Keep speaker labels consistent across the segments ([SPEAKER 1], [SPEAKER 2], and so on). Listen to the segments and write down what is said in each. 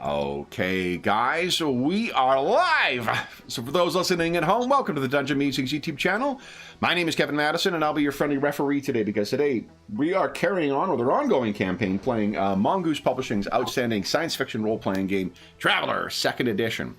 [SPEAKER 1] Okay, guys, we are live! So for those listening at home, welcome to the Dungeon Musings YouTube channel. My name is Kevin Madison, and I'll be your friendly referee today, because today we are carrying on with our ongoing campaign, playing Mongoose Publishing's outstanding science fiction role-playing game, Traveler, 2nd edition.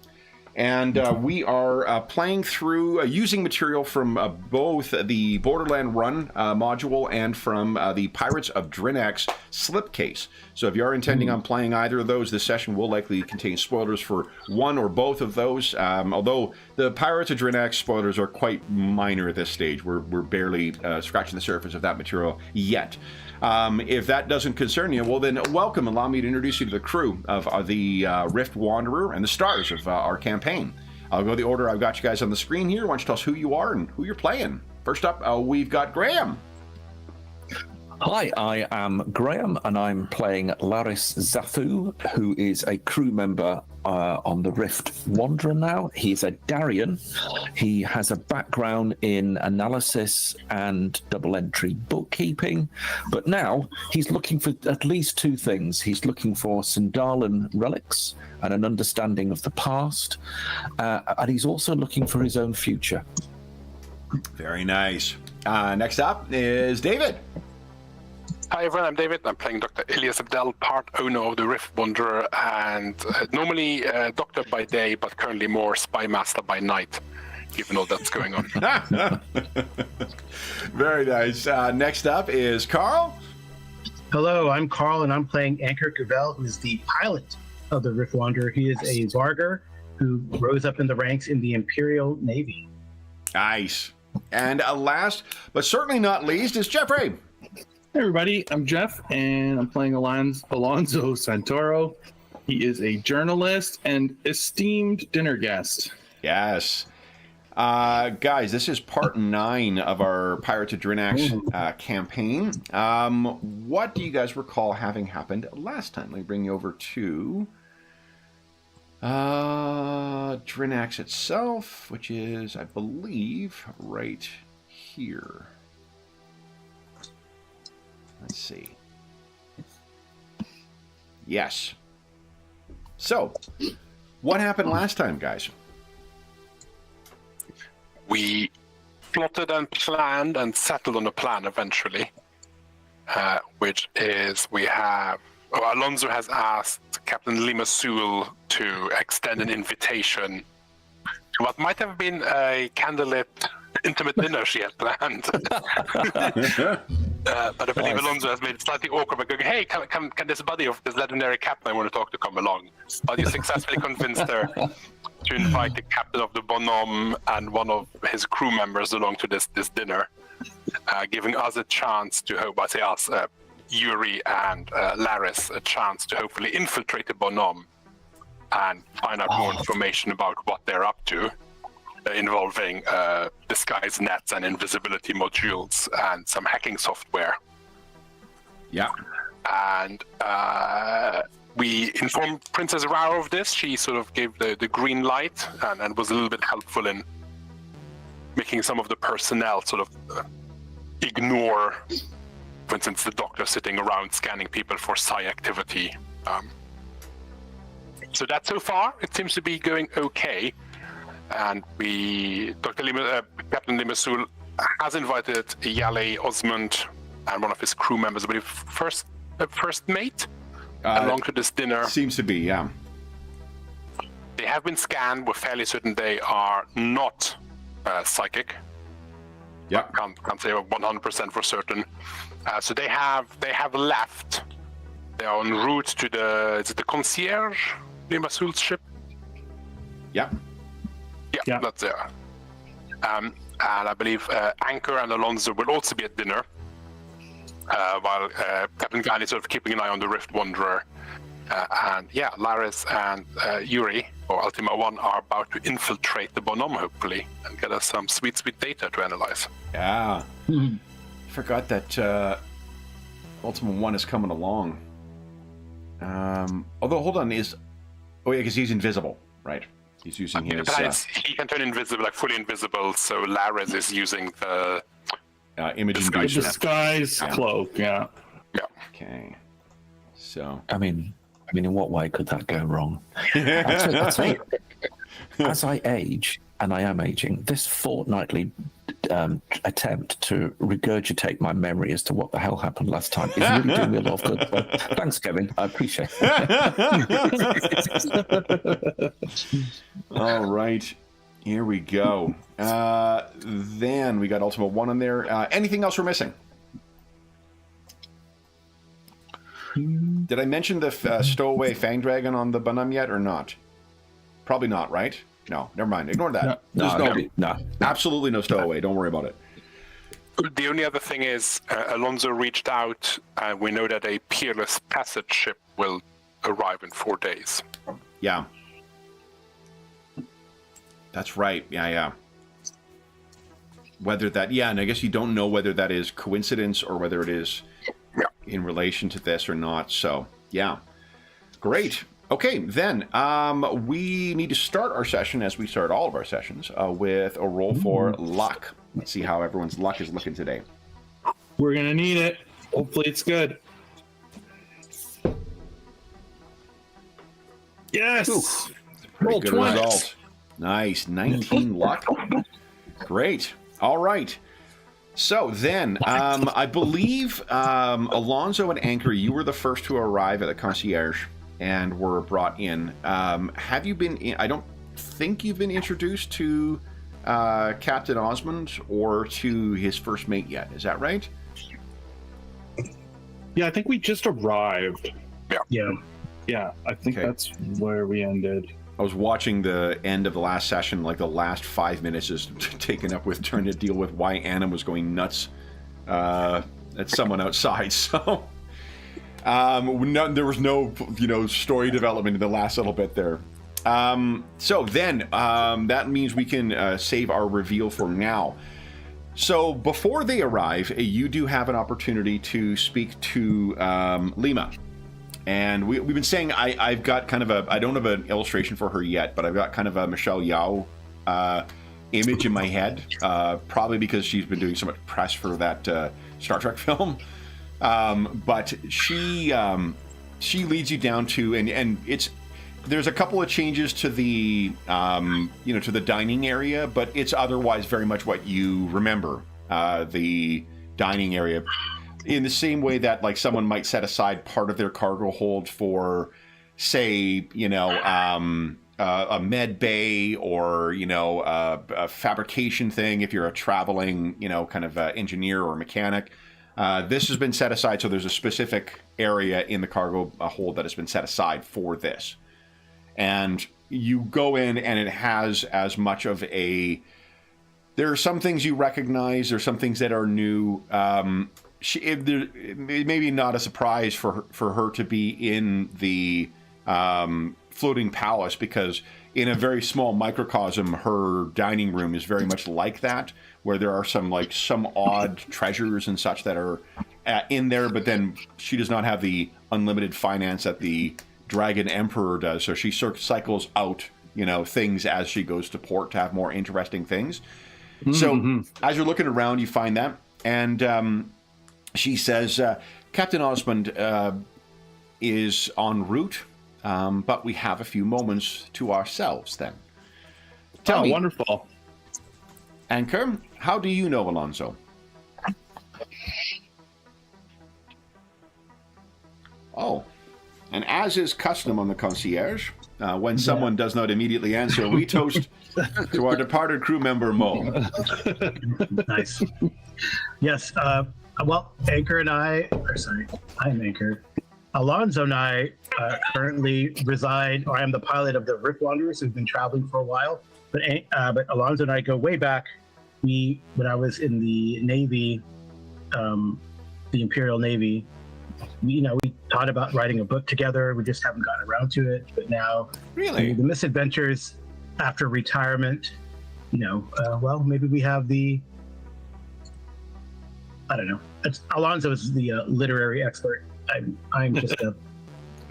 [SPEAKER 1] And we are playing through, using material from both the Borderland Run module and from the Pirates of Drinax slipcase. So if you are intending on playing either of those, this session will likely contain spoilers for one or both of those. Although the Pirates of Drinax spoilers are quite minor at this stage. We're barely scratching the surface of that material yet. If that doesn't concern you, well then welcome. Allow me to introduce you to the crew of the Rift Wanderer and the stars of our campaign. I'll go the order I've got you guys on the screen here. Why don't you tell us who you are and who you're playing? First up, we've got Graham.
[SPEAKER 2] Hi, I am Graham, and I'm playing Laris Zathu, who is a crew member on the Rift Wanderer now. He's a Darien. He has a background in analysis and double-entry bookkeeping, but now he's looking for at least two things. He's looking for Sandalan relics and an understanding of the past, and he's also looking for his own future.
[SPEAKER 1] Very nice. Next up is David.
[SPEAKER 3] Hi everyone, I'm David. I'm playing Dr. Elias Abdel, part owner of the Rift Wanderer, and normally doctor by day, but currently more spy master by night, given all that's going on.
[SPEAKER 1] Very nice. Next up is Carl.
[SPEAKER 4] Hello, I'm Carl, and I'm playing Anchor Cavell, who's the pilot of the Rift Wanderer. He is a Vargar who rose up in the ranks in the Imperial Navy.
[SPEAKER 1] Nice. And last, but certainly not least, is Jeffrey.
[SPEAKER 5] Hey everybody, I'm Jeff, and I'm playing Alonso Santoro. He is a journalist and esteemed dinner guest.
[SPEAKER 1] Yes. Guys, this is part 9 of our Pirates of Drinax campaign. What do you guys recall having happened last time? Let me bring you over to Drinax itself, which is, I believe, right here. Let's see. Yes. So, what happened last time, guys?
[SPEAKER 3] We plotted and planned and settled on a plan eventually, which is Alonso has asked Captain Limasul to extend an invitation to what might have been a candlelit intimate dinner she had planned. But I believe Alonso has made it slightly awkward by going, hey, can this buddy of this legendary captain I want to talk to come along? But you successfully convinced her to invite the captain of the Bonhomme and one of his crew members along to this dinner, giving us a chance to Yuri and Laris, a chance to hopefully infiltrate the Bonhomme and find out more information about what they're up to, involving disguise nets and invisibility modules and some hacking software.
[SPEAKER 1] Yeah.
[SPEAKER 3] And we informed Princess Rao of this. She sort of gave the green light and was a little bit helpful in making some of the personnel sort of ignore, for instance, the doctor sitting around scanning people for psi activity. So that so far, it seems to be going okay. And Captain Limasul has invited Yale Osmond and one of his crew members, I believe, first mate, along to this dinner.
[SPEAKER 1] Seems to be, yeah.
[SPEAKER 3] They have been scanned. We're fairly certain they are not psychic.
[SPEAKER 1] Yeah.
[SPEAKER 3] Can't say 100% for certain. So they have left. They are en route to the concierge, Limasul's ship.
[SPEAKER 1] Yeah.
[SPEAKER 3] Yeah, that's there. And I believe Anchor and Alonso will also be at dinner, while Captain Gani is sort of keeping an eye on the Rift Wanderer. And yeah, Laris and Yuri, or Ultima 1, are about to infiltrate the Bonhomme, hopefully, and get us some sweet data to analyze.
[SPEAKER 1] Yeah. Forgot that Ultima 1 is coming along. Although, hold on, because he's invisible, right? He's using his...
[SPEAKER 3] he can turn invisible, like fully invisible, so Laris is using the...
[SPEAKER 1] imaging
[SPEAKER 5] disguise cloak, yeah.
[SPEAKER 1] Okay. So...
[SPEAKER 2] I mean, I mean, in what way could that go wrong? I'll tell you, as I age, and I am aging, this fortnightly attempt to regurgitate my memory as to what the hell happened last time is really doing me a lot of good. So, thanks, Kevin. I appreciate it.
[SPEAKER 1] All right. Here we go. Then we got Ultima 1 in there. Anything else we're missing? Did I mention the stowaway Fang Dragon on the Banam yet or not? Probably not, right? No, never mind. Ignore that.
[SPEAKER 2] No.
[SPEAKER 1] Absolutely no stowaway. Don't worry about it.
[SPEAKER 3] The only other thing is Alonso reached out, and we know that a peerless passage ship will arrive in 4 days.
[SPEAKER 1] Yeah. That's right. Yeah. Whether that... Yeah, and I guess you don't know whether that is coincidence or whether it is in relation to this or not. So, yeah. Great. Okay, then we need to start our session, as we start all of our sessions, with a roll for luck. Let's see how everyone's luck is looking today.
[SPEAKER 5] We're gonna need it. Hopefully, it's good. Yes.
[SPEAKER 1] Ooh,
[SPEAKER 5] Roll
[SPEAKER 1] good
[SPEAKER 5] 20.
[SPEAKER 1] result. Nice, 19 luck. Great. All right. So then, I believe Alonso and Anchor, you were the first to arrive at the concierge and were brought in. Have you been? I don't think you've been introduced to Captain Osmond or to his first mate yet. Is that right?
[SPEAKER 5] Yeah, I think we just arrived.
[SPEAKER 4] Yeah.
[SPEAKER 5] Yeah, I think
[SPEAKER 1] Okay.
[SPEAKER 5] that's where we ended.
[SPEAKER 1] I was watching the end of the last session, like the last 5 minutes is taken up with trying to deal with why Anna was going nuts at someone outside. So there was no, story development in the last little bit there. So then that means we can save our reveal for now. So before they arrive, you do have an opportunity to speak to Lima. And we've been saying I've got kind of I don't have an illustration for her yet, but I've got kind of a Michelle Yeoh image in my head, probably because she's been doing so much press for that Star Trek film. But she leads you down to, and there's a couple of changes to the, to the dining area, but it's otherwise very much what you remember, the dining area. In the same way that, like, someone might set aside part of their cargo hold for, say, a med bay or, a fabrication thing if you're a traveling, kind of engineer or mechanic. This has been set aside, so there's a specific area in the cargo hold that has been set aside for this. And you go in, and it has as much of a... There are some things you recognize, there's some things that are new. It may be not a surprise for her to be in the floating palace, because in a very small microcosm, her dining room is very much like that, where there are some odd treasures and such that are in there, but then she does not have the unlimited finance that the Dragon Emperor does, so she cycles out things as she goes to port to have more interesting things. So as you're looking around, you find that, and she says, Captain Osmond is en route, but we have a few moments to ourselves then. Tell me,
[SPEAKER 5] Wonderful.
[SPEAKER 1] Anchor, how do you know Alonso? Oh, and as is custom on the concierge, when someone does not immediately answer, we toast to our departed crew member, Mo.
[SPEAKER 4] Nice. Yes. Well, Anchor and I'm Anchor. Alonso and I currently reside, or I am the pilot of the Rift Wanderers who've been traveling for a while. But Alonso and I go way back. When I was in the Navy, the Imperial Navy, we thought about writing a book together. We just haven't gotten around to it. But now,
[SPEAKER 1] Really?
[SPEAKER 4] the misadventures after retirement, maybe we have the... I don't know. Alonso is the literary expert. I'm just a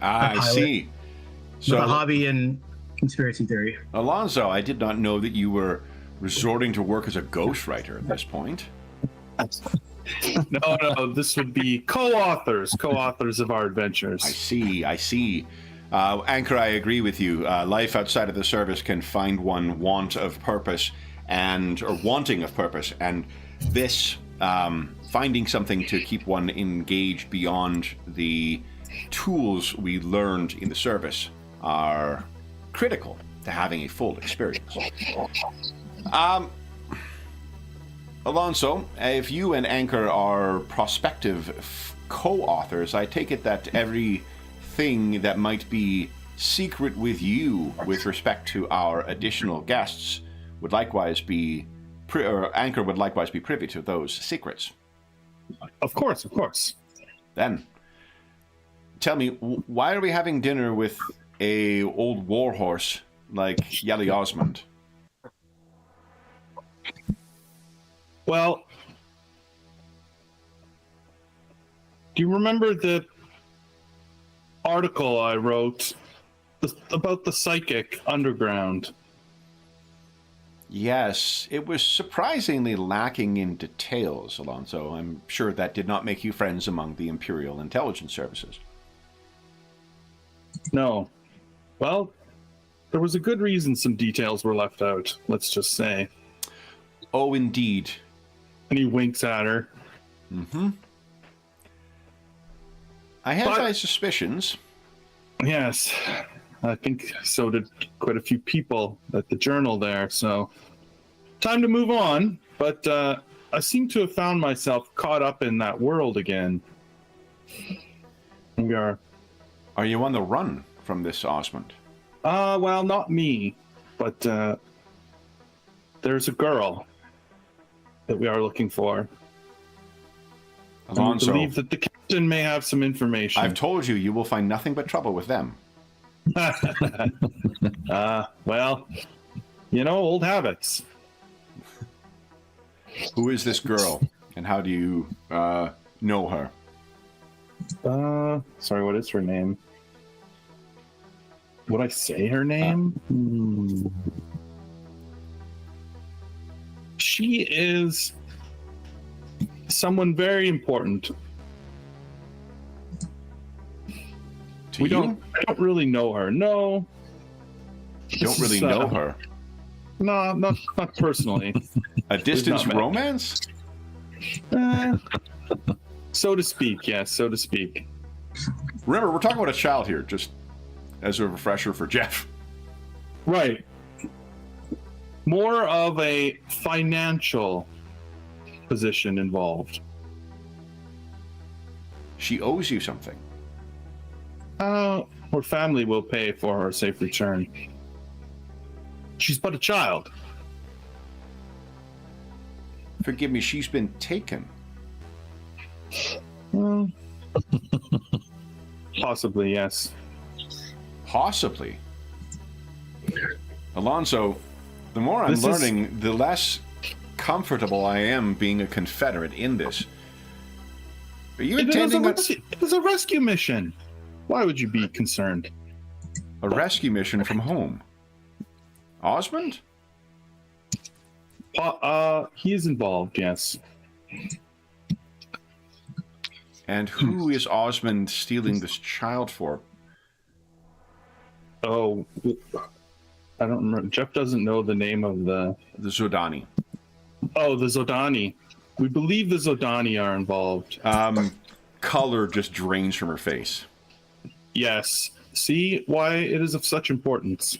[SPEAKER 1] I
[SPEAKER 4] pilot
[SPEAKER 1] see.
[SPEAKER 4] with a hobby in conspiracy theory.
[SPEAKER 1] Alonso, I did not know that you were resorting to work as a ghostwriter at this point.
[SPEAKER 5] No, this would be co-authors of our adventures.
[SPEAKER 1] I see. Anchor, I agree with you. Life outside of the service can find one want of purpose or wanting of purpose, and this finding something to keep one engaged beyond the tools we learned in the service are critical to having a full experience. Alonso, if you and Anchor are prospective co-authors, I take it that everything that might be secret with you with respect to our additional guests would likewise be, or Anchor would likewise be privy to those secrets.
[SPEAKER 5] Of course, of course.
[SPEAKER 1] Then, tell me, why are we having dinner with a old warhorse like Yelly Osmond?
[SPEAKER 5] Well, do you remember the article I wrote about the psychic underground?
[SPEAKER 1] Yes, it was surprisingly lacking in details, Alonso. I'm sure that did not make you friends among the Imperial Intelligence Services.
[SPEAKER 5] No. Well, there was a good reason some details were left out, let's just say.
[SPEAKER 1] Oh, indeed.
[SPEAKER 5] And he winks at her.
[SPEAKER 1] Mm-hmm. I had my suspicions.
[SPEAKER 5] Yes, I think so did quite a few people at the journal there, so time to move on, but I seem to have found myself caught up in that world again. We are...
[SPEAKER 1] Are you on the run from this Osmond?
[SPEAKER 5] Well, not me, but there's a girl that we are looking for.
[SPEAKER 1] Alonso,
[SPEAKER 5] I believe that the captain may have some information.
[SPEAKER 1] I've told you, you will find nothing but trouble with them.
[SPEAKER 5] Well, you know, old habits.
[SPEAKER 1] Who is this girl, and how do you know her?
[SPEAKER 5] Sorry, what is her name? Would I say her name? She is someone very important.
[SPEAKER 1] To you?
[SPEAKER 5] I don't really know her. No.
[SPEAKER 1] You don't really know her?
[SPEAKER 5] No, not personally.
[SPEAKER 1] A distance
[SPEAKER 5] met.
[SPEAKER 1] romance?
[SPEAKER 5] So to speak, yes, so to speak.
[SPEAKER 1] Remember, we're talking about a child here, just as a refresher for Jeff.
[SPEAKER 5] Right. More of a financial position involved.
[SPEAKER 1] She owes you something.
[SPEAKER 5] Her family will pay for her safe return. She's but a child.
[SPEAKER 1] Forgive me, she's been taken.
[SPEAKER 5] Possibly, yes.
[SPEAKER 1] Possibly. Alonso, the more I'm learning, the less comfortable I am being a Confederate in this. Are you intending
[SPEAKER 5] it was a rescue mission. Why would you be concerned?
[SPEAKER 1] a rescue mission from whom? Osmond?
[SPEAKER 5] He is involved, yes.
[SPEAKER 1] And who is Osmond stealing this child for?
[SPEAKER 5] Oh, I don't remember. Jeff doesn't know the name of the
[SPEAKER 1] Zodani.
[SPEAKER 5] Oh, the Zodani. We believe the Zodani are involved.
[SPEAKER 1] Color just drains from her face.
[SPEAKER 5] Yes. See why it is of such importance.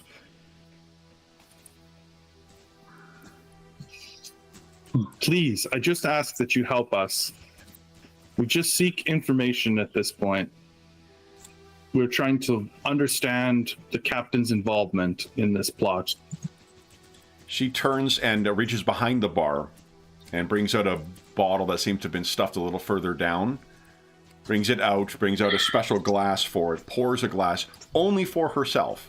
[SPEAKER 5] Please, I just ask that you help us. We just seek information at this point. We're trying to understand the captain's involvement in this plot.
[SPEAKER 1] She turns and reaches behind the bar and brings out a bottle that seems to have been stuffed a little further down. Brings it out, brings out a special glass for it, pours a glass only for herself.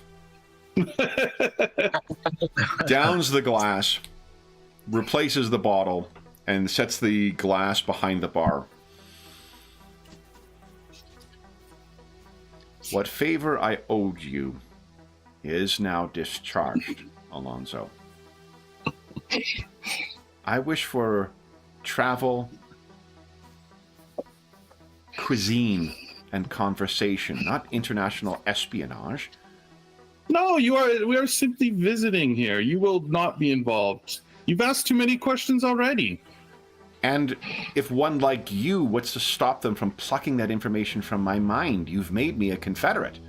[SPEAKER 1] Downs the glass, replaces the bottle, and sets the glass behind the bar. What favor I owed you is now discharged, Alonso. I wish for travel, cuisine, and conversation, not international espionage.
[SPEAKER 5] No, we are simply visiting here. You will not be involved. You've asked too many questions already.
[SPEAKER 1] And if one like you, what's to stop them from plucking that information from my mind? You've made me a Confederate.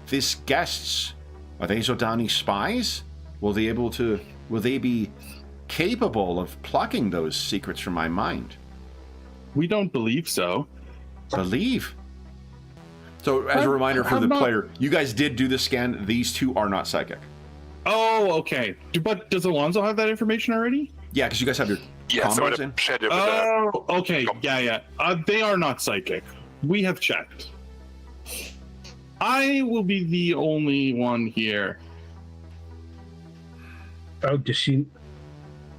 [SPEAKER 1] These guests, are they Zodani spies? Will they be capable of plucking those secrets from my mind?
[SPEAKER 5] We don't believe so.
[SPEAKER 1] Believe? So, as a reminder for the player, you guys did do the scan. These two are not psychic.
[SPEAKER 5] Oh, okay. But does Alonso have that information already?
[SPEAKER 1] Yeah, because you guys have your combos in.
[SPEAKER 5] Oh, okay. Yeah. They are not psychic. We have checked. I will be the only one here.
[SPEAKER 4] Oh, does she?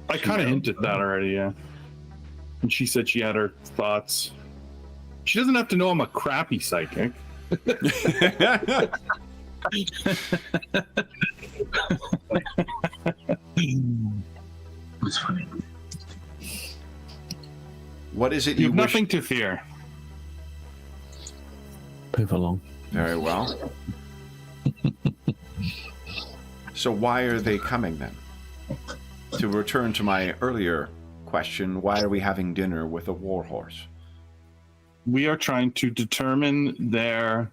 [SPEAKER 5] I kind of hinted that already, yeah. And she said she had her thoughts. She doesn't have to know I'm a crappy psychic.
[SPEAKER 4] That's funny.
[SPEAKER 1] What is it
[SPEAKER 5] You
[SPEAKER 1] you
[SPEAKER 5] have
[SPEAKER 1] wish?
[SPEAKER 5] nothing to fear.
[SPEAKER 2] Move along.
[SPEAKER 1] Very well. So why are they coming then? To return to my earlier question, why are we having dinner with a warhorse?
[SPEAKER 5] We are trying to determine their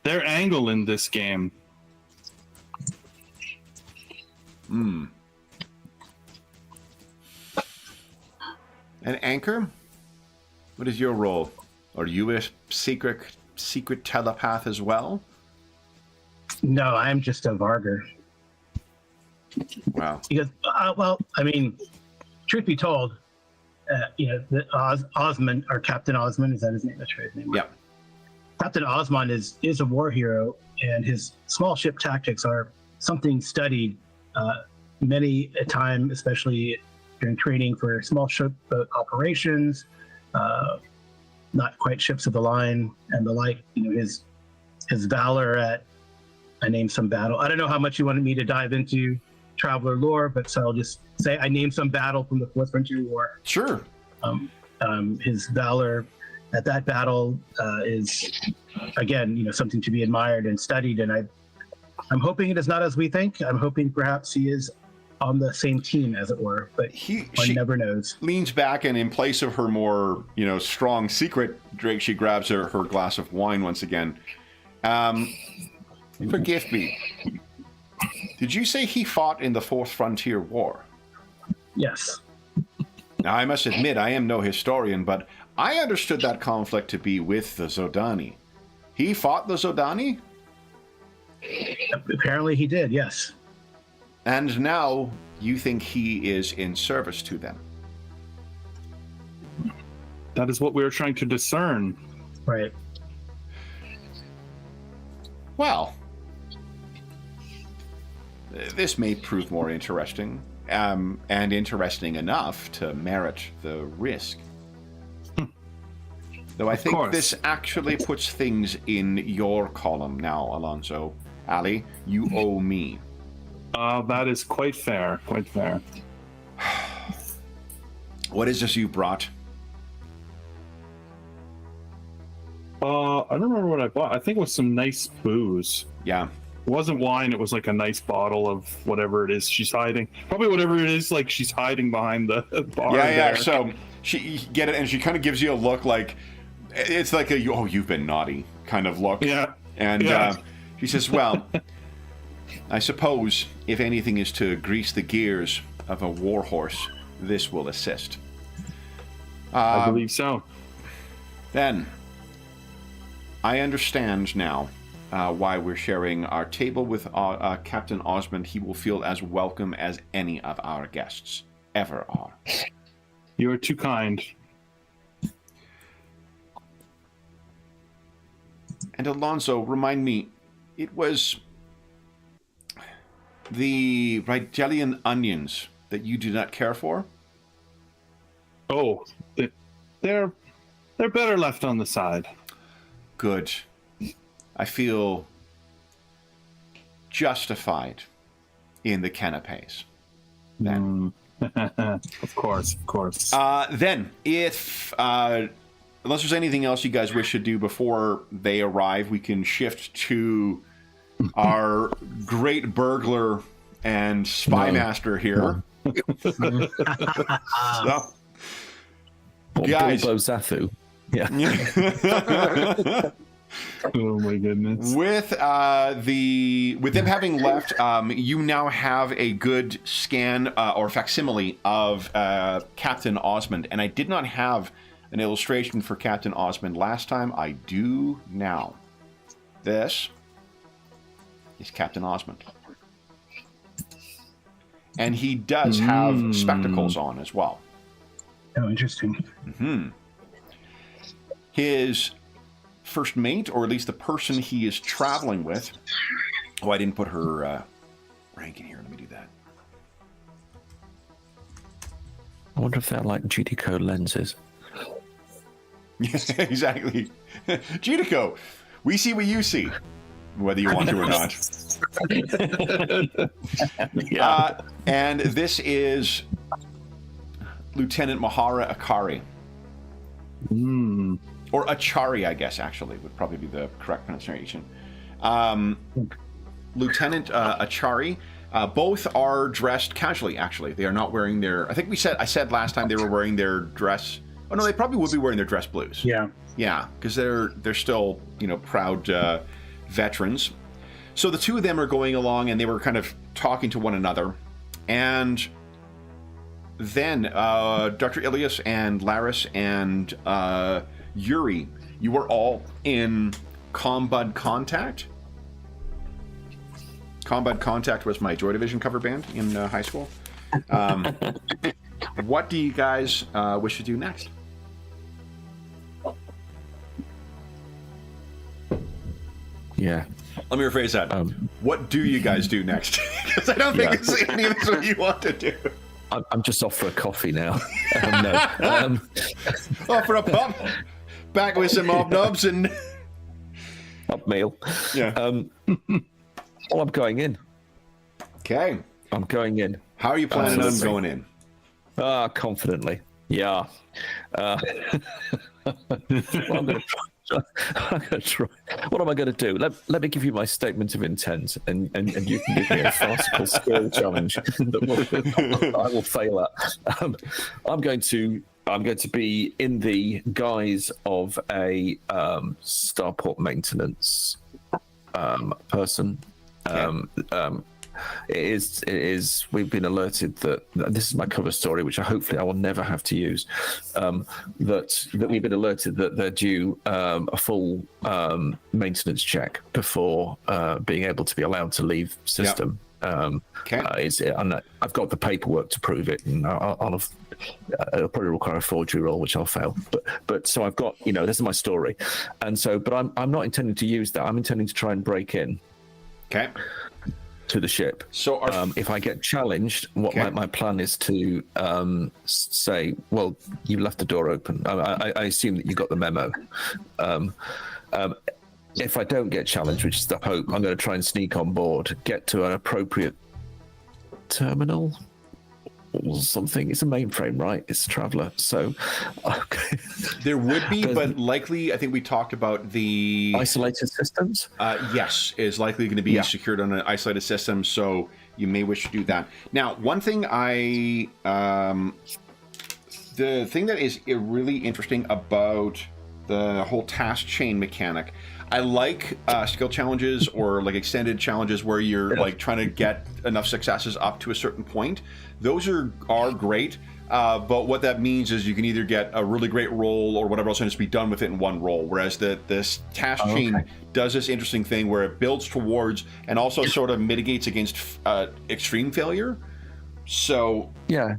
[SPEAKER 5] angle in this game.
[SPEAKER 1] Hmm. And Anchor? What is your role? Are you a secret telepath as well?
[SPEAKER 4] No, I'm just a Varger.
[SPEAKER 1] Wow.
[SPEAKER 4] Because, well, I mean, truth be told, the Osmond, or Captain Osmond, is that his name? That's right, his name.
[SPEAKER 1] Yeah.
[SPEAKER 4] Captain Osmond is a war hero, and his small ship tactics are something studied many a time, especially during training for small ship operations, not quite ships of the line and the like. His valor at, I named some battle. I don't know how much you wanted me to dive into Traveler lore, but so I'll just say I named some battle from the Fourth Frontier War.
[SPEAKER 1] Sure.
[SPEAKER 4] His valor at that battle is, again, something to be admired and studied. And I'm hoping it is not as we think. I'm hoping perhaps he is on the same team, as it were. But
[SPEAKER 1] She
[SPEAKER 4] never knows.
[SPEAKER 1] leans back, and in place of her more, strong secret drink, she grabs her glass of wine once again. Forgive me. Did you say he fought in the Fourth Frontier War?
[SPEAKER 4] Yes.
[SPEAKER 1] Now, I must admit, I am no historian, but I understood that conflict to be with the Zodani. He fought the Zodani?
[SPEAKER 4] Apparently he did, yes.
[SPEAKER 1] And now you think he is in service to them?
[SPEAKER 5] That is what we are trying to discern.
[SPEAKER 4] Right.
[SPEAKER 1] Well, this may prove more interesting, and interesting enough to merit the risk. Though I think this actually puts things in your column now, Alonso. Ali, you owe me.
[SPEAKER 5] That is quite fair. Quite fair.
[SPEAKER 1] What is this you brought?
[SPEAKER 5] I don't remember what I bought. I think it was some nice booze.
[SPEAKER 1] Yeah.
[SPEAKER 5] It wasn't wine. It was like a nice bottle of whatever it is she's hiding. Probably whatever it is, like she's hiding behind the bar.
[SPEAKER 1] Yeah.
[SPEAKER 5] there.
[SPEAKER 1] So you get it, and she kind of gives you a look like it's like a you've been naughty kind of look.
[SPEAKER 5] Yeah.
[SPEAKER 1] And
[SPEAKER 5] Yeah.
[SPEAKER 1] she says, well, I suppose if anything is to grease the gears of a warhorse, this will assist.
[SPEAKER 5] I believe so.
[SPEAKER 1] Then, I understand now why we're sharing our table with Captain Osmond. He will feel as welcome as any of our guests ever are.
[SPEAKER 5] You are too kind.
[SPEAKER 1] And Alonso, remind me, it was the Rigelian onions that you do not care for?
[SPEAKER 5] Oh, they're better left on the side.
[SPEAKER 1] Good. I feel justified in the canapes. Then.
[SPEAKER 5] Of course.
[SPEAKER 1] Then, if unless there's anything else you guys wish to do before they arrive, we can shift to our great burglar and spy master here. So, guys,
[SPEAKER 2] Bilbo Zathu. Yeah.
[SPEAKER 5] Oh my goodness.
[SPEAKER 1] With them having left, you now have a good scan or facsimile of Captain Osmond, and I did not have an illustration for Captain Osmond last time. I do now. This is Captain Osmond, and he does have spectacles on as well.
[SPEAKER 4] Oh, interesting.
[SPEAKER 1] Mm-hmm. His first mate, or at least the person he is traveling with. Oh, I didn't put her rank in here. Let me do that.
[SPEAKER 2] I wonder if they're like GD lenses.
[SPEAKER 1] Yeah, exactly. Judico, we see what you see, whether you want to or not.
[SPEAKER 2] Yeah.
[SPEAKER 1] And this is Lieutenant Mahara Akari. Or Achari, I guess, actually, would probably be the correct pronunciation. Lieutenant Achari. Both are dressed casually, actually. They are not wearing their... I said last time they were wearing their dress... Oh, no, they probably would be wearing their dress blues.
[SPEAKER 4] Yeah.
[SPEAKER 1] Yeah, because they're still, proud veterans. So the two of them are going along, and they were kind of talking to one another. And then Dr. Ilias and Laris and Yuri, you were all in Combud Contact. Combud Contact was my Joy Division cover band in high school. What do you guys wish to do next?
[SPEAKER 2] Yeah.
[SPEAKER 1] Let me rephrase that. What do you guys do next? Because I don't think it's any of this what you want to do.
[SPEAKER 2] I'm just off for a coffee now. No.
[SPEAKER 1] Off for a pub. Back with some hobnobs and...
[SPEAKER 2] Up meal.
[SPEAKER 1] Yeah.
[SPEAKER 2] Well, I'm going in.
[SPEAKER 1] Okay.
[SPEAKER 2] I'm going in.
[SPEAKER 1] How are you planning on going in?
[SPEAKER 2] Confidently. Yeah. Well, I'm going to try. What am I going to do? Let me give you my statement of intent, and you can give me a farcical skill challenge that I will fail at. I'm going to be in the guise of a starport maintenance person. It is. We've been alerted that this is my cover story, which hopefully I will never have to use. That we've been alerted that they're due a full maintenance check before being able to be allowed to leave system.
[SPEAKER 1] Okay.
[SPEAKER 2] And I've got the paperwork to prove it, and it'll probably require a forgery roll, which I'll fail. But so I've got, this is my story, and so, but I'm not intending to use that. I'm intending to try and break in.
[SPEAKER 1] Okay.
[SPEAKER 2] To the ship.
[SPEAKER 1] So
[SPEAKER 2] if I get challenged, what my plan is to say, well, you left the door open. I assume that you got the memo. If I don't get challenged, which is the hope, I'm going to try and sneak on board, get to an appropriate terminal or something. It's a mainframe, right? It's a traveler. So
[SPEAKER 1] there would be, but likely, I think we talked about the
[SPEAKER 2] isolated systems.
[SPEAKER 1] Yes, is likely going to be secured on an isolated system. So you may wish to do that. Now, one thing the thing that is really interesting about the whole task chain mechanic, I like skill challenges or like extended challenges where you're like trying to get enough successes up to a certain point. Those are great, but what that means is you can either get a really great roll or whatever else and just be done with it in one roll. Whereas this task chain does this interesting thing where it builds towards and also sort of mitigates against extreme failure. So
[SPEAKER 2] yeah.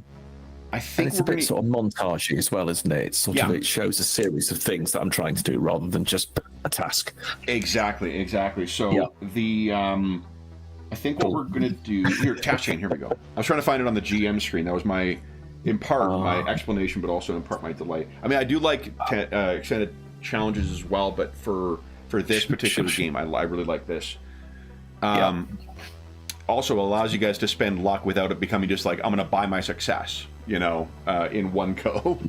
[SPEAKER 1] I think
[SPEAKER 2] it's a bit sort of montagey as well, isn't it? It's sort of, it shows a series of things that I'm trying to do rather than just a task.
[SPEAKER 1] Exactly. So the I think what we're gonna do here, task chain. Here we go. I was trying to find it on the GM screen. That was my explanation, but also in part my delay. I mean, I do like extended challenges as well, but for this particular game, I really like this. also allows you guys to spend luck without it becoming just like, I'm going to buy my success, you know, in one go.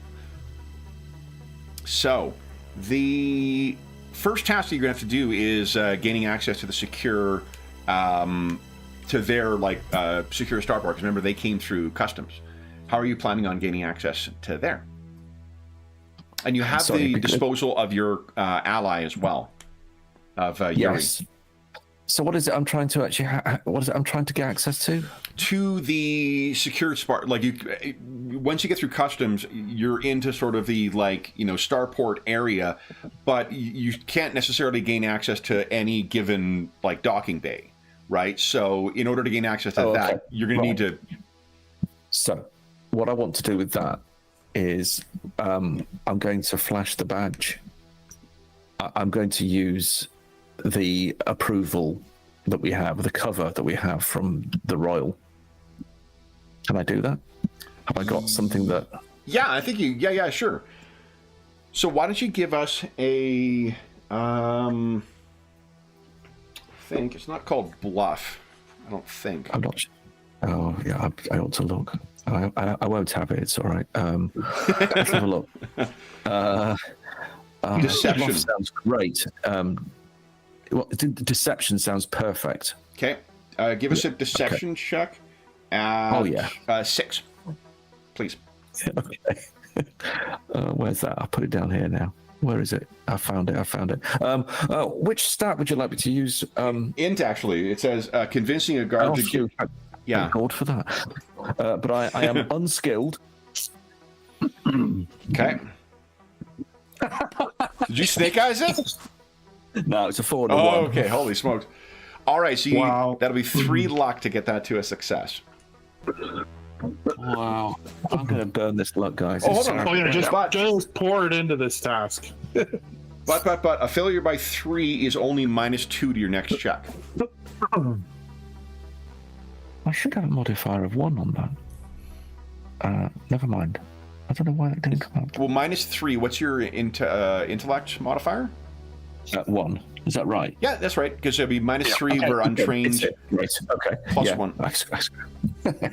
[SPEAKER 1] So, the first task that you're going to have to do is gaining access to the secure, to their, like, secure starport. Because remember, they came through customs. How are you planning on gaining access to there? And you have the disposal of your ally as well, of Yuri.
[SPEAKER 2] Yes. So what is it I'm trying to actually? What is it I'm trying to get access to?
[SPEAKER 1] To the secure spot, like once you get through customs, you're into sort of the, like, you know, starport area, but you can't necessarily gain access to any given, like, docking bay, right? So in order to gain access to that, you're going to need to.
[SPEAKER 2] So what I want to do with that is I'm going to flash the badge. I'm going to use the approval that we have, the cover that we have from the Royal. Can I do that? Have I got something that...
[SPEAKER 1] Yeah, I think you... Yeah, sure. So why don't you give us a... I think it's not called bluff. I don't think.
[SPEAKER 2] I'm not... Oh, yeah, I ought to look. I won't have it. It's all right. Let's have a look.
[SPEAKER 1] Deception.
[SPEAKER 2] Bluff sounds great. Well, deception sounds perfect.
[SPEAKER 1] Okay. Give us a deception check.
[SPEAKER 2] Oh, yeah.
[SPEAKER 1] 6. Please.
[SPEAKER 2] Okay. Where's that? I'll put it down here now. Where is it? I found it. Which stat would you like me to use?
[SPEAKER 1] Int, actually. It says convincing a guard to give... Yeah.
[SPEAKER 2] Gold for that. But I am unskilled.
[SPEAKER 1] Okay. Did you snake eyes it?
[SPEAKER 2] No, it's a 4 to 1.
[SPEAKER 1] Oh, okay. Holy smokes. All right, so that'll be 3 luck to get that to a success.
[SPEAKER 2] Wow. I'm going to burn this luck, guys.
[SPEAKER 1] Oh, hold on.
[SPEAKER 5] Oh, yeah, just pour it into this task.
[SPEAKER 1] But a failure by 3 is only -2 to your next check.
[SPEAKER 2] I should have a modifier of 1 on that. Never mind. I don't know why that didn't come up.
[SPEAKER 1] Well, -3. What's your intellect modifier?
[SPEAKER 2] 1. Is that right?
[SPEAKER 1] Yeah, that's right. Because it'll be -3 where untrained.
[SPEAKER 2] Right. Okay.
[SPEAKER 1] Plus 1.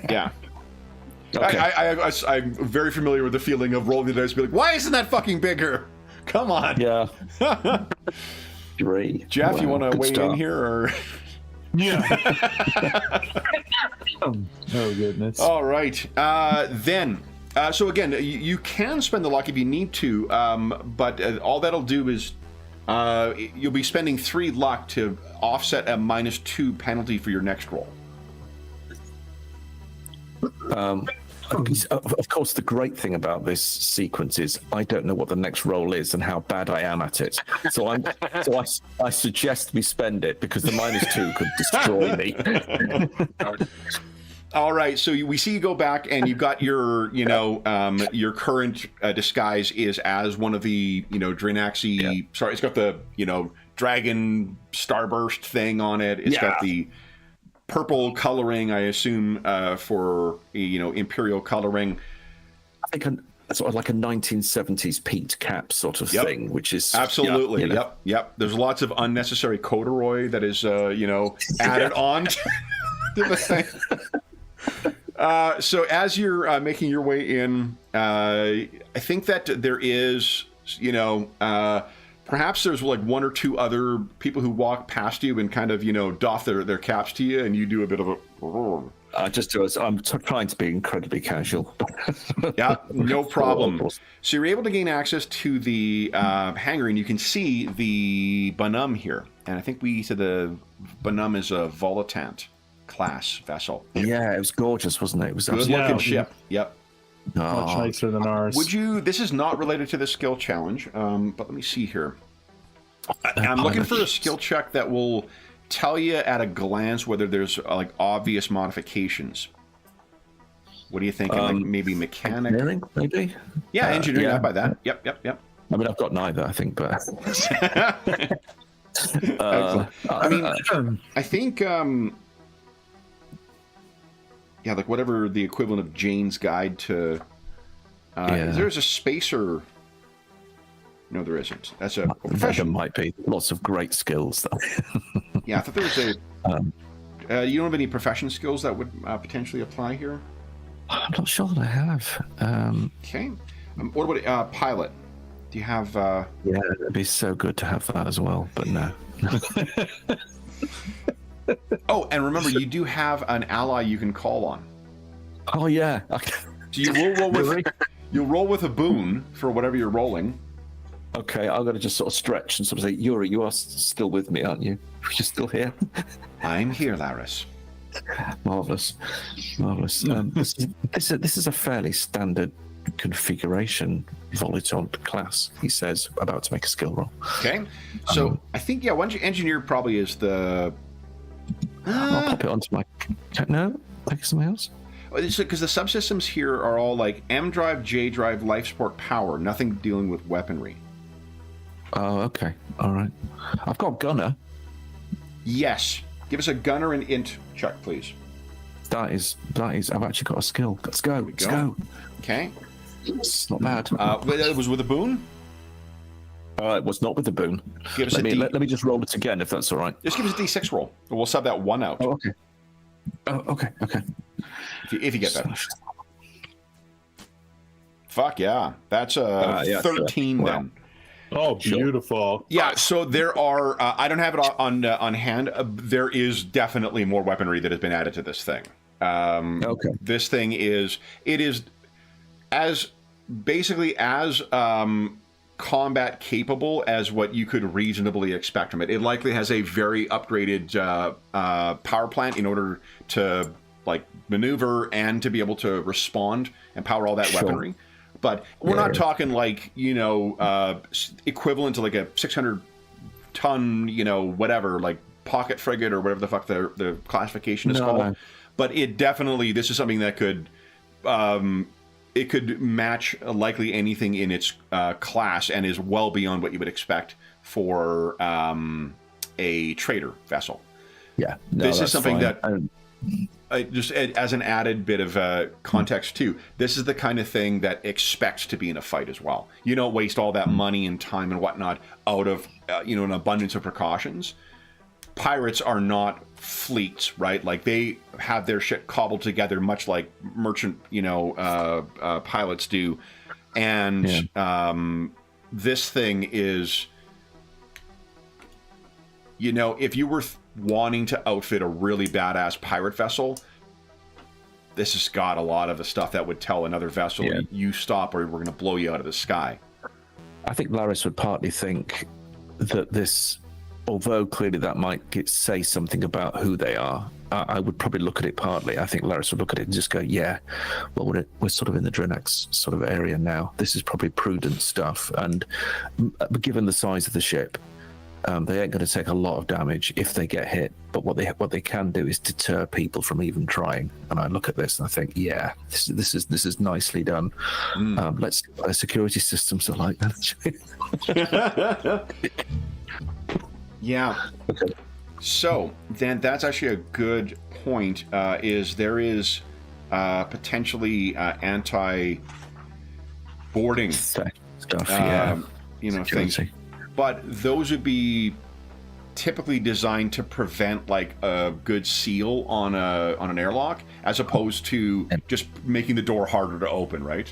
[SPEAKER 1] Yeah. Okay. I'm very familiar with the feeling of rolling the dice and be like, why isn't that fucking bigger? Come on.
[SPEAKER 2] Yeah. 3.
[SPEAKER 1] Jeff,
[SPEAKER 2] wow,
[SPEAKER 1] you want to weigh
[SPEAKER 2] start.
[SPEAKER 1] in here? Or...
[SPEAKER 5] Yeah. Oh, goodness.
[SPEAKER 1] All right. Then, so again, you can spend the luck if you need to, but all that'll do is you'll be spending 3 luck to offset a -2 penalty for your next roll.
[SPEAKER 2] Of course, the great thing about this sequence is I don't know what the next roll is and how bad I am at it. So I suggest we spend it because the -2 could destroy me.
[SPEAKER 1] All right, so we see you go back and you've got your, your current disguise is as one of the, Drinaxy. Yeah. Sorry, it's got the, dragon starburst thing on it. It's got the purple coloring, I assume, for imperial coloring.
[SPEAKER 2] I think sort of like a 1970s peaked cap sort of thing, which is
[SPEAKER 1] absolutely yep. There's lots of unnecessary corduroy that is added on to the thing. So as you're making your way in, I think that there is, perhaps there's like 1 or 2 other people who walk past you and kind of, doff their caps to you, and you do a bit of a.
[SPEAKER 2] I'm trying to be incredibly casual.
[SPEAKER 1] Yeah, no problem. So you're able to gain access to the hangar, and you can see the Bonum here. And I think we said the Bonum is a Volatant class vessel.
[SPEAKER 2] Yeah, it was gorgeous, wasn't it? It was
[SPEAKER 1] good looking ship. Yep.
[SPEAKER 5] Much nicer than ours.
[SPEAKER 1] This is not related to the skill challenge, but let me see here. I'm looking for a skill check that will tell you at a glance whether there's like obvious modifications. What do you think? Like maybe mechanic?
[SPEAKER 2] Engineering, maybe?
[SPEAKER 1] Yeah, engineering. Yeah, by that. Yep.
[SPEAKER 2] I mean, I've got neither, I think, but...
[SPEAKER 1] I think... like whatever the equivalent of Jane's Guide to... There's a spacer... No, there isn't. That's a profession.
[SPEAKER 2] There might be lots of great skills, though.
[SPEAKER 1] Yeah, I thought there was You don't have any profession skills that would potentially apply here?
[SPEAKER 2] I'm not sure that I have.
[SPEAKER 1] Okay. What about pilot? Do you have...
[SPEAKER 2] Yeah, it'd be so good to have that as well, but no.
[SPEAKER 1] Oh, and remember, you do have an ally you can call on.
[SPEAKER 2] Oh, yeah.
[SPEAKER 1] So you'll roll with a boon for whatever you're rolling.
[SPEAKER 2] Okay, I've got to just sort of stretch and sort of say, Yuri, you are still with me, aren't you? You're still here?
[SPEAKER 1] I'm here, Laris.
[SPEAKER 2] Marvelous. This is a fairly standard configuration Volitant class, he says, about to make a skill roll.
[SPEAKER 1] Okay. So I think, engineer probably is the...
[SPEAKER 2] I'll pop it onto my... No? Like something else?
[SPEAKER 1] Because the subsystems here are all like M drive, J drive, life support, power, nothing dealing with weaponry.
[SPEAKER 2] Oh, okay. All right. I've got gunner.
[SPEAKER 1] Yes. Give us a gunner and int check, please.
[SPEAKER 2] That is. I've actually got a skill. Let's go. Let's go.
[SPEAKER 1] Okay.
[SPEAKER 2] It's not bad.
[SPEAKER 1] It was with a boon?
[SPEAKER 2] It was not with the boon.
[SPEAKER 1] Give us
[SPEAKER 2] let me just roll it again, if that's all right.
[SPEAKER 1] Just give us a D6 roll. We'll sub that one out.
[SPEAKER 2] Oh, okay. Okay.
[SPEAKER 1] If you get that. Fuck yeah. That's a 13
[SPEAKER 2] sure.
[SPEAKER 1] then.
[SPEAKER 5] Oh, beautiful.
[SPEAKER 1] Yeah, so there are, I don't have it on hand. There is definitely more weaponry that has been added to this thing.
[SPEAKER 2] Okay.
[SPEAKER 1] This thing is as combat capable as what you could reasonably expect from it. It likely has a very upgraded power plant in order to like maneuver and to be able to respond and power all that weaponry. But we're not talking like, equivalent to like a 600-ton, whatever, like pocket frigate or whatever the fuck the classification is called. But it definitely, this is something that could, it could match likely anything in its class and is well beyond what you would expect for a trader vessel.
[SPEAKER 2] Yeah.
[SPEAKER 1] This is something that... just as an added bit of context too, this is the kind of thing that expects to be in a fight as well. You don't waste all that money and time and whatnot out of an abundance of precautions. Pirates are not fleets, right? Like they have their shit cobbled together, much like merchant, pilots do. And this thing is, if you were wanting to outfit a really badass pirate vessel, this has got a lot of the stuff that would tell another vessel, you stop or we're going to blow you out of the sky.
[SPEAKER 2] I think Laris would partly think that this, although clearly that might say something about who they are, I would probably look at it partly. I think Laris would look at it and just go, we're sort of in the Drinax sort of area now. This is probably prudent stuff. And given the size of the ship, they ain't going to take a lot of damage if they get hit, but what they can do is deter people from even trying. And I look at this and I think, this is nicely done. Let's security systems are like that.
[SPEAKER 1] Yeah.
[SPEAKER 2] Okay.
[SPEAKER 1] So then that's actually a good point. There is potentially anti-boarding
[SPEAKER 2] stuff.
[SPEAKER 1] Things. But those would be typically designed to prevent like a good seal on an airlock, as opposed to just making the door harder to open, right?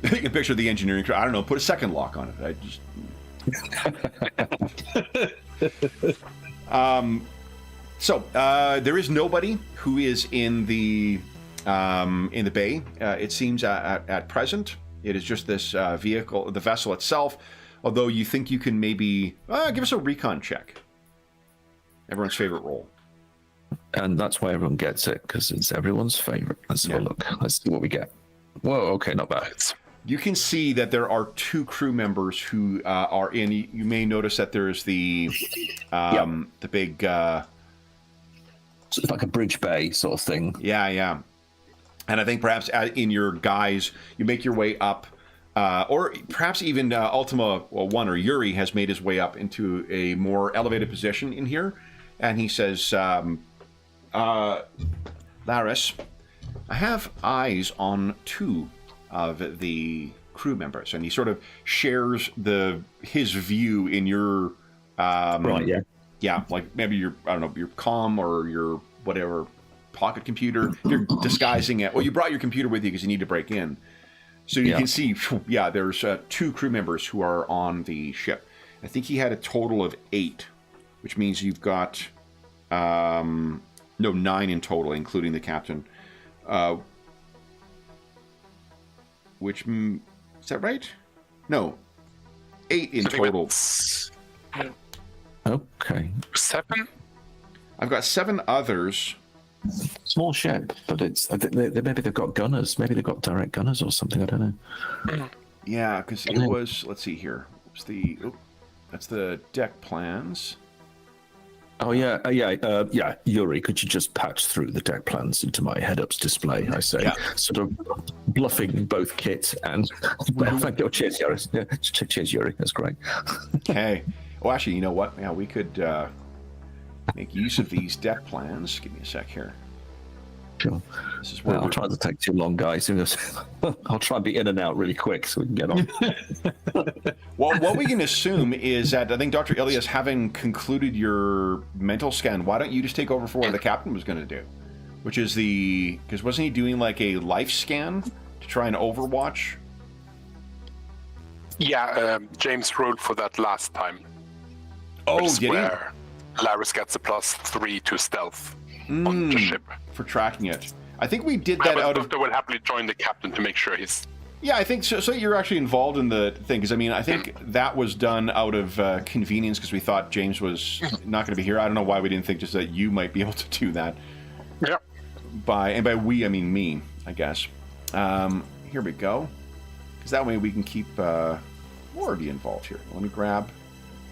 [SPEAKER 1] You can picture the engineering crew. I don't know, put a second lock on it. There is nobody who is in the bay. It seems at present. It is just this vehicle, the vessel itself. Although you think you can maybe give us a recon check. Everyone's favorite roll.
[SPEAKER 2] And that's why everyone gets it, because it's everyone's favorite. Let's have a look. Let's see what we get. Whoa, okay, not bad.
[SPEAKER 1] You can see that there are two crew members who are in. You may notice that there's the big...
[SPEAKER 2] So it's like a bridge bay sort of thing.
[SPEAKER 1] Yeah. And I think perhaps in your guys, you make your way up. Or perhaps even Ultima 1 or Yuri has made his way up into a more elevated position in here. And he says, Laris, I have eyes on two of the crew members. And he sort of shares his view in your Yeah, like maybe your, I don't know, your comm or your whatever pocket computer. You're disguising it. Well, you brought your computer with you because you need to break in. So you can see, yeah, there's 2 crew members who are on the ship. I think he had a total of 8, which means you've got, no, 9 in total, including the captain. Which, is that right? No, 8 in total.
[SPEAKER 2] Okay.
[SPEAKER 3] 7?
[SPEAKER 1] I've got 7 others.
[SPEAKER 2] Small ship, but it's maybe they've got gunners. Maybe they've got direct gunners or something. I don't know.
[SPEAKER 1] Yeah, because it was. Let's see here. What's the? Oh, that's the deck plans.
[SPEAKER 2] Oh yeah. Yuri, could you just patch through the deck plans into my head-ups display? I say, sort of bluffing both Kit and. Well, thank you. Cheers, Yuri. Yeah, cheers, Yuri. That's great.
[SPEAKER 1] Okay. Oh, actually, you know what? Yeah, we could make use of these deck plans. Give me a sec here.
[SPEAKER 2] Sure.
[SPEAKER 1] This is where
[SPEAKER 2] I'll try not to take too long, guys. I'll try and be in and out really quick so we can get on.
[SPEAKER 1] Well, what we can assume is that I think Dr. Ilias, having concluded your mental scan, why don't you just take over for what the captain was going to do? Which is because wasn't he doing like a life scan to try and overwatch?
[SPEAKER 3] Yeah, James ruled for that last time.
[SPEAKER 1] Oh,
[SPEAKER 3] which is
[SPEAKER 1] did
[SPEAKER 3] where Laris gets a +3 to stealth on the ship.
[SPEAKER 1] For tracking it. I think we did that out of...
[SPEAKER 3] Doctor will happily join the captain to make sure he's...
[SPEAKER 1] Yeah, I think so. So you're actually involved in the thing, because I mean, I think that was done out of convenience because we thought James was not going to be here. I don't know why we didn't think just that you might be able to do that.
[SPEAKER 3] Yeah.
[SPEAKER 1] And by we, I mean me, I guess. Here we go. Because that way we can keep more of you involved here. Let me grab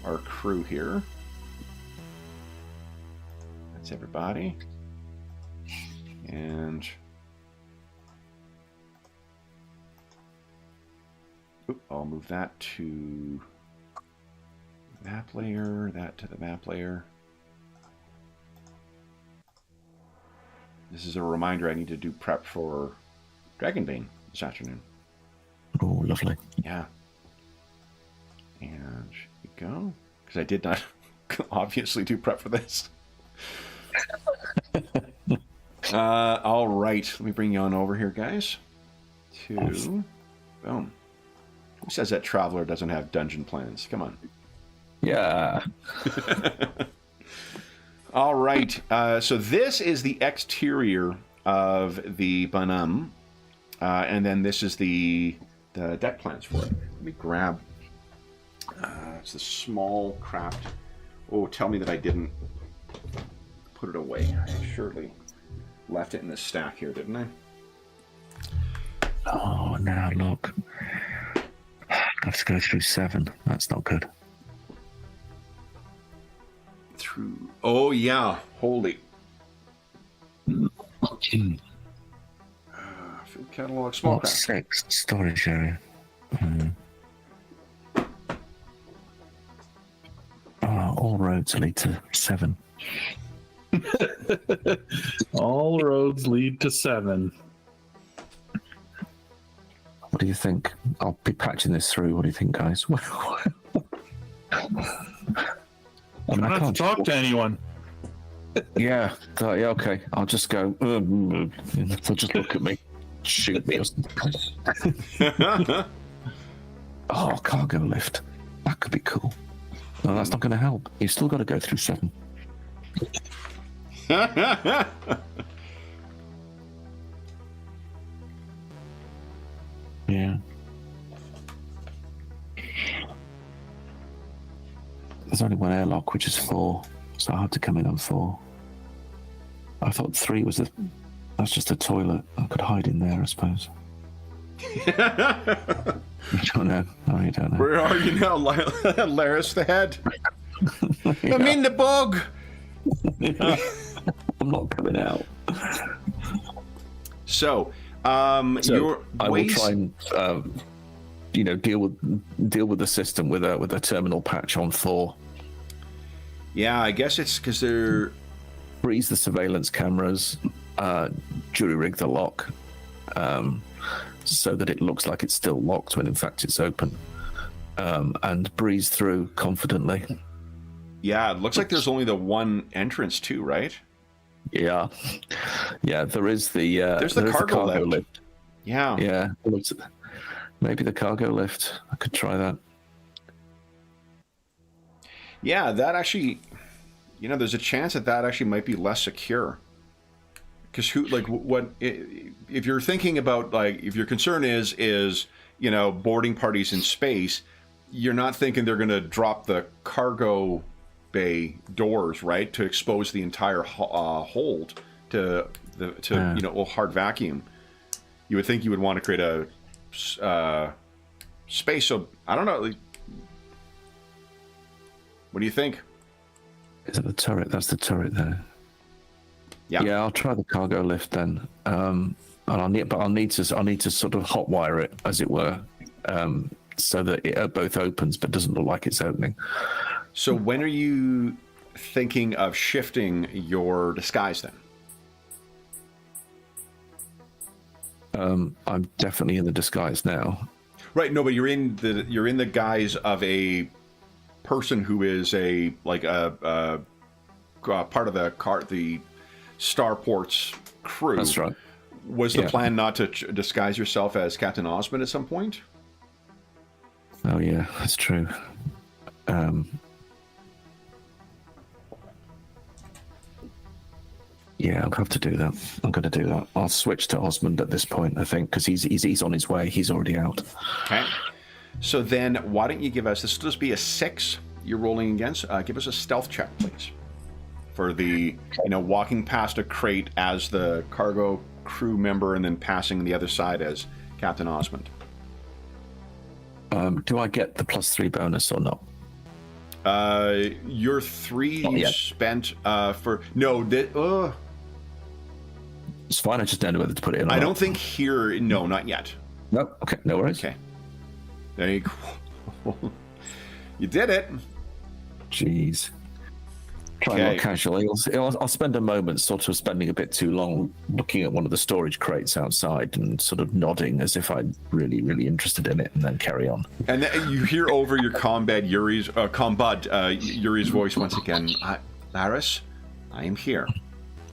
[SPEAKER 1] our crew here. That's everybody. And I'll move that to map layer, that to the map layer. This is a reminder I need to do prep for Dragonbane this afternoon.
[SPEAKER 2] Oh, lovely.
[SPEAKER 1] Yeah. And here we go. Because I did not obviously do prep for this. All right. Let me bring you on over here, guys. Boom. Who says that Traveler doesn't have dungeon plans? Come on.
[SPEAKER 2] Yeah.
[SPEAKER 1] All right. So this is the exterior of the Bonhomme. And then this is the deck plans for it. Let me grab... it's the small craft. Oh, tell me that I didn't put it away. I surely left it in this stack here, didn't I?
[SPEAKER 2] Oh, now look. I have to go through 7. That's not good.
[SPEAKER 1] Oh, yeah. Holy. Field catalog, small craft.
[SPEAKER 2] 6 storage area. All roads lead to 7.
[SPEAKER 5] All roads lead to 7.
[SPEAKER 2] What do you think? I'll be patching this through. What do you think, guys?
[SPEAKER 5] I can't talk to anyone.
[SPEAKER 2] Yeah, okay. I'll just go. So just look at me, shoot me. Or something. Oh, cargo lift. That could be cool. No, that's not going to help. You've still got to go through 7. Yeah. There's only one airlock, which is 4, so I had to come in on 4. I thought 3 was that's just a toilet. I could hide in there, I suppose. You don't know. Oh, you don't know.
[SPEAKER 1] Where are you now, Laris the Head?
[SPEAKER 2] Yeah.
[SPEAKER 1] I'm in the bog.
[SPEAKER 2] Yeah. I'm not coming out.
[SPEAKER 1] So,
[SPEAKER 2] I will
[SPEAKER 1] ways...
[SPEAKER 2] try and deal with the system with a terminal patch on 4.
[SPEAKER 1] Yeah, I guess it's because they're
[SPEAKER 2] Freeze the surveillance cameras, jury rig the lock, so that it looks like it's still locked when in fact it's open, and breeze through confidently.
[SPEAKER 1] Yeah, it looks like there's only the one entrance too, right?
[SPEAKER 2] Yeah, there is the
[SPEAKER 1] There's the cargo lift. Yeah.
[SPEAKER 2] Yeah, maybe the cargo lift. I could try that.
[SPEAKER 1] Yeah, that actually, there's a chance that actually might be less secure. Because if you're thinking about, like, if your concern is boarding parties in space, you're not thinking they're going to drop the cargo bay doors, right, to expose the entire hold to hard vacuum. You would think you would want to create a space. So I don't know. What do you think?
[SPEAKER 2] Is it the turret? That's the turret there.
[SPEAKER 1] Yeah.
[SPEAKER 2] Yeah, I'll try the cargo lift then. And I'll need to sort of hotwire it, as it were, so that it both opens but doesn't look like it's opening.
[SPEAKER 1] So when are you thinking of shifting your disguise then?
[SPEAKER 2] I'm definitely in the disguise now.
[SPEAKER 1] Right. No, but you're in the guise of a person who is a part of the Starport's crew.
[SPEAKER 2] That's right.
[SPEAKER 1] Was the plan not to disguise yourself as Captain Osmond at some point?
[SPEAKER 2] Oh yeah, that's true. Yeah, I'll have to do that. I'm going to do that. I'll switch to Osmond at this point, I think, because he's on his way. He's already out.
[SPEAKER 1] Okay. So then, why don't you give us, this will just be a 6 you're rolling against. Give us a stealth check, please. For the, walking past a crate as the cargo crew member and then passing the other side as Captain Osmond.
[SPEAKER 2] Do I get the +3 bonus or not?
[SPEAKER 1] Your 3 spent for... No,
[SPEAKER 2] it's fine. I just don't know whether to put it in.
[SPEAKER 1] I don't think here... No, not yet.
[SPEAKER 2] No? Okay, no worries.
[SPEAKER 1] Okay. There you go. You did it.
[SPEAKER 2] Jeez. Try more casually. I'll spend a moment sort of spending a bit too long looking at one of the storage crates outside and sort of nodding as if I'm really, really interested in it, and then carry on.
[SPEAKER 1] And then you hear over your combud Yuri's voice once again. Laris, I am here.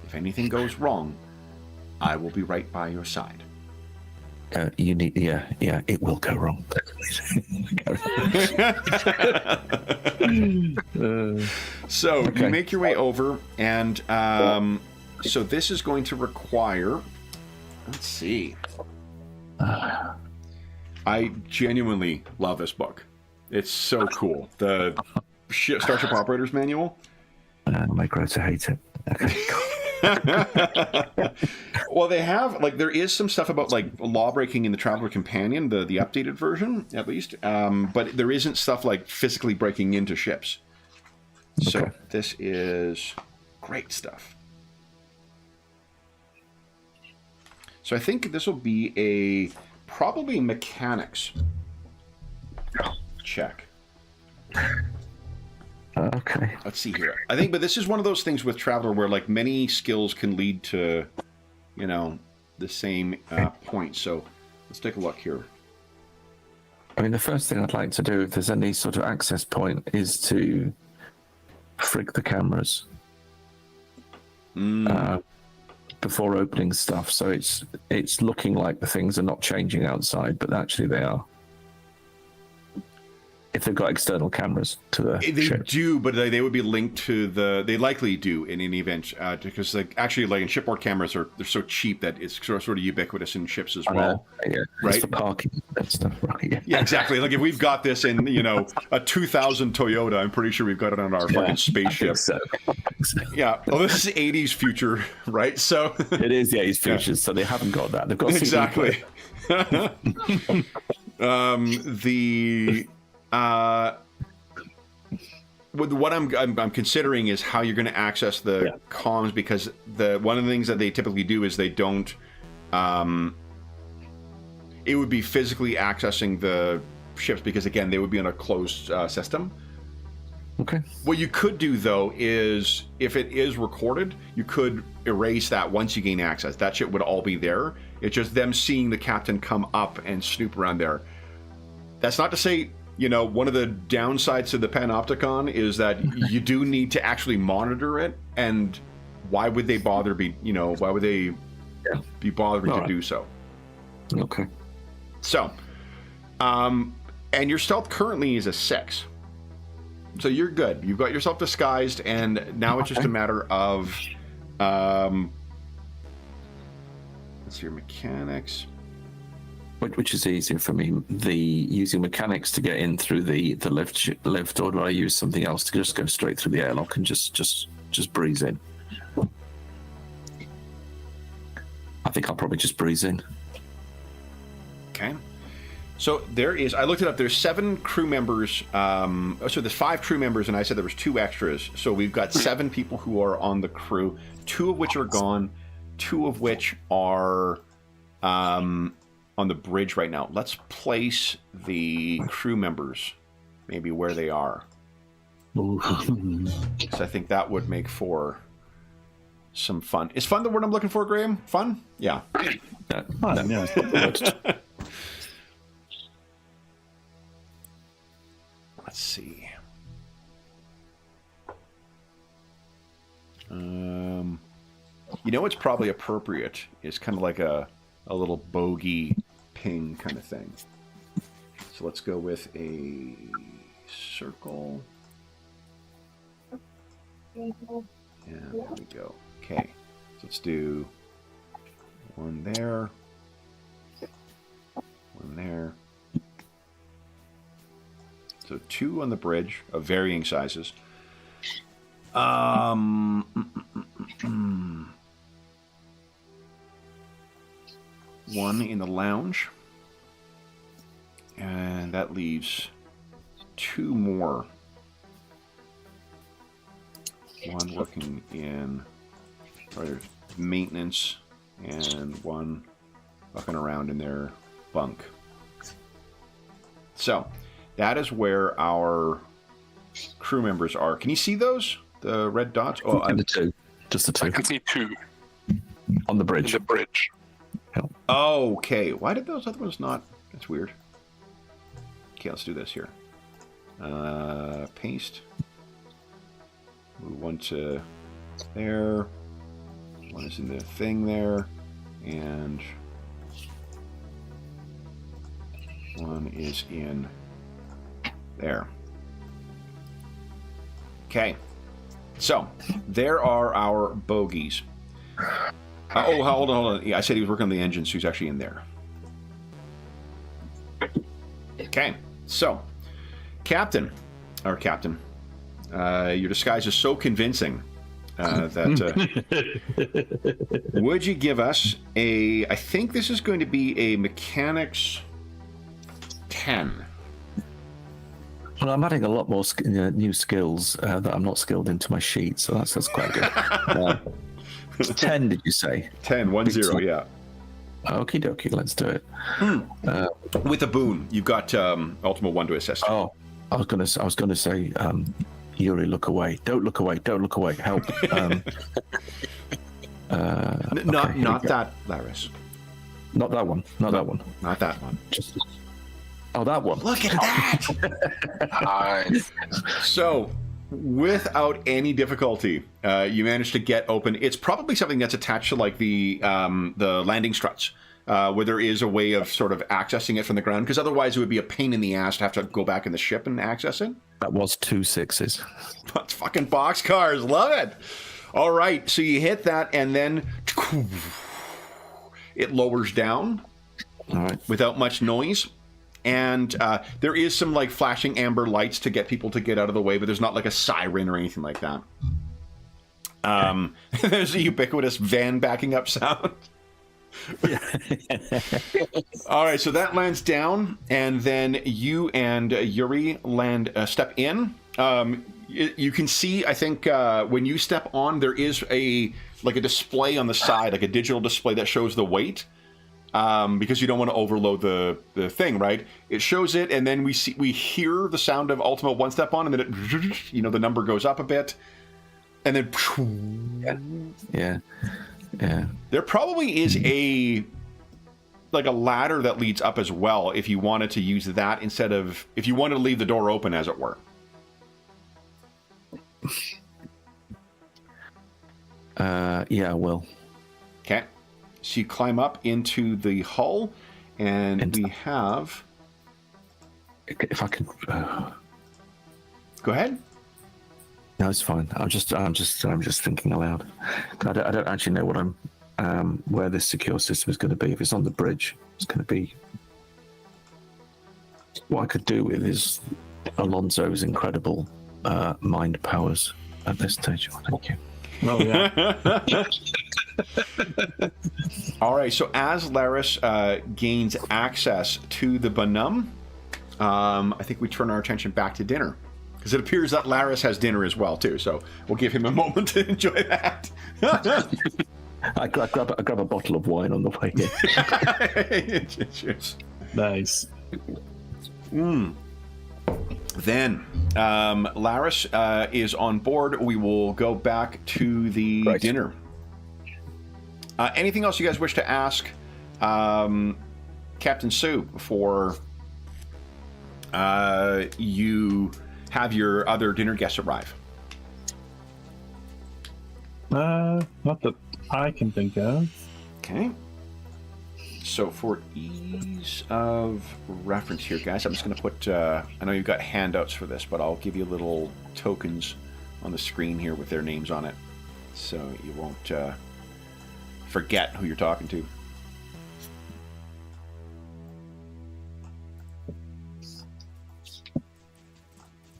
[SPEAKER 1] If anything goes wrong, I will be right by your side.
[SPEAKER 2] You need, it will go wrong.
[SPEAKER 1] So you make your way over, and so this is going to require. Let's see. I genuinely love this book. It's so cool. The Starship Operator's Manual.
[SPEAKER 2] I grow to hate it. Okay.
[SPEAKER 1] Well, they have, there is some stuff about law breaking in the Traveler Companion, the updated version at least, but there isn't stuff like physically breaking into ships. So
[SPEAKER 2] Okay.
[SPEAKER 1] This is great stuff. So I think this will be probably mechanics check.
[SPEAKER 2] Okay.
[SPEAKER 1] Let's see here. I think, but this is one of those things with Traveler where many skills can lead to, the same point. So let's take a look here.
[SPEAKER 2] I mean, the first thing I'd like to do, if there's any sort of access point, is to frig the cameras before opening stuff. So it's looking like the things are not changing outside, but actually they are. If they've got external cameras to the ship.
[SPEAKER 1] Do, but they would be linked to they likely do in any event, because actually in shipboard cameras they're so cheap that it's sort of ubiquitous in ships as well.
[SPEAKER 2] Yeah,
[SPEAKER 1] right?
[SPEAKER 2] It's for parking and stuff, right?
[SPEAKER 1] Yeah, exactly. If we've got this in a 2000 Toyota, I'm pretty sure we've got it on our fucking spaceship.
[SPEAKER 2] So.
[SPEAKER 1] Yeah. Well, this is 80s future, right? So
[SPEAKER 2] it is the 80s future, so they haven't got that. They've got
[SPEAKER 1] exactly. What I'm considering is how you're going to access the comms, because one of the things that they typically do is they don't. It would be physically accessing the ships because again they would be on a closed system.
[SPEAKER 2] Okay.
[SPEAKER 1] What you could do though is if it is recorded, you could erase that once you gain access. That shit would all be there. It's just them seeing the captain come up and snoop around there. That's not to say you know, one of the downsides to the Panopticon is that you do need to actually monitor it, and why would they bother be bothering to do so?
[SPEAKER 2] Okay.
[SPEAKER 1] So, and your stealth currently is a 6. So you're good. You've got yourself disguised, and now it's just a matter of, let's see your mechanics.
[SPEAKER 2] Which is easier for me, using mechanics to get in through the lift, or do I use something else to just go straight through the airlock and just breeze in? I think I'll probably just breeze in.
[SPEAKER 1] Okay. So I looked it up, there's 7 crew members, so there's 5 crew members, and I said there was 2 extras. So we've got 7 people who are on the crew, 2 of which are gone, 2 of which are on the bridge right now. Let's place the crew members maybe where they are. So I think that would make for some fun. Is fun the word I'm looking for, Graham? Fun? Yeah.
[SPEAKER 5] Fun, yeah.
[SPEAKER 1] Let's see. You know what's probably appropriate is kind of like a little bogey ping kind of thing. So let's go with a circle. And there we go. Okay. So let's do 1 there. 1 there. So 2 on the bridge of varying sizes. 1 in the lounge. And that leaves 2 more. 1 working in maintenance and 1 walking around in their bunk. So that is where our crew members are. Can you see those? The red dots? Oh,
[SPEAKER 2] the 2. Just the 2.
[SPEAKER 3] I can see 2
[SPEAKER 2] on the bridge.
[SPEAKER 3] in the bridge.
[SPEAKER 1] Oh, okay. Why did those other ones not? That's weird. Okay, let's do this here. Paste. Move 1 to there. 1 is in the thing there. And 1 is in there. Okay. So, there are our bogies. Hold on. Yeah, I said he was working on the engine, so he's actually in there. Okay. So, Captain, your disguise is so convincing that would you give us I think this is going to be a mechanics 10.
[SPEAKER 2] Well, I'm adding a lot more new skills that I'm not skilled into my sheet, so that's quite good. 10, did you say?
[SPEAKER 1] 10, 10, yeah.
[SPEAKER 2] Okie dokie, let's do it.
[SPEAKER 1] With a boon, you've got Ultima 1 to assist.
[SPEAKER 2] Oh, I was gonna say, Yuri, look away! Don't look away! Don't look away! Help!
[SPEAKER 1] Not that, Laris.
[SPEAKER 2] Not that one. Not that one.
[SPEAKER 1] Not that one.
[SPEAKER 2] Just. Oh, that one.
[SPEAKER 1] Look at that!
[SPEAKER 3] Nice.
[SPEAKER 1] So, without any difficulty, you managed to get open. It's probably something that's attached to like the landing struts, where there is a way of sort of accessing it from the ground, because otherwise it would be a pain in the ass to have to go back in the ship and access it.
[SPEAKER 2] That was 2 6s.
[SPEAKER 1] That's fucking boxcars. Love it. All right, so you hit that, and then it lowers down.
[SPEAKER 2] All right. Without
[SPEAKER 1] much noise. And there is some like flashing amber lights to get people to get out of the way, but there's not like a siren or anything like that. There's a ubiquitous van backing up sound. All right, so that lands down, and then you and Yuri step in. You can see, I think, when you step on, there is a display on the side, like a digital display that shows the weight. Because you don't want to overload the thing, right? It shows it, and then we hear the sound of Ultima 1 step on, and then it, the number goes up a bit, and then
[SPEAKER 2] yeah.
[SPEAKER 1] There probably is like a ladder that leads up as well if you wanted to use that instead of if you wanted to leave the door open, as it were.
[SPEAKER 2] Yeah, I will.
[SPEAKER 1] Okay. So you climb up into the hull, and we have.
[SPEAKER 2] If I can.
[SPEAKER 1] Go ahead.
[SPEAKER 2] No, it's fine. I'm just thinking aloud. I don't actually know what where this secure system is going to be. If it's on the bridge, it's going to be. What I could do with is Alonso's incredible mind powers at this stage. Oh, thank you.
[SPEAKER 5] Oh yeah.
[SPEAKER 1] All right. So as Laris gains access to the Bonum, I think we turn our attention back to dinner. Because it appears that Laris has dinner as well, too. So we'll give him a moment to enjoy that.
[SPEAKER 2] I grab a bottle of wine on the way in.
[SPEAKER 5] Nice.
[SPEAKER 1] Then, Laris is on board. We will go back to the dinner. Anything else you guys wish to ask Captain Sue before you have your other dinner guests arrive?
[SPEAKER 5] Not that I can think of.
[SPEAKER 1] Okay. So for ease of reference here, guys, I'm just going to put, I know you've got handouts for this, but I'll give you little tokens on the screen here with their names on it, so you won't forget who you're talking to.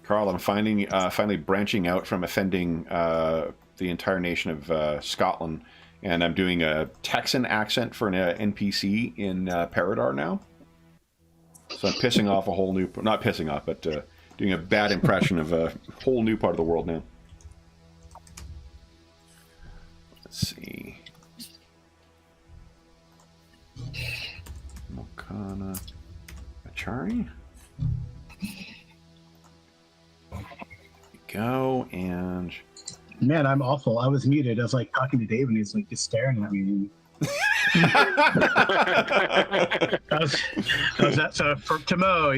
[SPEAKER 1] Carl, I'm finally branching out from offending the entire nation of Scotland, and I'm doing a Texan accent for an NPC in Paradar now. So I'm pissing off a whole new, not pissing off, but doing a bad impression of a whole new part of the world now. Let's see. Mokana Achari. Go, and
[SPEAKER 4] man, I'm awful. I was muted. I was like talking to Dave, and he's like just staring at me. So for Timo,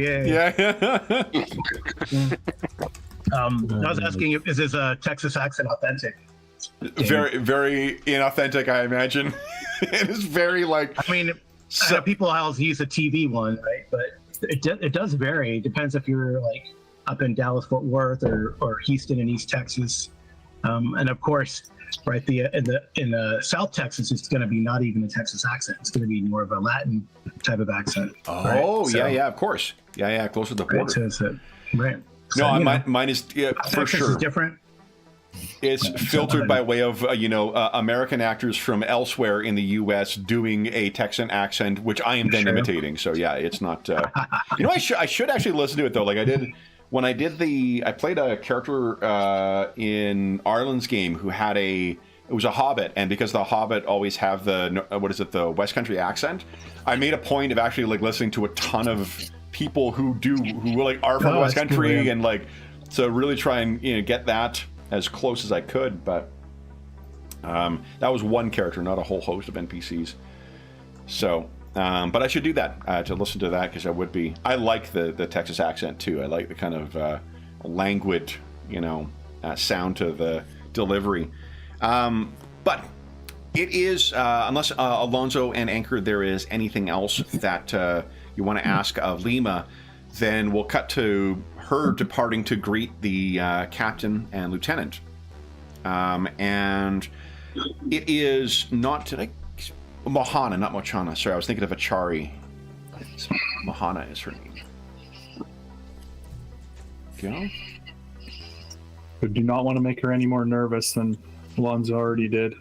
[SPEAKER 4] I was asking, is his Texas accent authentic?
[SPEAKER 1] Very, very inauthentic, I imagine. It is very like.
[SPEAKER 4] I mean, I know people always use a TV one, right? But it does vary. It depends if you're like up in Dallas, Fort Worth, or Houston in East Texas, and of course, right in South Texas, it's going to be not even a Texas accent. It's going to be more of a Latin type of accent.
[SPEAKER 1] Oh,
[SPEAKER 4] right? So,
[SPEAKER 1] yeah, of course, yeah, close to the border.
[SPEAKER 4] Right. So
[SPEAKER 1] No, mine is for
[SPEAKER 4] Texas
[SPEAKER 1] sure
[SPEAKER 4] is different.
[SPEAKER 1] It's filtered by way of American actors from elsewhere in the U.S. doing a Texan accent, which I am then imitating. So yeah, it's not. I should actually listen to it though. Like I did. When I played a character in Arlen's game who had it was a Hobbit, and because the Hobbit always have the West Country accent, I made a point of actually like listening to a ton of people who are from the West Country, cool, and like so really try and get that as close as I could. But that was one character, not a whole host of NPCs. So. But I should do that to listen to that because I like the Texas accent too. I like the kind of languid, sound to the delivery. But it is, unless Alonso and Anchor, there is anything else that you want to ask of Lima, then we'll cut to her departing to greet the captain and lieutenant. And it is not Mohana, not Mochana. Sorry, I was thinking of Achari. Mohana is her name. Go.
[SPEAKER 5] But do not want to make her any more nervous than Alonso already did.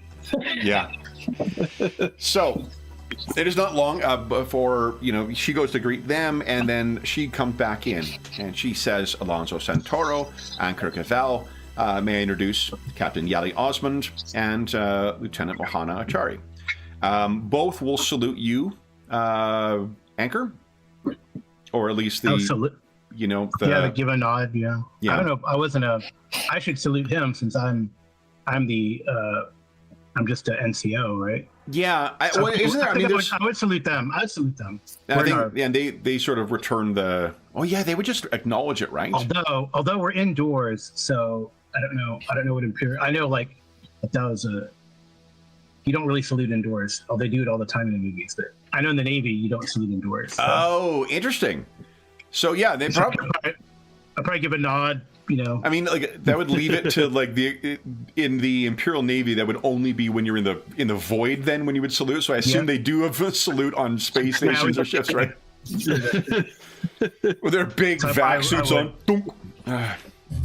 [SPEAKER 1] Yeah. So, it is not long before, she goes to greet them, and then she comes back in, and she says, Alonso Santoro, Anchor Cavell, may I introduce Captain Yali Osmond and Lieutenant Mohana Achari. Both will salute you, Anchor, or at least the
[SPEAKER 4] give a nod. Yeah. I don't know. I should salute him since I'm the I'm just an NCO, right?
[SPEAKER 1] Yeah,
[SPEAKER 4] So
[SPEAKER 1] isn't there? I mean, there's.
[SPEAKER 4] I would salute them. I'd salute them.
[SPEAKER 1] I
[SPEAKER 4] We're in
[SPEAKER 1] think,
[SPEAKER 4] our-
[SPEAKER 1] and they sort of return the. Oh yeah, they would just acknowledge it, right?
[SPEAKER 4] although we're indoors, so I don't know what Imperial. I know like that was a. You don't really salute indoors. Oh, they do it all the time in the movies, but I know in the Navy you don't salute indoors. So.
[SPEAKER 1] Oh, interesting. So yeah, they probably.
[SPEAKER 4] I'll probably give a nod. You know.
[SPEAKER 1] I mean, like that would leave it to like in the Imperial Navy that would only be when you're in the void. Then when you would salute. So I assume they do have a salute on space stations or ships, right? With their big vac suits on.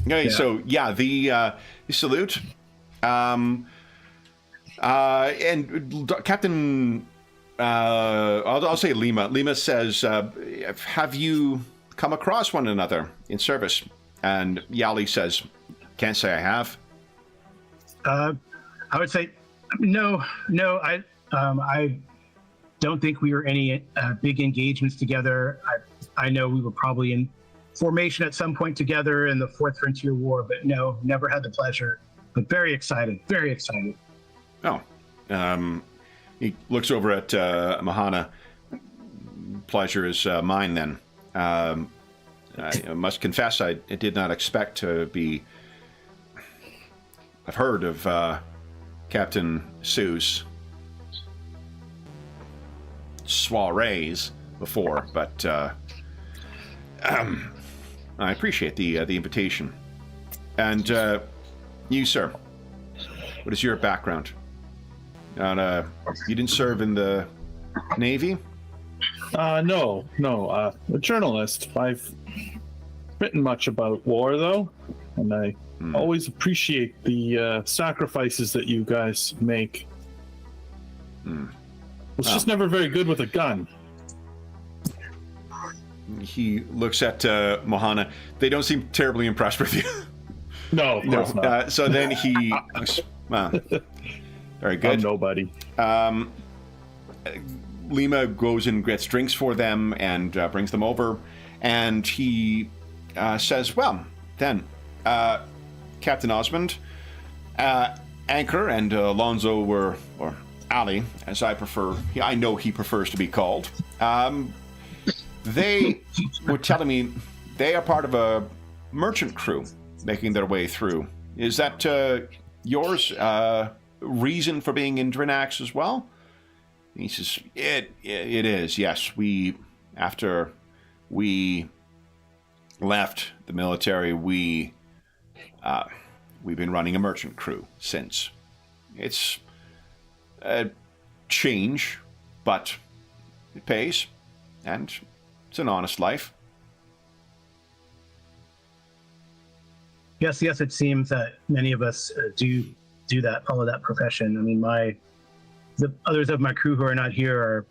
[SPEAKER 1] Okay, so yeah, the salute. And Captain, I'll say Lima. Lima says, "Have you come across one another in service?" And Yali says, "Can't say I have."
[SPEAKER 4] I would say no. I don't think we were any big engagements together. I know we were probably in formation at some point together in the Fourth Frontier War, but no, never had the pleasure. But very excited, very excited.
[SPEAKER 1] Oh, he looks over at Mahana. Pleasure is mine then. I must confess, I did not expect to be. I've heard of Captain Sue's soirees before, but I appreciate the invitation. And you, sir, what is your background? You didn't serve in the Navy?
[SPEAKER 5] No. A journalist. I've written much about war, though, and I always appreciate the sacrifices that you guys make. It's just never very good with a gun.
[SPEAKER 1] He looks at Mohana. They don't seem terribly impressed with you.
[SPEAKER 5] No, of course not.
[SPEAKER 1] So then he... Well, very good.
[SPEAKER 5] I'm nobody.
[SPEAKER 1] Lima goes and gets drinks for them and brings them over. And he says, well, then, Captain Osmond, Anchor and Alonzo were, or Ali, as I prefer, I know he prefers to be called. They were telling me they are part of a merchant crew making their way through. Is that yours reason for being in Drinax as well? He says, it is, yes. After we left the military, we've been running a merchant crew since. It's a change, but it pays, and it's an honest life.
[SPEAKER 4] Yes, it seems that many of us do that, follow that profession. I mean, the others of my crew who are not here are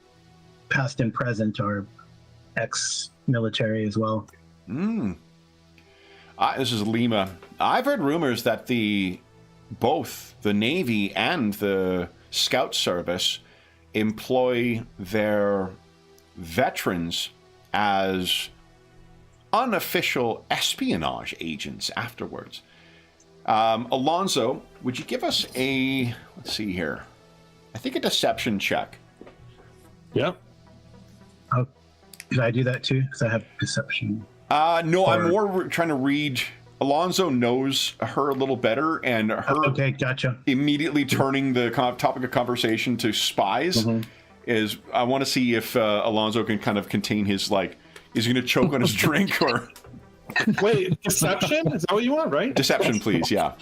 [SPEAKER 4] past and present, are ex-military as well.
[SPEAKER 1] This is Lima. I've heard rumors that both the Navy and the Scout Service employ their veterans as unofficial espionage agents afterwards. Alonzo, would you give us let's see here, I think a deception check.
[SPEAKER 5] Yep.
[SPEAKER 4] Oh, did I do that too? Because I have perception.
[SPEAKER 1] No, I'm more trying to read. Alonzo knows her a little better, and her
[SPEAKER 4] okay, gotcha.
[SPEAKER 1] Immediately turning the topic of conversation to spies is. I want to see if Alonzo can kind of contain his is he going to choke on his drink or?
[SPEAKER 5] Wait, deception? Is that what you want, right?
[SPEAKER 1] Deception, please. Yeah.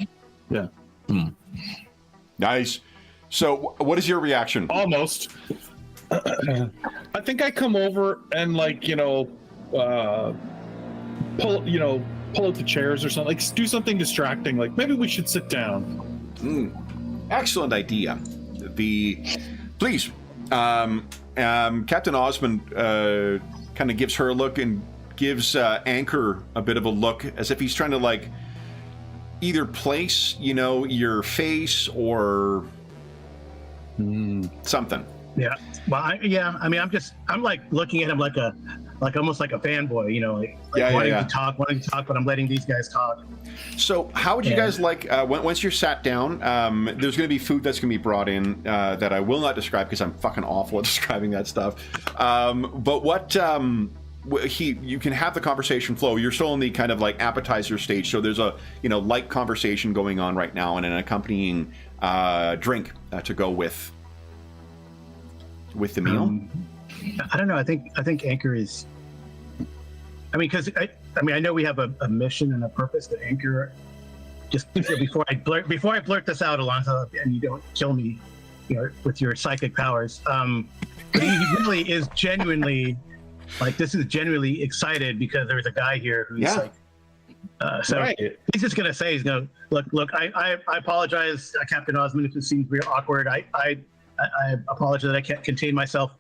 [SPEAKER 5] Yeah.
[SPEAKER 1] Nice. So, what is your reaction?
[SPEAKER 5] Almost. I think I come over and pull out the chairs or something, do something distracting, like maybe we should sit down.
[SPEAKER 1] Excellent idea. Please, Captain Osmond kind of gives her a look and gives Anchor a bit of a look, as if he's trying to either place, your face or something.
[SPEAKER 4] Yeah. Well, I mean, I'm like looking at him like almost like a fanboy, you know, like wanting to talk, but I'm letting these guys talk.
[SPEAKER 1] So how would you guys like, once you're sat down, there's going to be food that's going to be brought in that I will not describe because I'm fucking awful at describing that stuff. But what you can have the conversation flow. You're still in the kind of like appetizer stage, so there's a light conversation going on right now and an accompanying drink to go with the meal.
[SPEAKER 4] I don't know. I think Anchor is. I mean, because I know we have a mission and a purpose, but Anchor. Just before I blurt this out, Alonso, and you don't kill me, with your psychic powers. But he really is genuinely, like, this is genuinely excited because there's a guy here who's like. So he's just gonna say, he's gonna look. I apologize, Captain Osmond, if it seems real awkward. I apologize that I can't contain myself.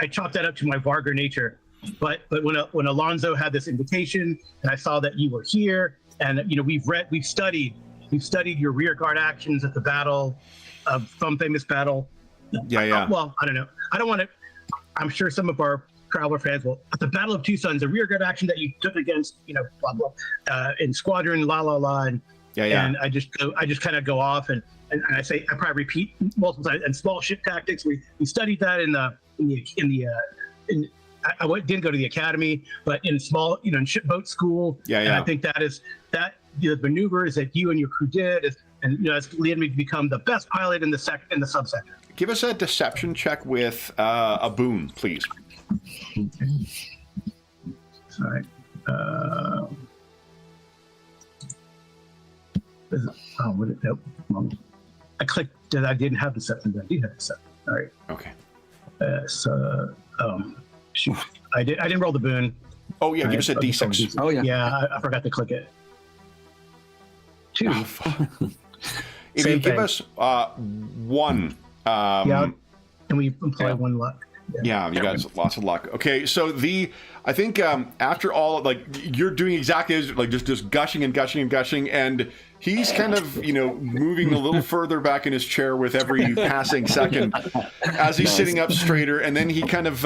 [SPEAKER 4] I chalk that up to my Vargar nature. But when Alonso had this invitation and I saw that you were here, and we've studied your rear guard actions at the battle of some famous battle. Well, I don't know. I don't want to. I'm sure some of our Prowler fans will. At the Battle of Two Suns, the rear guard action that you took against blah blah in Squadron and I just kind of go off and I say, I probably repeat multiple times. And small ship tactics, we studied that I didn't go to the academy, but in small, in shipboat school. And I think the maneuvers that you and your crew did it's led me to become the best pilot in the subsector.
[SPEAKER 1] Give us a deception check with a boon, please.
[SPEAKER 4] Sorry. Nope. I clicked that I didn't have deception, but I did have deception. All right.
[SPEAKER 1] Okay.
[SPEAKER 4] Shoot. I didn't roll the boon.
[SPEAKER 1] Oh yeah, give us a D6.
[SPEAKER 2] Oh yeah.
[SPEAKER 4] Yeah, I forgot to click it. 2.
[SPEAKER 1] If you give us 1.
[SPEAKER 4] And we employ 1 luck.
[SPEAKER 1] Yeah, you guys lots of luck. Okay, so I think after all, like, you're doing exactly as, like, just gushing and gushing and gushing, and he's kind of moving a little further back in his chair with every passing second as he's sitting up straighter, and then he kind of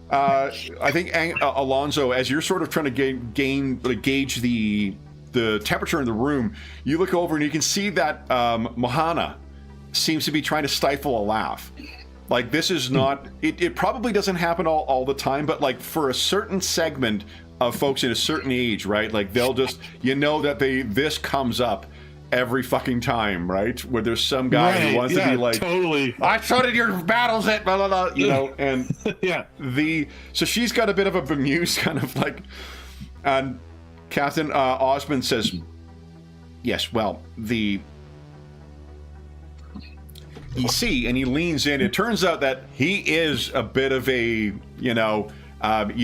[SPEAKER 1] I think Alonso, as you're sort of trying to gauge the temperature in the room, you look over and you can see that Mohana seems to be trying to stifle a laugh. Like, this is not, it probably doesn't happen all the time, but like for a certain segment of folks in a certain age, right? Like, they'll just, that this comes up every fucking time, right? Where there's some guy who wants to be like,
[SPEAKER 5] totally.
[SPEAKER 1] I started your battles at blah, blah, blah, and so she's got a bit of a bemused kind of like, and Captain Osmond says, yes, well, you see, and he leans in. It turns out that he is a bit of a, you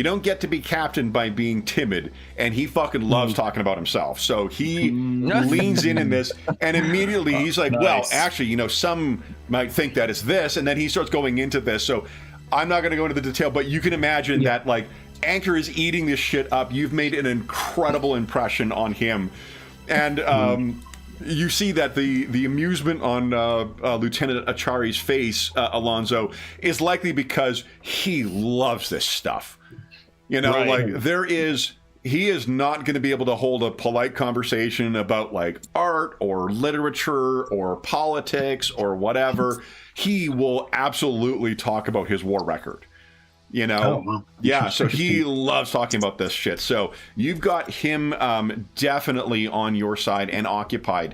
[SPEAKER 1] don't get to be captain by being timid, and he fucking loves talking about himself. So he leans in this, and immediately he's like, well, actually, some might think that it's this, and then he starts going into this. So I'm not going to go into the detail, but you can imagine that, like, Anchor is eating this shit up. You've made an incredible impression on him, and you see that the amusement on Lieutenant Achari's face, Alonso, is likely because he loves this stuff. Like, he is not going to be able to hold a polite conversation about, like, art or literature or politics or whatever. He will absolutely talk about his war record. So he loves talking about this shit. So you've got him definitely on your side and occupied.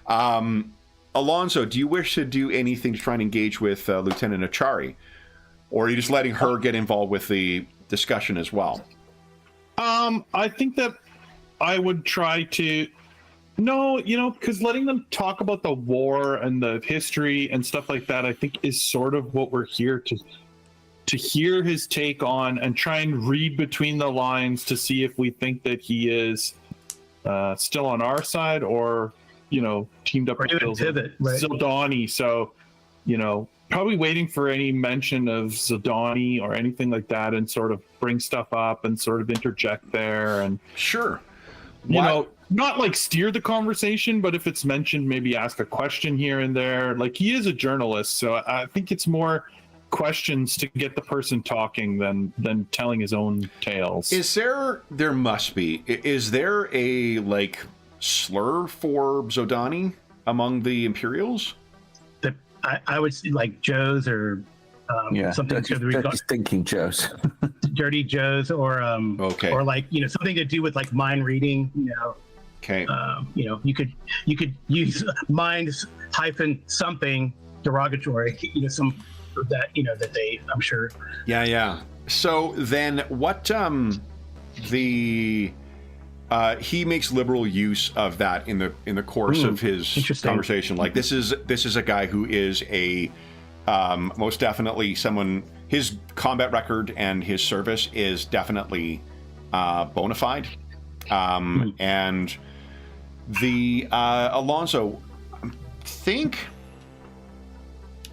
[SPEAKER 1] Alonso, do you wish to do anything to try and engage with Lieutenant Achari? Or are you just letting her get involved with the discussion as well?
[SPEAKER 5] I think that I would try to... No, because letting them talk about the war and the history and stuff like that, I think is sort of what we're here to hear his take on and try and read between the lines to see if we think that he is still on our side or, teamed up with Zildani. So, probably waiting for any mention of Zildani or anything like that and sort of bring stuff up and sort of interject there. And
[SPEAKER 1] sure.
[SPEAKER 5] Not like steer the conversation, but if it's mentioned, maybe ask a question here and there. Like, he is a journalist, so I think it's more questions to get the person talking than telling his own tales.
[SPEAKER 1] Is there must be, is there a, like, slur for Zodani among the Imperials?
[SPEAKER 4] I would see like Joe's or something to the regard,
[SPEAKER 2] thinking Joe's.
[SPEAKER 4] Dirty Joe's, or
[SPEAKER 1] Okay.
[SPEAKER 4] or like something to do with like mind reading.
[SPEAKER 1] Okay.
[SPEAKER 4] You could use mind hyphen something derogatory. Some that that they, I'm sure.
[SPEAKER 1] Yeah. So then what he makes liberal use of that in the course of his conversation. Like this is a guy who is a most definitely someone, his combat record and his service is definitely bona fide. And the Alonso, let's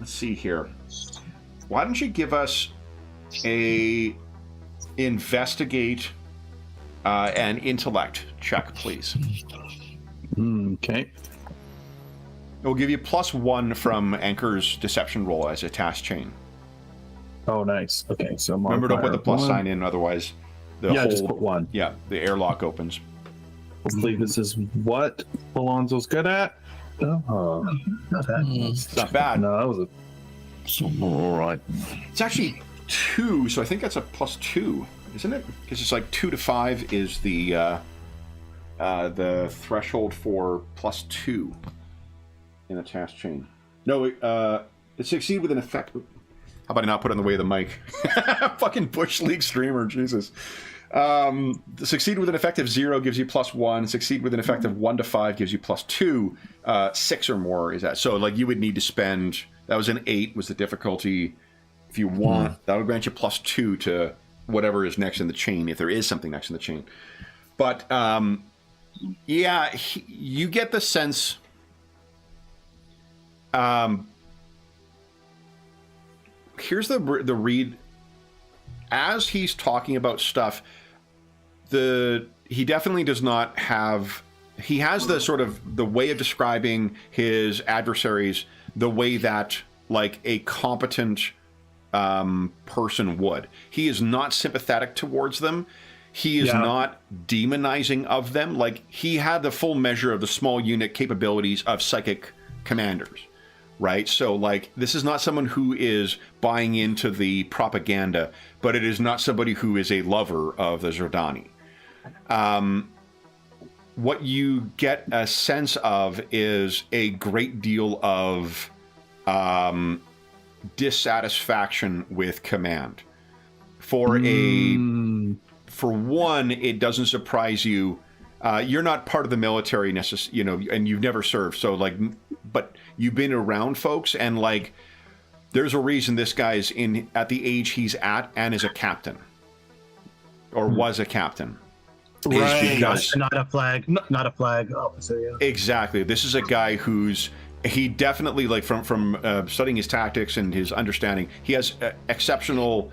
[SPEAKER 1] see here. Why don't you give us a investigate and intellect check, please?
[SPEAKER 5] Okay.
[SPEAKER 1] It will give you +1 from Anchor's deception roll as a task chain.
[SPEAKER 5] Oh, nice. Okay, so
[SPEAKER 1] remember to put the plus sign in, otherwise
[SPEAKER 5] just put 1.
[SPEAKER 1] Yeah, the airlock opens.
[SPEAKER 5] Hopefully this is what Alonso's good at. Oh,
[SPEAKER 4] Not bad.
[SPEAKER 1] It's not bad.
[SPEAKER 5] no, that was
[SPEAKER 2] All right.
[SPEAKER 1] It's actually 2, so I think that's a +2, isn't it? Because it's like 2 to 5 is the threshold for +2 in a task chain. No, it succeed with an effect. How about I not put it in the way of the mic? Fucking Bush League streamer, Jesus. Succeed with an effective 0 gives you +1. Succeed with an effective 1 to 5 gives you +2. 6 or more is that. So like you would need to spend. That was an 8 was the difficulty. If you want, that would grant you +2 to whatever is next in the chain, if there is something next in the chain. But you get the sense. Here's the read. As he's talking about stuff, he definitely does not have. He has the sort of the way of describing his adversaries the way that like a competent person would. He is not sympathetic towards them. He is not demonizing of them. Like he had the full measure of the small unit capabilities of psychic commanders. Right? So, like, this is not someone who is buying into the propaganda, but it is not somebody who is a lover of the Zordani. What you get a sense of is a great deal of dissatisfaction with command. For one, it doesn't surprise you. You're not part of the military necessarily, and you've never served. So, like, but you've been around folks, and like, there's a reason this guy's at the age he's at and is a captain, or was a captain.
[SPEAKER 5] Right.
[SPEAKER 4] Not a flag officer. Yeah.
[SPEAKER 1] Exactly. This is a guy he definitely, like, from studying his tactics and his understanding, he has exceptional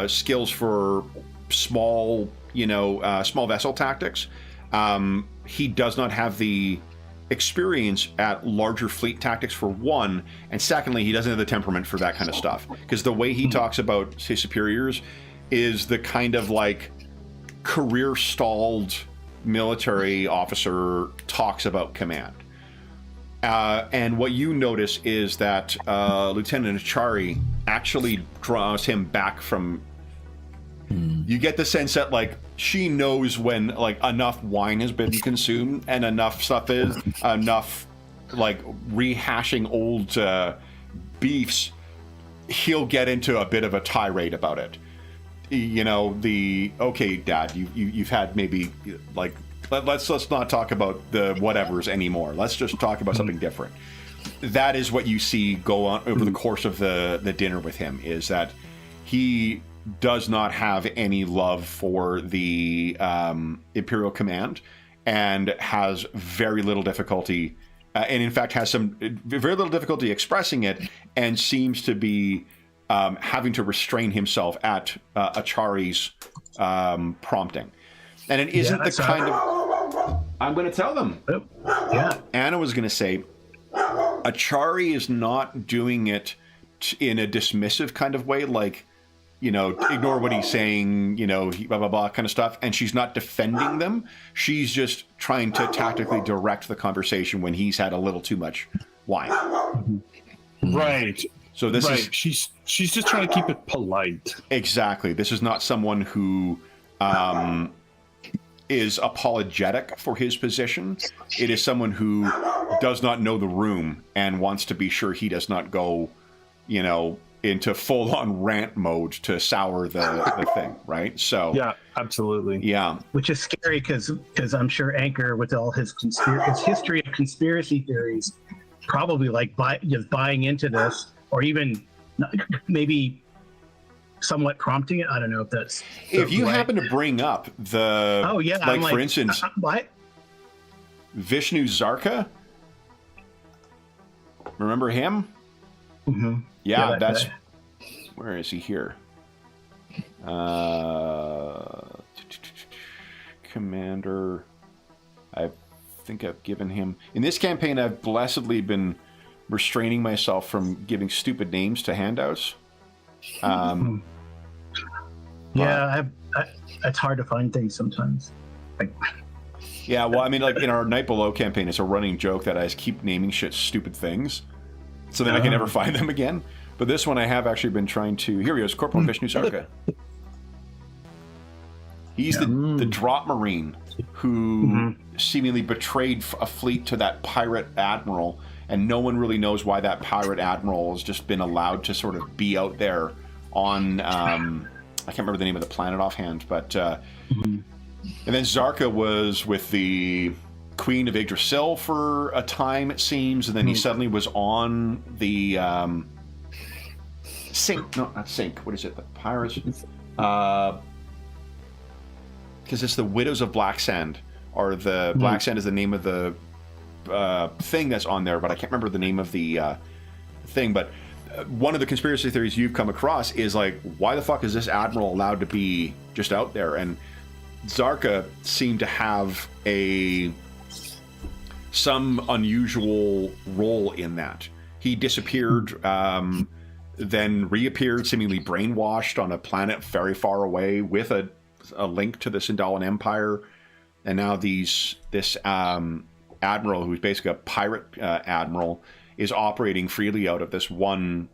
[SPEAKER 1] skills for small vessel tactics. He does not have the experience at larger fleet tactics, for one, and secondly, he doesn't have the temperament for that kind of stuff, because the way he talks about his superiors is the kind of like career stalled military officer talks about command. And what you notice is that Lieutenant Achari actually draws him back from. You get the sense that, like, she knows when, like, enough wine has been consumed and enough stuff is enough, like, rehashing old beefs, he'll get into a bit of a tirade about it. Okay, Dad, you've had maybe, like, let's not talk about the whatevers anymore. Let's just talk about something different. That is what you see go on over the course of the dinner with him, is that he does not have any love for the Imperial Command, and has very little difficulty, and in fact has some very little difficulty expressing it, and seems to be having to restrain himself at Achari's prompting. And it isn't the kind of... I'm going to tell them.
[SPEAKER 4] Yeah.
[SPEAKER 1] Anna was going to say, Achari is not doing it in a dismissive kind of way, like, ignore what he's saying, blah, blah, blah kind of stuff. And she's not defending them. She's just trying to tactically direct the conversation when he's had a little too much wine.
[SPEAKER 5] Right.
[SPEAKER 1] So this is...
[SPEAKER 5] She's just trying to keep it polite.
[SPEAKER 1] Exactly. This is not someone who is apologetic for his position. It is someone who does not know the room and wants to be sure he does not go, into full-on rant mode to sour the thing, right? So
[SPEAKER 5] yeah, absolutely.
[SPEAKER 1] Yeah,
[SPEAKER 4] which is scary because I'm sure Anchor, with all his history of conspiracy theories, probably like just buying into this, or even maybe somewhat prompting it. I don't know if that's
[SPEAKER 1] if you happen to bring up the like for instance,
[SPEAKER 4] what
[SPEAKER 1] Vishnu Zarka. Remember him?
[SPEAKER 4] Mm-hmm.
[SPEAKER 1] Yeah, that's guy. Where is he here? Commander. I think I've given him in this campaign. I've blessedly been restraining myself from giving stupid names to handouts.
[SPEAKER 4] Yeah, it's hard to find things sometimes.
[SPEAKER 1] Yeah, well, I mean, like in our Night Below campaign, it's a running joke that I just keep naming shit stupid things, so then I can never find them again. But this one I have actually been trying to... Here he is, Corporal Vishnu Sarka. He's the drop marine who seemingly betrayed a fleet to that pirate admiral, and no one really knows why that pirate admiral has just been allowed to sort of be out there on... I can't remember the name of the planet offhand, but... And then Zarka was with the Queen of Yggdrasil for a time, it seems, and then he suddenly was on the... Sink. No, not Sink. What is it? The Pirates? Because it's the Widows of Black Sand, or the Black Sand is the name of the thing that's on there, but I can't remember the name of the thing. But one of the conspiracy theories you've come across is like, why the fuck is this admiral allowed to be just out there? And Zarka seemed to have some unusual role in that. He disappeared, then reappeared, seemingly brainwashed on a planet very far away with a link to the Sindalan Empire, and now this admiral, who's basically a pirate admiral, is operating freely out of this one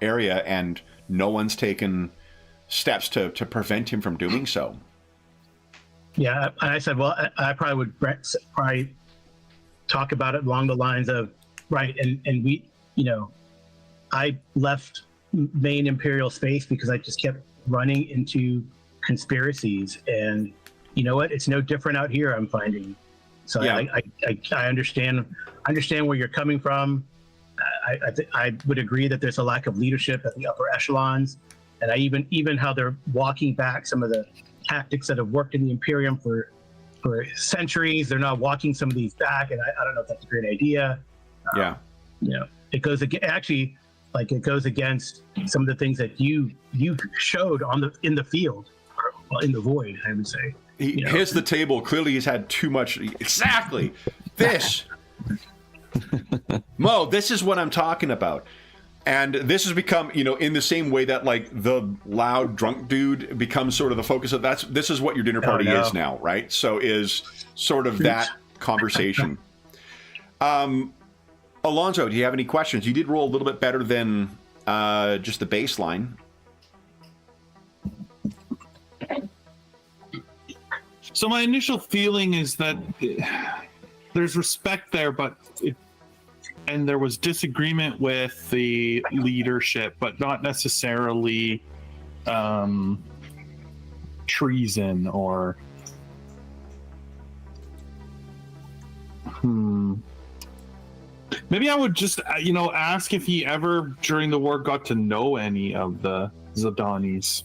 [SPEAKER 1] area, and no one's taken steps to prevent him from doing so.
[SPEAKER 4] Yeah, I said, well, I probably would talk about it along the lines of, right, and we, I left main Imperial space because I just kept running into conspiracies, and you know what? It's no different out here, I'm finding. So yeah. I understand where you're coming from. I would agree that there's a lack of leadership at the upper echelons, and I even how they're walking back some of the tactics that have worked in the Imperium for centuries. They're not walking some of these back, and I don't know if that's a great idea. It goes against some of the things that you showed in the field, or in the void, I would say.
[SPEAKER 1] He hits the table. Clearly, he's had too much. Exactly. This. Mo, this is what I'm talking about. And this has become, in the same way that like the loud drunk dude becomes sort of the focus of this is what your dinner party is now, right? So is sort of that conversation. Alonzo, do you have any questions? You did roll a little bit better than just the baseline.
[SPEAKER 5] So my initial feeling is that there's respect there, and there was disagreement with the leadership, but not necessarily treason or Maybe I would just, ask if he ever during the war got to know any of the Zadanis.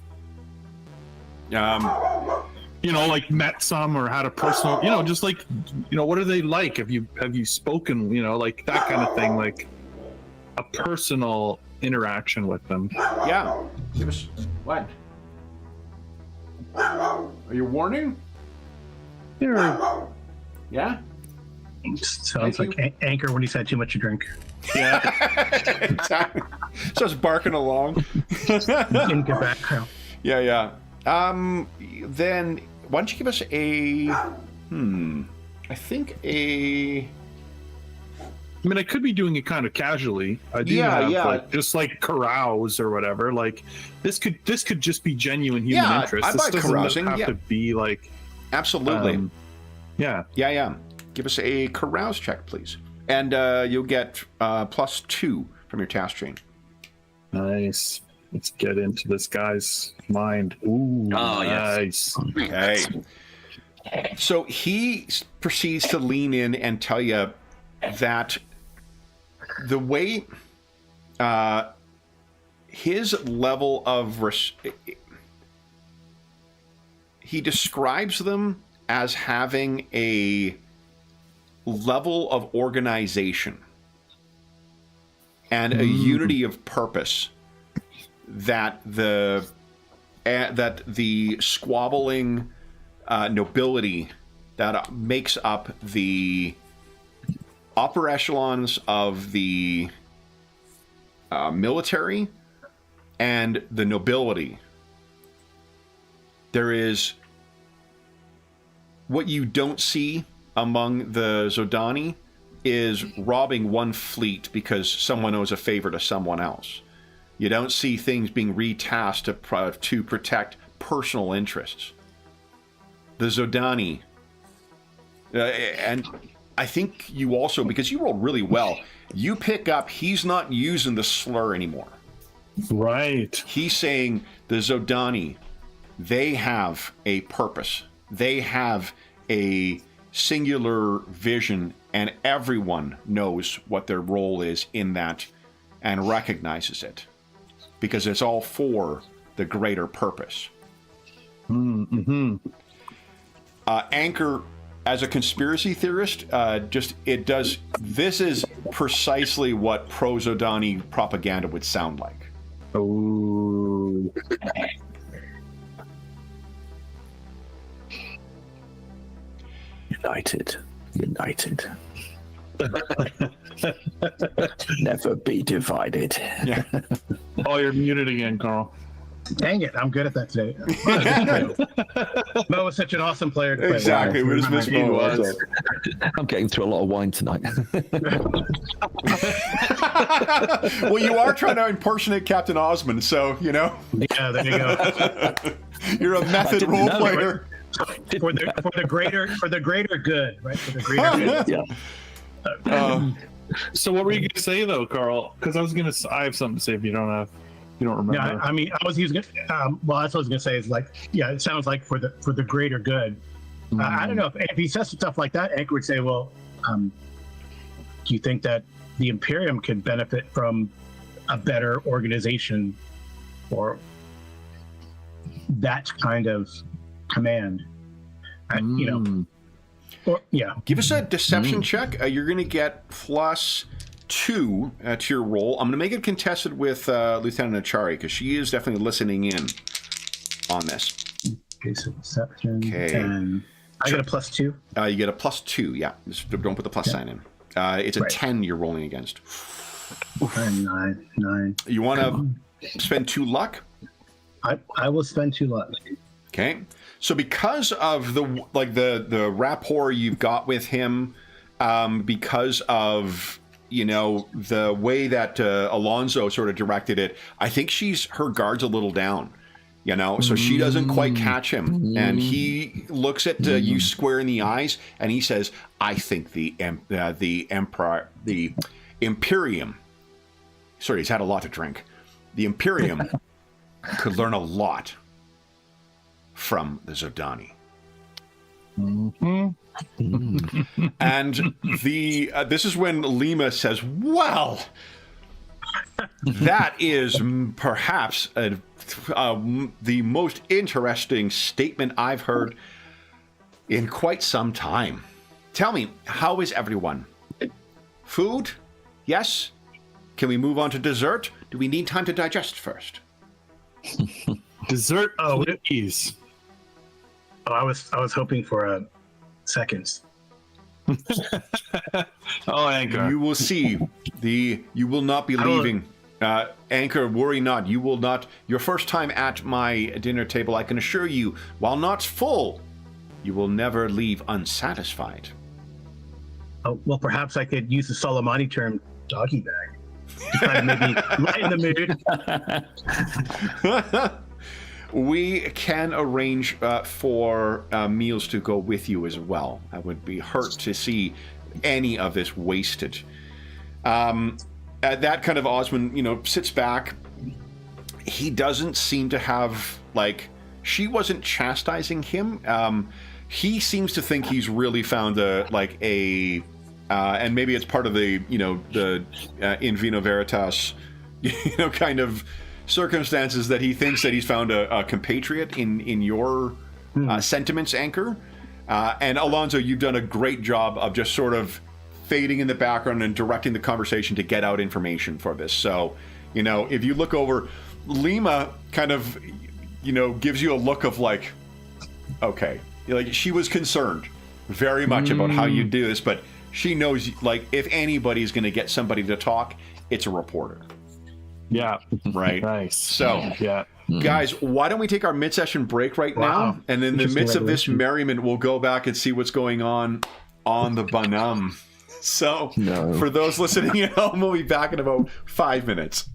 [SPEAKER 5] Like met some or had a personal, just like, what are they like? Have you spoken, like that kind of thing, like a personal interaction with them.
[SPEAKER 1] Yeah. Give us what? Are you warning?
[SPEAKER 5] Yeah.
[SPEAKER 1] Yeah?
[SPEAKER 4] Sounds like Anchor when he's had too much to drink.
[SPEAKER 5] Yeah.
[SPEAKER 1] Exactly. Just barking along.
[SPEAKER 4] In good background.
[SPEAKER 1] Yeah. Then why don't you give us a I think a
[SPEAKER 5] I mean, I could be doing it kind of casually. I do have like just like carouse or whatever. Like this could just be genuine human interest.
[SPEAKER 1] I
[SPEAKER 5] This
[SPEAKER 1] buy
[SPEAKER 5] doesn't
[SPEAKER 1] carousing,
[SPEAKER 5] have to be like
[SPEAKER 1] absolutely.
[SPEAKER 5] Yeah.
[SPEAKER 1] Give us a carouse check, please. And you'll get +2 from your task chain.
[SPEAKER 5] Nice. Let's get into this guy's mind. Ooh, nice.
[SPEAKER 1] Okay. So he proceeds to lean in and tell you that the way his level of he describes them as having a level of organization and a unity of purpose that the squabbling nobility that makes up the upper echelons of the military and the nobility. There is what you don't see among the Zodani is robbing one fleet because someone owes a favor to someone else. You don't see things being retasked to protect personal interests. The Zodani, and I think you also, because you rolled really well, you pick up he's not using the slur anymore.
[SPEAKER 5] Right.
[SPEAKER 1] He's saying the Zodani, they have a purpose. They have a singular vision, and everyone knows what their role is in that and recognizes it because it's all for the greater purpose. Anchor, as a conspiracy theorist, this is precisely what pro-Zodani propaganda would sound like.
[SPEAKER 5] Oh.
[SPEAKER 2] United. Never be divided.
[SPEAKER 1] Yeah.
[SPEAKER 5] Oh, you're muted again, Carl.
[SPEAKER 4] Dang it, I'm good at that today. Mo was such an awesome player to play.
[SPEAKER 1] Exactly. We just missed Mo.
[SPEAKER 2] I'm getting through a lot of wine tonight.
[SPEAKER 1] Well, you are trying to impersonate Captain Osmond, so, you know.
[SPEAKER 4] Yeah, there you go.
[SPEAKER 1] You're a method role player.
[SPEAKER 4] For the greater good, right? For the greater good.
[SPEAKER 2] Yeah.
[SPEAKER 5] So what were you gonna say though, Carl? Because I have something to say if you don't remember.
[SPEAKER 4] Yeah, I mean, I was using. Well, that's what I was gonna say. Is like, yeah, it sounds like for the greater good. I don't know if he says stuff like that, Anchor would say, well, do you think that the Imperium could benefit from a better organization or that kind of command? You know, or yeah.
[SPEAKER 1] Give us a deception check. You're going to get +2 to your roll. I'm going to make it contested with Lieutenant Achari because she is definitely listening in on this.
[SPEAKER 4] Okay, so deception.
[SPEAKER 1] Okay.
[SPEAKER 4] And I get a +2.
[SPEAKER 1] You get a +2. Yeah, just don't put the plus sign in. It's a 10 you're rolling against.
[SPEAKER 4] 9.
[SPEAKER 1] You want to spend 2 luck?
[SPEAKER 4] I will spend 2 luck.
[SPEAKER 1] Okay. So because of the rapport you've got with him, because of, you know, the way that Alonso sort of directed it, I think her guard's a little down, you know, so she doesn't quite catch him. And he looks at you square in the eyes and he says, I think the Imperium, sorry, he's had a lot to drink. The Imperium could learn a lot from the Zodani. And this is when Lima says, well, that is perhaps the most interesting statement I've heard in quite some time. Tell me, how is everyone? Food? Yes? Can we move on to dessert? Do we need time to digest first?
[SPEAKER 5] Dessert, please.
[SPEAKER 4] Oh, I was hoping for seconds.
[SPEAKER 5] Oh, Anchor.
[SPEAKER 1] You will see you will not be leaving. Anchor, worry not. You will not. Your first time at my dinner table, I can assure you, while not full, you will never leave unsatisfied.
[SPEAKER 4] Oh, well, perhaps I could use the Soleimani term doggy bag to kind of maybe lighten the mood.
[SPEAKER 1] We can arrange for meals to go with you as well. I would be hurt to see any of this wasted. At that kind of Osmond, sits back. He doesn't seem to have, she wasn't chastising him. He seems to think he's really found and maybe it's part of the, the in vino veritas, kind of circumstances that he thinks that he's found a compatriot in your sentiments, Anchor. And Alonzo, you've done a great job of just sort of fading in the background and directing the conversation to get out information for this. So, if you look over, Lima kind of, gives you a look of okay. She was concerned very much about how you do this, but she knows, if anybody's going to get somebody to talk, it's a reporter.
[SPEAKER 5] Yeah.
[SPEAKER 1] Right.
[SPEAKER 5] Nice.
[SPEAKER 1] So,
[SPEAKER 5] yeah.
[SPEAKER 1] Guys, why don't we take our mid-session break right now? And in the midst of this merriment, we'll go back and see what's going on the Bonhomme. So, for those listening at home, we'll be back in about 5 minutes.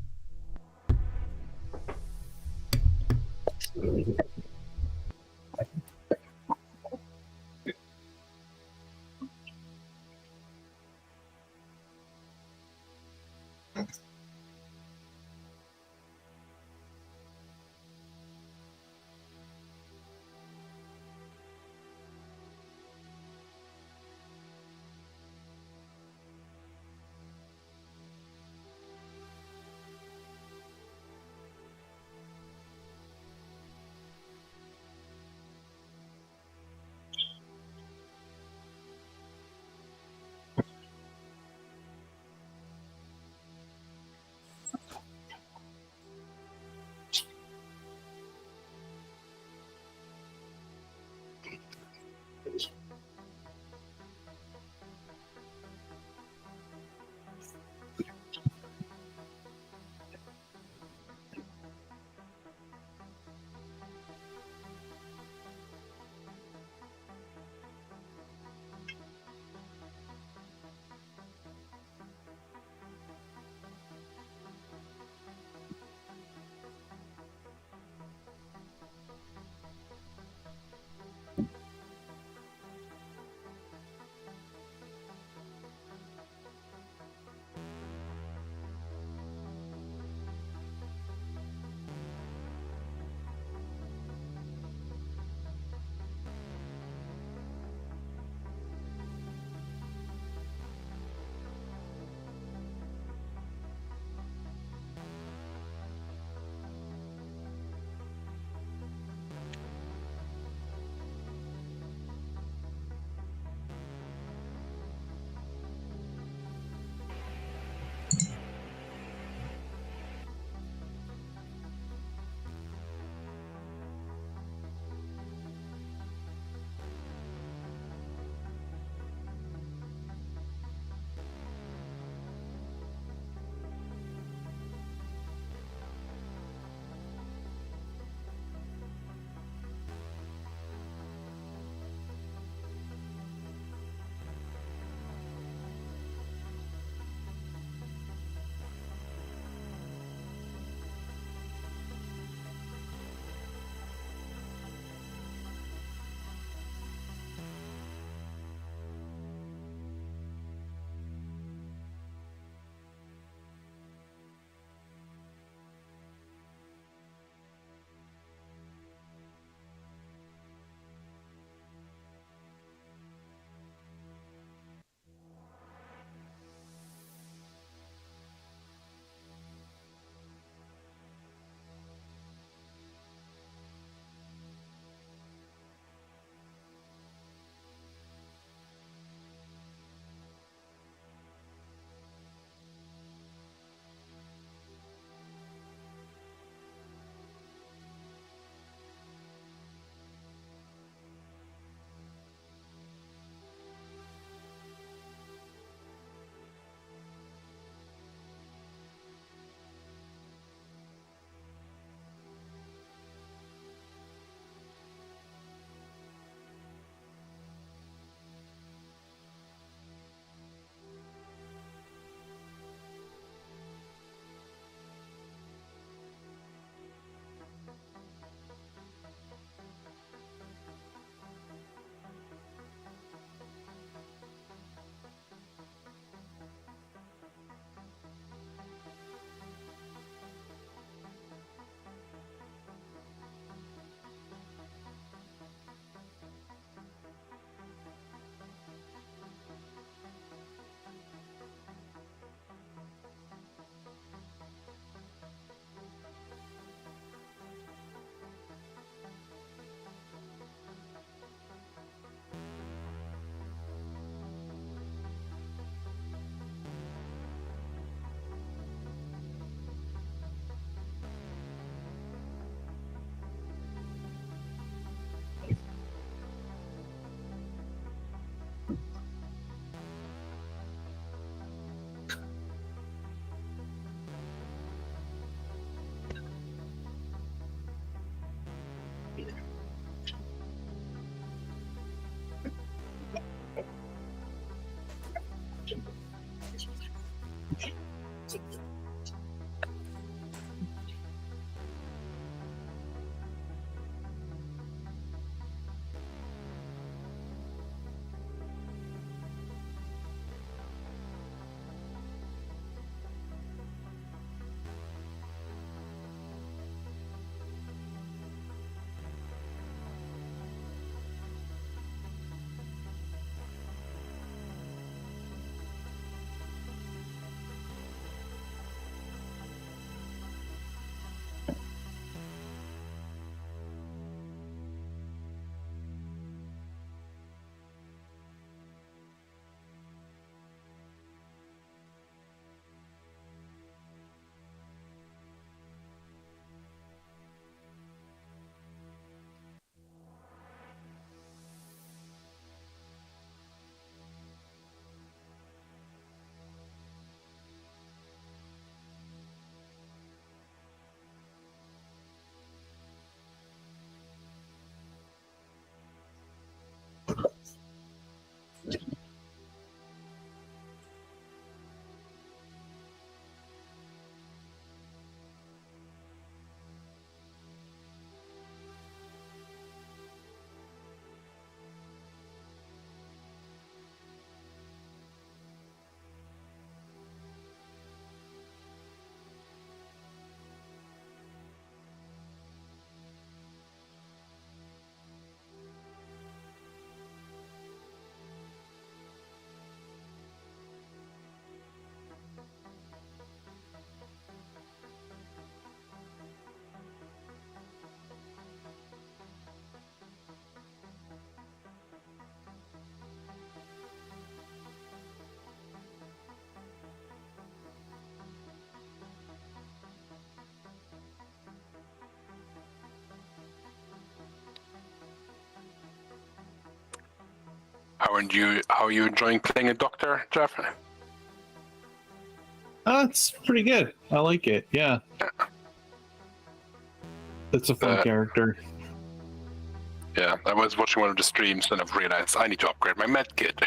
[SPEAKER 3] How are you enjoying playing a doctor, Jeff?
[SPEAKER 5] It's pretty good. I like it. Yeah. It's a fun character.
[SPEAKER 3] Yeah, I was watching one of the streams and I've realized I need to upgrade my med kit.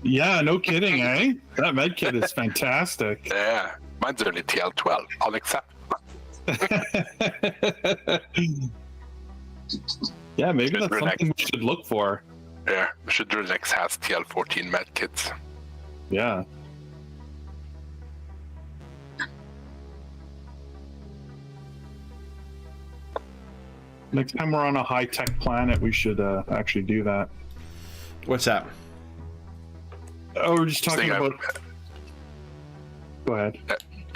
[SPEAKER 5] Yeah, no kidding, eh? That med kit is fantastic.
[SPEAKER 3] Yeah, mine's only TL12. I'll accept.
[SPEAKER 5] Yeah, maybe that's
[SPEAKER 3] Drinax.
[SPEAKER 5] something we should look for.
[SPEAKER 3] Yeah, Drinax has TL14 med kits.
[SPEAKER 5] Yeah. Next time we're on a high-tech planet, we should actually do that.
[SPEAKER 1] What's that?
[SPEAKER 5] Oh, we're just talking
[SPEAKER 3] Thing
[SPEAKER 5] about... Go ahead.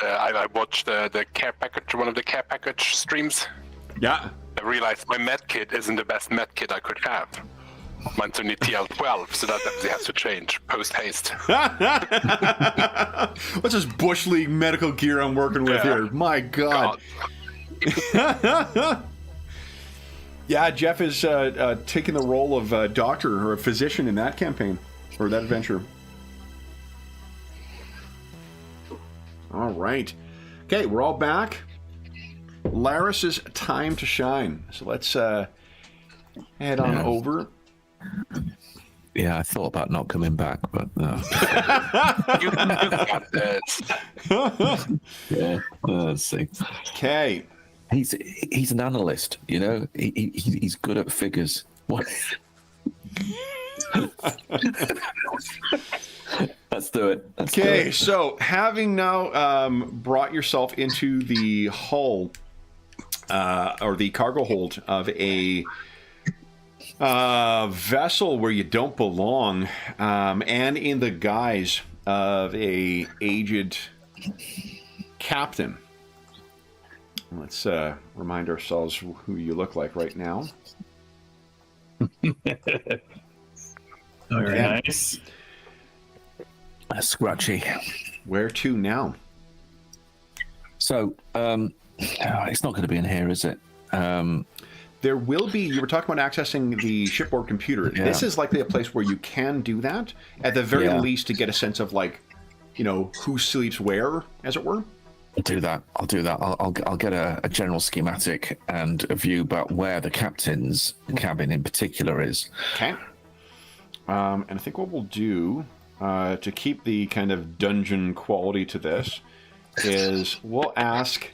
[SPEAKER 3] I watched the care package, one of the care package streams.
[SPEAKER 1] Yeah.
[SPEAKER 3] I realized my med kit isn't the best med kit I could have. Mine's only TL12, so that definitely has to change post haste.
[SPEAKER 1] What's this Bush League medical gear I'm working with here? My God. Yeah, Jeff is taking the role of doctor or a physician in that campaign or that adventure. All right. Okay, we're all back. Laris's time to shine. So let's head on over.
[SPEAKER 2] Yeah, I thought about not coming back, but no.
[SPEAKER 3] You got this.
[SPEAKER 2] Yeah, let's see.
[SPEAKER 1] Okay.
[SPEAKER 2] He's an analyst, you know. He's good at figures. What? Let's do it.
[SPEAKER 1] Okay, so having now brought yourself into the hull or the cargo hold of a vessel where you don't belong, and in the guise of a aged captain. Let's remind ourselves who you look like right now.
[SPEAKER 5] Very nice.
[SPEAKER 2] Scratchy.
[SPEAKER 1] Where to now?
[SPEAKER 2] So, it's not going to be in here, is it?
[SPEAKER 1] There will be, you were talking about accessing the shipboard computer.
[SPEAKER 2] Yeah.
[SPEAKER 1] This is likely a place where you can do that, at the very least to get a sense of, like, you know, who sleeps where, as it were.
[SPEAKER 2] I'll do that. I'll get a general schematic and a view about where the captain's cabin in particular is.
[SPEAKER 1] Okay. And I think what we'll do to keep the kind of dungeon quality to this, is we'll ask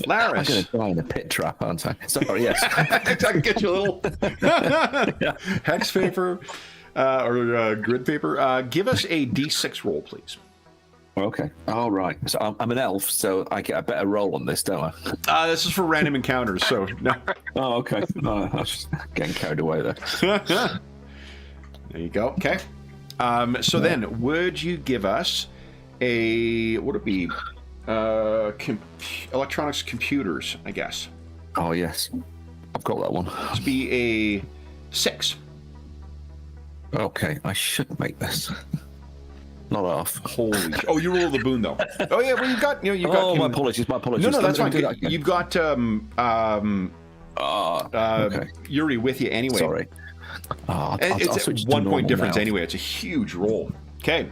[SPEAKER 1] Laris.
[SPEAKER 2] I'm going to die in a pit trap, aren't I? Sorry, yes.
[SPEAKER 1] I can get you a little hex paper or grid paper. Give us a d6 roll, please.
[SPEAKER 2] Okay. All right. So I'm an elf, so I get a better roll on this, don't I?
[SPEAKER 1] This is for random encounters, so no.
[SPEAKER 2] Oh, okay. No, I was just getting carried away there.
[SPEAKER 1] There you go. Okay. So then, would you give us a, what would it be? Electronics computers, I guess.
[SPEAKER 2] Oh, yes. I've got that one.
[SPEAKER 1] This would be a 6.
[SPEAKER 2] Okay, I should make this. Not off.
[SPEAKER 1] Holy! Oh, you roll the boon though. Oh yeah, well you got you got.
[SPEAKER 2] Oh, my apologies. My apologies.
[SPEAKER 1] No, that's fine.
[SPEAKER 2] Do that again.
[SPEAKER 1] You've got
[SPEAKER 2] okay.
[SPEAKER 1] Yuri with you anyway.
[SPEAKER 2] Sorry.
[SPEAKER 1] It's a 1 point difference anyway. It's a huge roll. Okay.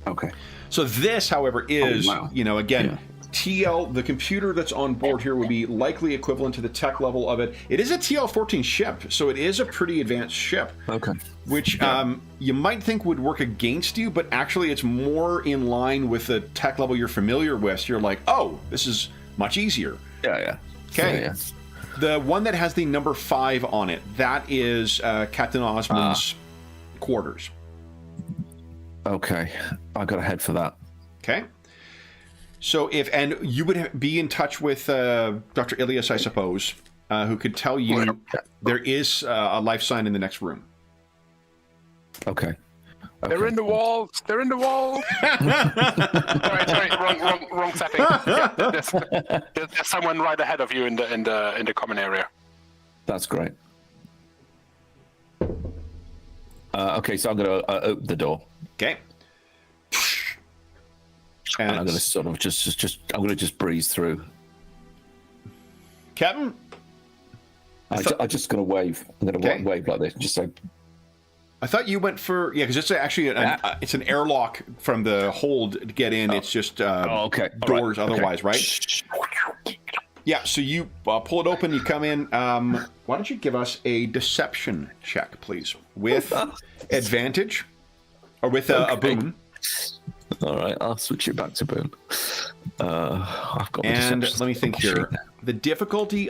[SPEAKER 2] Okay.
[SPEAKER 1] So this, however, is again.
[SPEAKER 2] Yeah.
[SPEAKER 1] TL, the computer that's on board here would be likely equivalent to the tech level of it. It is a TL-14 ship, so it is a pretty advanced ship.
[SPEAKER 2] Okay.
[SPEAKER 1] Which you might think would work against you, but actually it's more in line with the tech level you're familiar with. So you're like, oh, this is much easier.
[SPEAKER 2] Yeah.
[SPEAKER 1] Okay.
[SPEAKER 2] Yeah.
[SPEAKER 1] The one that has the number 5 on it, that is Captain Osmond's quarters.
[SPEAKER 2] Okay. I got to head for that.
[SPEAKER 1] Okay. So and you would be in touch with Dr. Ilias, I suppose, who could tell you there is a life sign in the next room.
[SPEAKER 2] Okay.
[SPEAKER 3] They're in the walls. They're in the walls. sorry, wrong setting. Yeah, there's someone right ahead of you in the common area.
[SPEAKER 2] That's great. Okay, so I'm going to open the door.
[SPEAKER 1] Okay.
[SPEAKER 2] And I'm going to sort of I'm going to just breeze through.
[SPEAKER 1] Captain?
[SPEAKER 2] I'm just going to wave. I'm going to wave like this, just so.
[SPEAKER 1] I thought you went for it's actually it's an airlock from the hold to get in. It's just
[SPEAKER 2] okay.
[SPEAKER 1] doors
[SPEAKER 2] Right.
[SPEAKER 1] otherwise,
[SPEAKER 2] Okay.
[SPEAKER 1] right? Yeah. So you pull it open. You come in. Why don't you give us a deception check, please, with advantage or with a boon?
[SPEAKER 2] All right, I'll switch it back to boon. I've got.
[SPEAKER 1] And let me think here. The difficulty.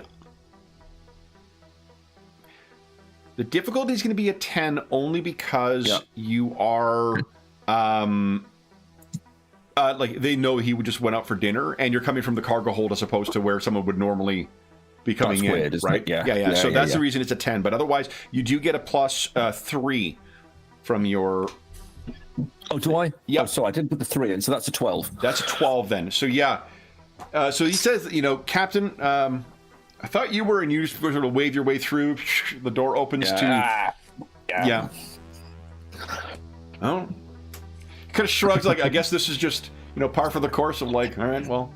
[SPEAKER 1] The difficulty is going to be a 10 only because you are, like they know he just went out for dinner, and you're coming from the cargo hold as opposed to where someone would normally be coming in,
[SPEAKER 2] weird,
[SPEAKER 1] right?
[SPEAKER 2] Yeah.
[SPEAKER 1] So that's the reason it's a 10. But otherwise, you do get a plus 3 from your.
[SPEAKER 2] Oh, do I?
[SPEAKER 1] Yeah.
[SPEAKER 2] Oh, sorry, I didn't put the 3 in, so that's a 12.
[SPEAKER 1] That's a 12 then. So yeah. So he says, Captain, I thought you were, and you just sort of wave your way through. The door opens to. Yeah. Oh. Kind of shrugs, like, I guess this is just, par for the course of like, all right, well.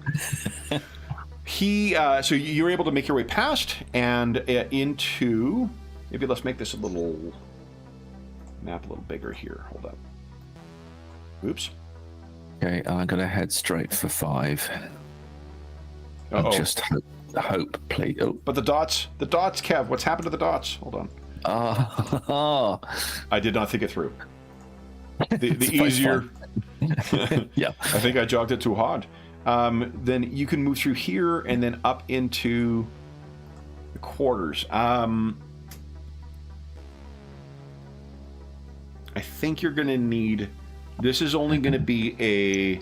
[SPEAKER 1] So you're able to make your way past and into. Maybe let's make this a little map a little bigger here. Hold up. Oops.
[SPEAKER 2] Okay, I'm going to head straight for 5.
[SPEAKER 1] Uh-oh.
[SPEAKER 2] Just hope, please. Oh.
[SPEAKER 1] But the dots, Kev, what's happened to the dots? Hold on. I did not think it through. The easier.
[SPEAKER 2] Yeah.
[SPEAKER 1] I think I jogged it too hard. Then you can move through here and then up into the quarters. I think you're going to need. This is only going to be a.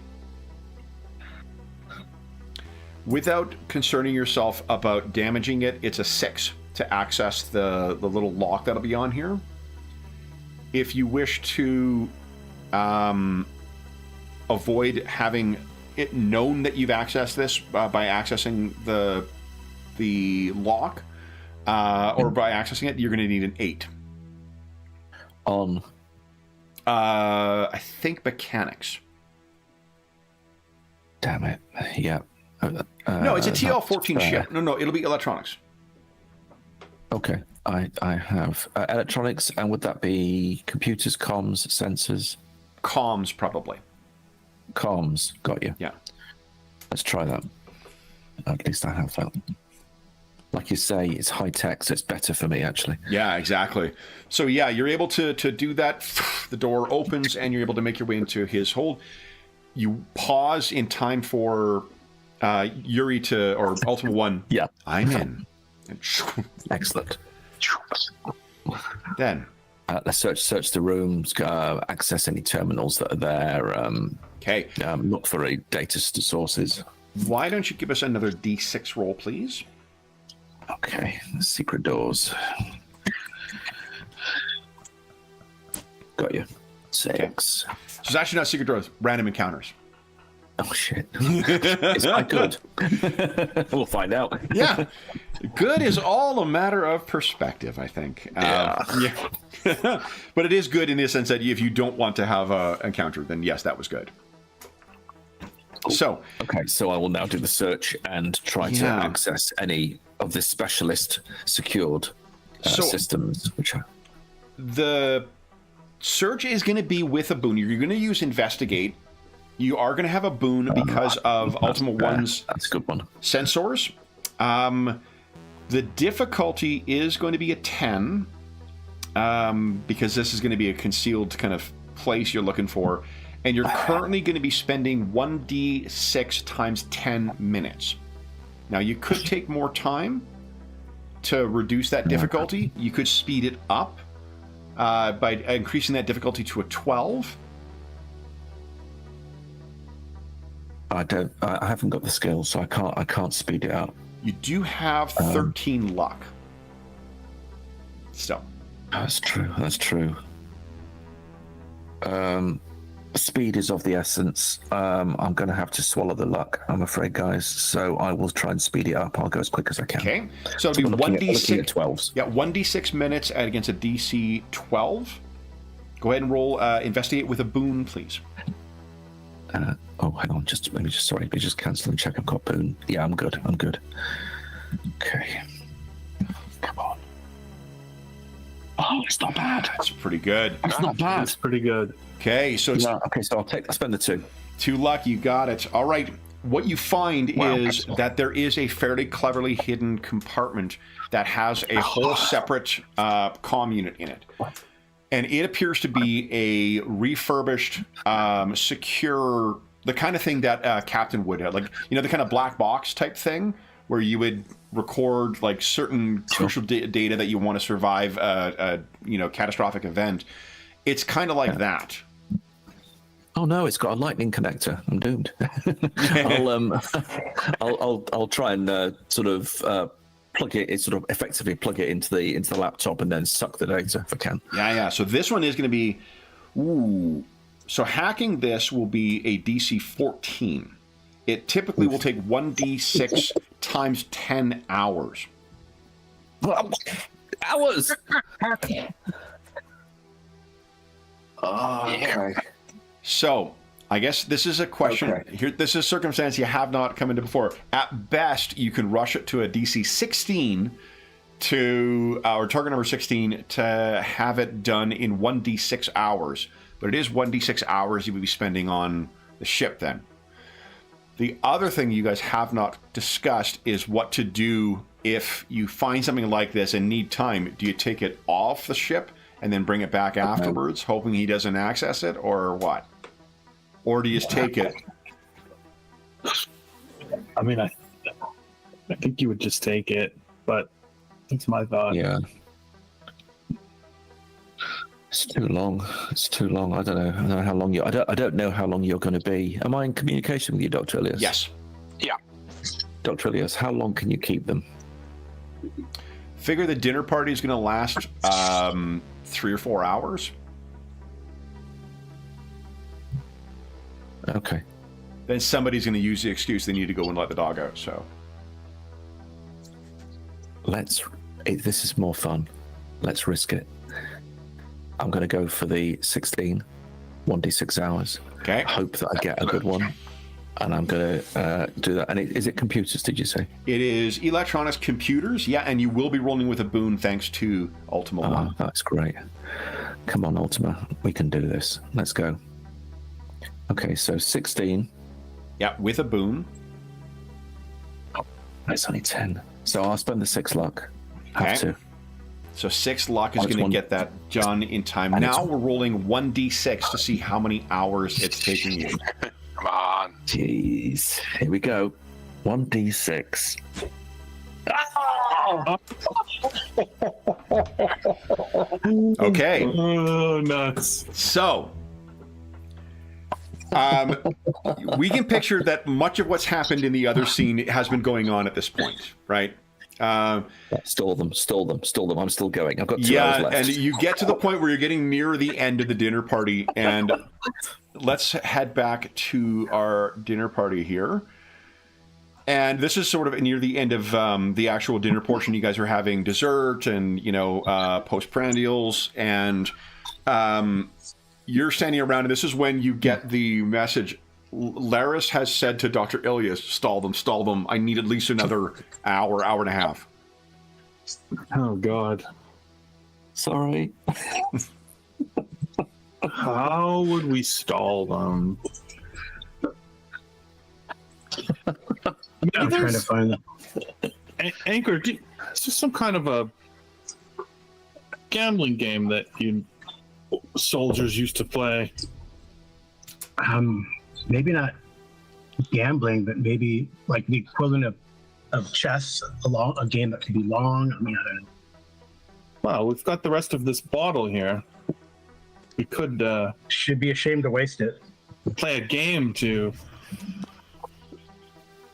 [SPEAKER 1] Without concerning yourself about damaging it, it's a 6 to access the little lock that'll be on here. If you wish to avoid having it known that you've accessed this by accessing the lock or by accessing it, you're going to need an 8.
[SPEAKER 2] On?
[SPEAKER 1] I think mechanics.
[SPEAKER 2] Damn it. Yeah.
[SPEAKER 1] No, it's a TL-14 ship. No, it'll be electronics.
[SPEAKER 2] Okay, I have electronics, and would that be computers, comms, sensors?
[SPEAKER 1] Comms, probably.
[SPEAKER 2] Comms, got you.
[SPEAKER 1] Yeah.
[SPEAKER 2] Let's try that. At least I have that. like you say, it's high tech, so it's better for me actually.
[SPEAKER 1] Yeah, exactly. So yeah, you're able to do that. The door opens and you're able to make your way into his hold. You pause in time for Yuri or Ultima One.
[SPEAKER 2] Yeah,
[SPEAKER 1] I'm in.
[SPEAKER 2] excellent.
[SPEAKER 1] Then
[SPEAKER 2] Let's search the rooms, access any terminals that are there.
[SPEAKER 1] okay,
[SPEAKER 2] Look for any data sources.
[SPEAKER 1] why don't you give us another D6 roll, please?
[SPEAKER 2] Okay, secret doors. Got you. 6.
[SPEAKER 1] So it's actually not secret doors, random encounters.
[SPEAKER 2] Oh shit! Is that good? We'll find out.
[SPEAKER 1] Yeah, good is all a matter of perspective, I think. Yeah. But it is good in the sense that if you don't want to have an encounter, then yes, that was good. So,
[SPEAKER 2] okay, so I will now do the search and try to access any of the specialist secured systems.
[SPEAKER 1] The search is going to be with a boon. You're going to use investigate. You are going to have a boon because of Ultima One's
[SPEAKER 2] that's a good one.
[SPEAKER 1] Sensors. The difficulty is going to be a 10 because this is going to be a concealed kind of place you're looking for. And you're currently going to be spending 1d6 times 10 minutes. Now, you could take more time to reduce that difficulty. You could speed it up by increasing that difficulty to a 12.
[SPEAKER 2] I haven't got the skills, so I can't speed it up.
[SPEAKER 1] You do have 13 luck. So.
[SPEAKER 2] That's true. Speed is of the essence. I'm going to have to swallow the luck, I'm afraid, guys. So I will try and speed it up. I'll go as quick as I can.
[SPEAKER 1] Okay. So it'll be 1d6
[SPEAKER 2] 12s.
[SPEAKER 1] Yeah, 1d6 minutes against a DC 12. Go ahead and roll investigate with a boon, please.
[SPEAKER 2] Hang on. Sorry. Let me just cancel and check I've got boon. Yeah, I'm good. Okay. Come on. Oh, it's not bad.
[SPEAKER 1] That's pretty good.
[SPEAKER 2] That's not bad.
[SPEAKER 5] It's pretty good.
[SPEAKER 1] Okay, so it's
[SPEAKER 2] I'll spend the 2.
[SPEAKER 1] 2 luck, you got it. All right. What you find is that there is a fairly cleverly hidden compartment that has a whole separate comm unit in it. And it appears to be a refurbished, secure, the kind of thing that Captain would have. Like, the kind of black box type thing where you would record like certain crucial data that you want to survive a catastrophic event. It's kind of like that.
[SPEAKER 2] Oh no, it's got a lightning connector. I'm doomed. I'll try and sort of effectively plug it into the laptop and then suck the data if I can.
[SPEAKER 1] Yeah. So this one is going to be, so hacking this will be a DC 14. It typically will take 1d6 times 10 hours.
[SPEAKER 2] Hours. Okay.
[SPEAKER 1] So, I guess this is a question.
[SPEAKER 2] Okay.
[SPEAKER 1] Here, this is a circumstance you have not come into before. At best, you can rush it to a DC 16 or target number 16 to have it done in 1d6 hours. But it is 1d6 hours you would be spending on the ship then. The other thing you guys have not discussed is what to do if you find something like this and need time. Do you take it off the ship and then bring it back afterwards, hoping he doesn't access it, or what? Or do you just take it?
[SPEAKER 5] I mean, I think you would just take it, but that's my thought.
[SPEAKER 2] Yeah. It's too long. I don't know how long I don't know how long you're going to be. Am I in communication with you, Dr. Ilias?
[SPEAKER 1] Yes.
[SPEAKER 3] Yeah.
[SPEAKER 2] Dr. Ilias, how long can you keep them?
[SPEAKER 1] Figure the dinner party is going to last 3 or 4 hours.
[SPEAKER 2] Okay.
[SPEAKER 1] Then somebody's going to use the excuse they need to go and let the dog out. So
[SPEAKER 2] this is more fun. Let's risk it. I'm going to go for the 16, 1d6 hours.
[SPEAKER 1] Okay.
[SPEAKER 2] Hope that I get a good one. And I'm going to do that. And is it computers, did you say?
[SPEAKER 1] It is electronics computers, yeah, and you will be rolling with a boon thanks to Ultima One.
[SPEAKER 2] Oh, that's great. Come on, Ultima. We can do this. Let's go. Okay, so 16.
[SPEAKER 1] Yeah, with a boon.
[SPEAKER 2] It's only 10. So I'll spend the 6 luck. Have
[SPEAKER 1] Okay.
[SPEAKER 2] to.
[SPEAKER 1] So 6 luck is
[SPEAKER 2] Oh, it's
[SPEAKER 1] going to
[SPEAKER 2] one-
[SPEAKER 1] get that done in time.
[SPEAKER 2] And
[SPEAKER 1] Now
[SPEAKER 2] it's-
[SPEAKER 1] we're rolling 1d6 to see how many hours it's taking you.
[SPEAKER 3] Come on.
[SPEAKER 2] Jeez. Here we go. 1d6.
[SPEAKER 1] Okay.
[SPEAKER 5] Oh, nuts.
[SPEAKER 1] So, we can picture that much of what's happened in the other scene has been going on at this point, right?
[SPEAKER 2] Stall them. I'm still going. I've got 2 hours
[SPEAKER 1] Yeah,
[SPEAKER 2] left.
[SPEAKER 1] and you get to the point where you're getting near the end of the dinner party, and let's head back to our dinner party here. And this is sort of near the end of the actual dinner portion. You guys are having dessert and, postprandials, and you're standing around, and this is when you get the message. Laris has said to Dr. Ilias, stall them. I need at least another hour and a half.
[SPEAKER 5] Oh, God.
[SPEAKER 2] Sorry.
[SPEAKER 5] How would we stall them?
[SPEAKER 4] I'm trying to find them.
[SPEAKER 5] Anchor, is this some kind of a gambling game that you soldiers used to play?
[SPEAKER 4] Maybe not gambling, but maybe like the equivalent of chess, a game that could be long. I mean, I don't know.
[SPEAKER 5] Well, we've got the rest of this bottle here. We could
[SPEAKER 4] Should be ashamed to waste it.
[SPEAKER 5] play a game to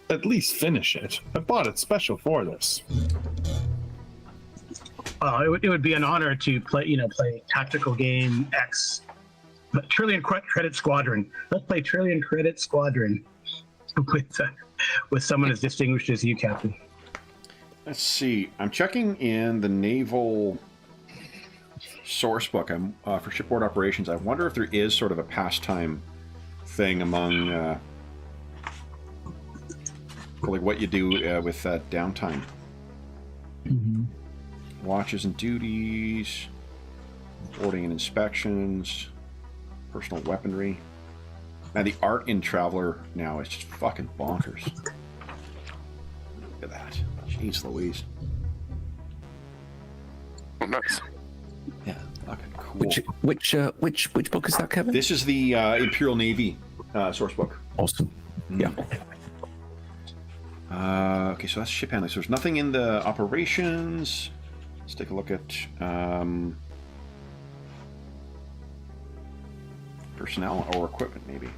[SPEAKER 5] at least finish it. I bought it special for this.
[SPEAKER 4] It would be an honor to play tactical game X. But Trillion Credit Squadron. Let's play Trillion Credit Squadron with someone as distinguished as you, Captain.
[SPEAKER 1] Let's see. I'm checking in the naval source book for shipboard operations. I wonder if there is sort of a pastime thing among like what you do with downtime.
[SPEAKER 4] Mm-hmm.
[SPEAKER 1] Watches and duties, boarding and inspections, personal weaponry. Now the art in Traveler now is just fucking bonkers. Look at that. Jeez Louise.
[SPEAKER 3] Nice.
[SPEAKER 1] Yeah, fucking cool.
[SPEAKER 2] Which book is that, Kevin?
[SPEAKER 1] This is the Imperial Navy source book.
[SPEAKER 2] Awesome. Yeah.
[SPEAKER 1] Okay, so that's ship handling. So there's nothing in the operations. Let's take a look at personnel or equipment, maybe.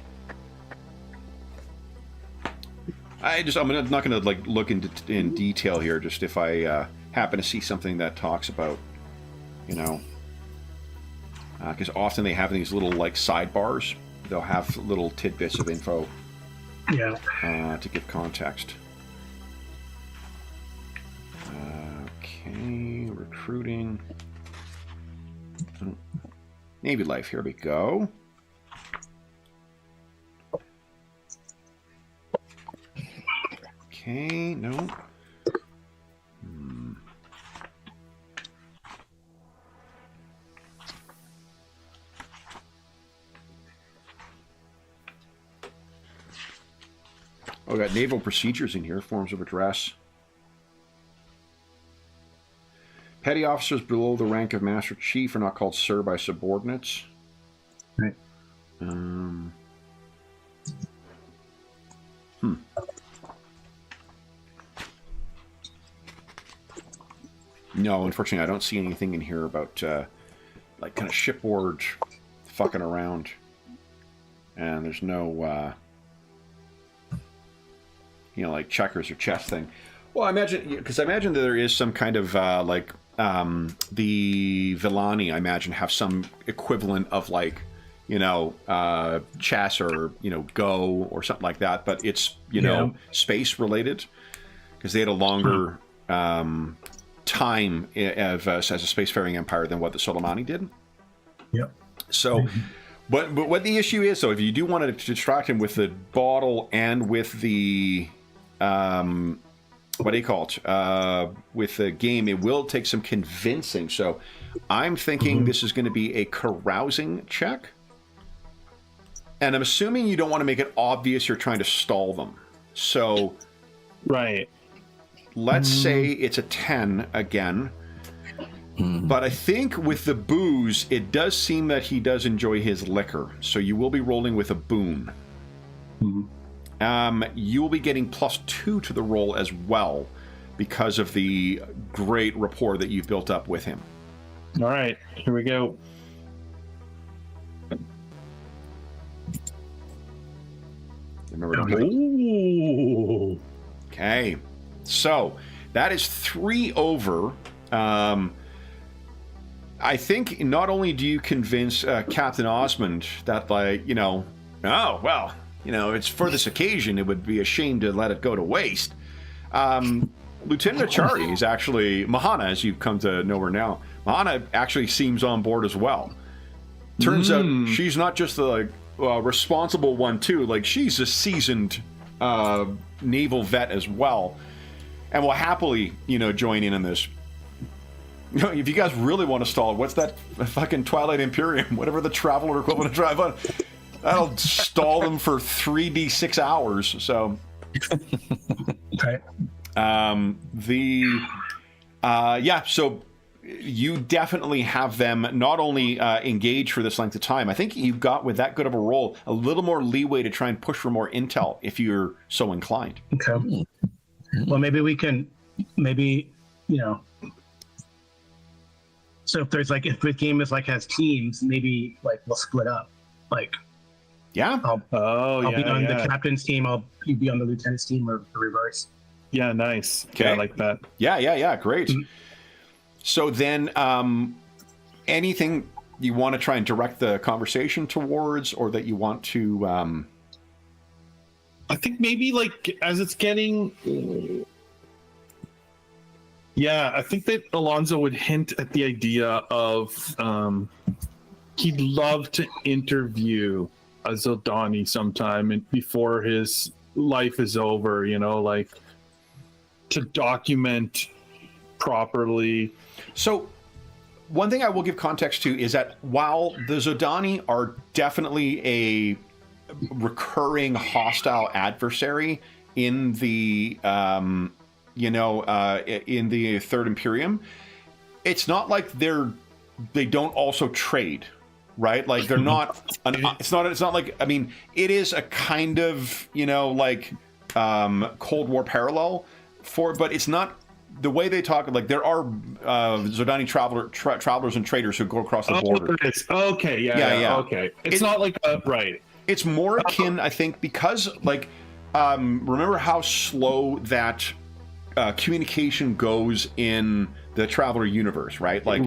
[SPEAKER 1] I'm not going to like look in detail here. Just if I happen to see something that talks about, because often they have these little like sidebars. They'll have little tidbits of info.
[SPEAKER 4] Yeah.
[SPEAKER 1] To give context. Okay, recruiting. Navy life, here we go. Okay, no. Oh, we got naval procedures in here, forms of address. Petty officers below the rank of Master Chief are not called Sir by subordinates.
[SPEAKER 4] Right.
[SPEAKER 1] No, unfortunately, I don't see anything in here about like kind of shipboard fucking around. And there's no like checkers or chess thing. Well, I imagine that there is some kind of like the Villani, I imagine, have some equivalent of like chess or Go or something like that, but it's space related because they had a longer time as a spacefaring empire than what the Soleimani did.
[SPEAKER 4] Yep.
[SPEAKER 1] So, but what the issue is, though, if you do want to distract him with the bottle and with the what do you call it? With the game, it will take some convincing. So, I'm thinking this is going to be a carousing check, and I'm assuming you don't want to make it obvious you're trying to stall them. So,
[SPEAKER 5] Right.
[SPEAKER 1] let's say it's a 10 again. But I think with the booze, it does seem that he does enjoy his liquor. So you will be rolling with a boon. You will be getting +2 to the roll as well because of the great rapport that you've built up with him.
[SPEAKER 5] All right, here we go.
[SPEAKER 1] Remember to
[SPEAKER 5] Ooh.
[SPEAKER 1] Okay, so that is 3 over. I think not only do you convince Captain Osmond that, like, you know, oh, well, you know, it's for this occasion, it would be a shame to let it go to waste. Lieutenant Achari is actually, Mahana, as you've come to know her now, Mahana actually seems on board as well. Turns out she's not just the, like, responsible one, too. Like, she's a seasoned naval vet as well, and will happily, you know, join in on this. You know, if you guys really want to stall it, what's that fucking Twilight Imperium, whatever the Traveler equivalent of drive on, that'll stall them for 3d6 hours. So,
[SPEAKER 4] Right.
[SPEAKER 1] Yeah, so you definitely have them not only engage for this length of time. I think you've got, with that good of a roll, a little more leeway to try and push for more intel if you're so inclined.
[SPEAKER 4] Okay. Well, maybe we can, you know. So if there's like, if the game is like has teams, maybe like we'll split up. Like,
[SPEAKER 1] Yeah.
[SPEAKER 4] I'll be on
[SPEAKER 5] yeah.
[SPEAKER 4] the captain's team. You be on the lieutenant's team, or the reverse.
[SPEAKER 5] Yeah, nice.
[SPEAKER 1] Okay.
[SPEAKER 5] Yeah, I like that.
[SPEAKER 1] Yeah, great. So then, anything you want to try and direct the conversation towards, or that you want to...
[SPEAKER 5] I think maybe, like, as it's getting... Yeah, I think that Alonso would hint at the idea of he'd love to interview a Zildani sometime and before his life is over, you know, like to document properly.
[SPEAKER 1] So, one thing I will give context to is that while the Zildani are definitely a recurring hostile adversary in the... in the Third Imperium, it's not like they don't also trade, right? Like they're not. It's not like, I mean, it is a kind of, you know, like Cold War parallel but it's not the way they talk. Like there are Zordani travelers and traders who go across the border.
[SPEAKER 5] Okay, yeah. Okay, it's not like right.
[SPEAKER 1] It's more akin, I think, because like remember how slow that communication goes in the Traveler universe, right? Like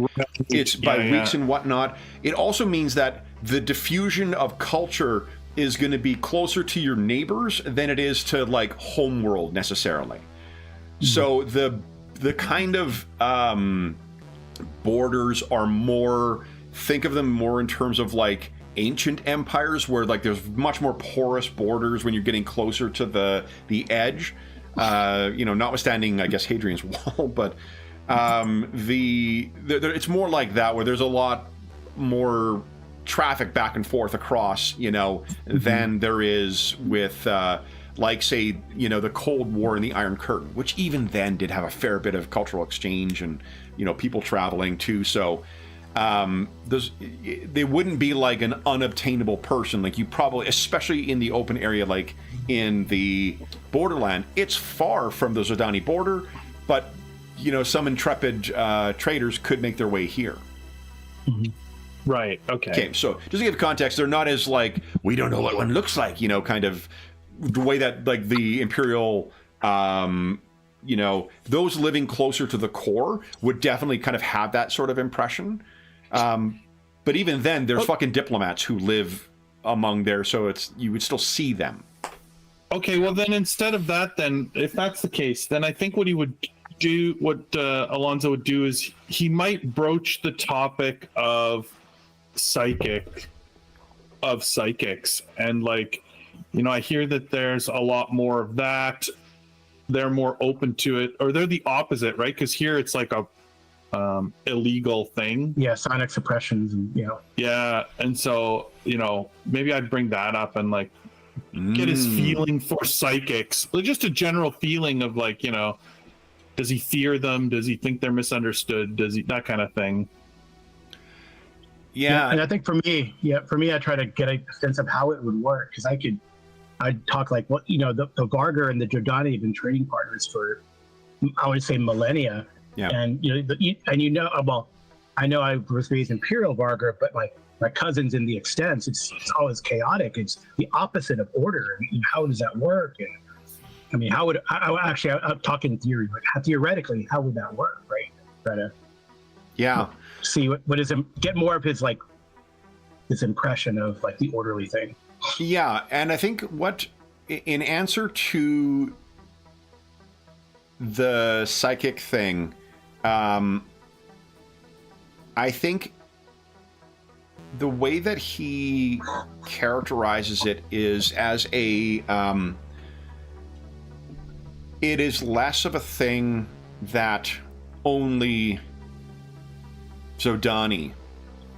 [SPEAKER 1] it's by weeks and whatnot. It also means that the diffusion of culture is going to be closer to your neighbors than it is to like homeworld necessarily. So the kind of borders are more, think of them more in terms of like ancient empires, where like there's much more porous borders when you're getting closer to the edge. Notwithstanding, I guess, Hadrian's Wall, but it's more like that, where there's a lot more traffic back and forth across, you know, than there is with, like, say, you know, the Cold War and the Iron Curtain, which even then did have a fair bit of cultural exchange and, you know, people traveling too. So they wouldn't be like an unobtainable person. Like you probably, especially in the open area, like in the Borderland, it's far from the Zordani border, but you know, some intrepid traders could make their way here.
[SPEAKER 5] Right. Okay.
[SPEAKER 1] Okay. So just to give context, they're not as like, we don't know what one looks like, you know, kind of the way that like the Imperial, you know, those living closer to the core would definitely kind of have that sort of impression. But even then, there's fucking diplomats who live among there, so you would still see them.
[SPEAKER 5] Okay, well then instead of that, then if that's the case, then I think what he would do, what Alonso would do, is he might broach the topic of psychics, and like, you know, I hear that there's a lot more of that. They're more open to it, or they're the opposite, right? Because here it's like a illegal thing.
[SPEAKER 4] Yeah, sonic suppressions, and you know.
[SPEAKER 5] Yeah, and so, you know, maybe I'd bring that up and like get his feeling for psychics, like just a general feeling of like, you know, Does he fear them? Does he think they're misunderstood? Does he, that kind of thing?
[SPEAKER 1] Yeah.
[SPEAKER 4] And I think for me, I try to get a sense of how it would work, because I'd talk like, what, the Vargar and the Jordani have been training partners for, I would say, millennia.
[SPEAKER 1] Yeah.
[SPEAKER 4] And well, I know I was raised Imperial Vargar, but my cousins in the extents, it's always chaotic. It's the opposite of order. How does that work? And I mean, I'm talking theory, like theoretically, how would that work, right? Try to see what is get more of his this impression of the orderly thing.
[SPEAKER 1] Yeah, and I think in answer to the psychic thing, I think the way that he characterizes it is as it is less of a thing that only Zodani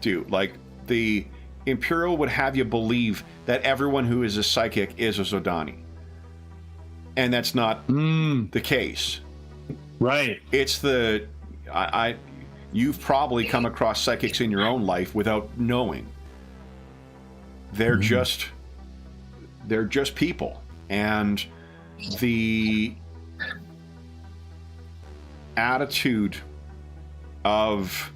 [SPEAKER 1] do. Like, the Imperial would have you believe that everyone who is a psychic is a Zodani. And that's not the case.
[SPEAKER 5] Right.
[SPEAKER 1] It's you've probably come across psychics in your own life without knowing. They're just people. And the attitude of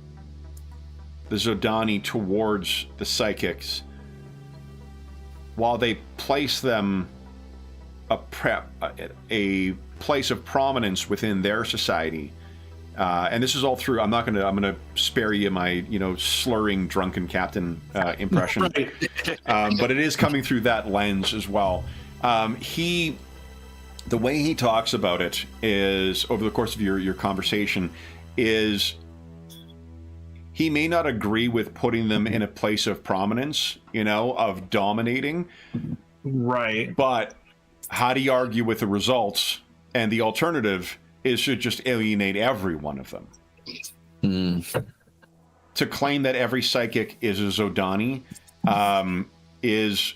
[SPEAKER 1] the Zodani towards the psychics, while they place them a place of prominence within their society, and this is all through. I'm gonna spare you my slurring drunken captain impression, but it is coming through that lens as well. The way he talks about it is, over the course of your conversation, is he may not agree with putting them in a place of prominence, of dominating.
[SPEAKER 5] Right.
[SPEAKER 1] But how do you argue with the results? And the alternative is to just alienate every one of them. To claim that every psychic is a Zodani is...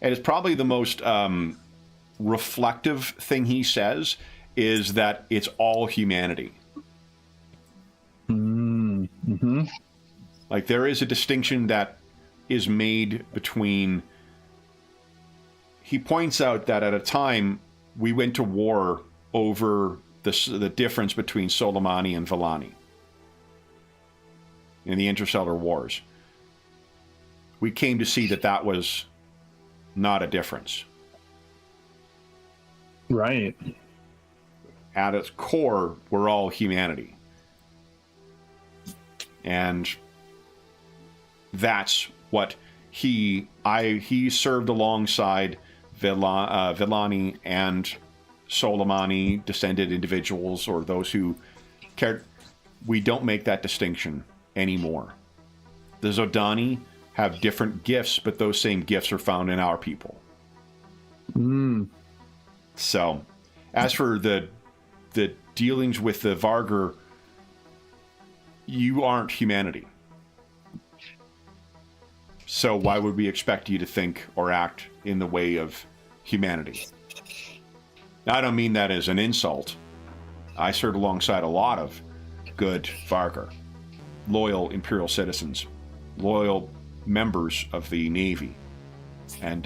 [SPEAKER 1] And it's probably the most reflective thing he says is that it's all humanity.
[SPEAKER 5] Mm-hmm.
[SPEAKER 1] Like, there is a distinction that is made between... He points out that at a time we went to war over the difference between Soleimani and Villani in the Interstellar Wars. We came to see that was not a difference.
[SPEAKER 5] Right.
[SPEAKER 1] At its core, we're all humanity. And that's what he served alongside Villani and Soleimani, descended individuals, or those who cared. We don't make that distinction anymore. The Zodani have different gifts, but those same gifts are found in our people. So, as for the dealings with the Vargar, you aren't humanity. So why would we expect you to think or act in the way of humanity? Now, I don't mean that as an insult. I served alongside a lot of good Vargar, loyal Imperial citizens, loyal members of the Navy. And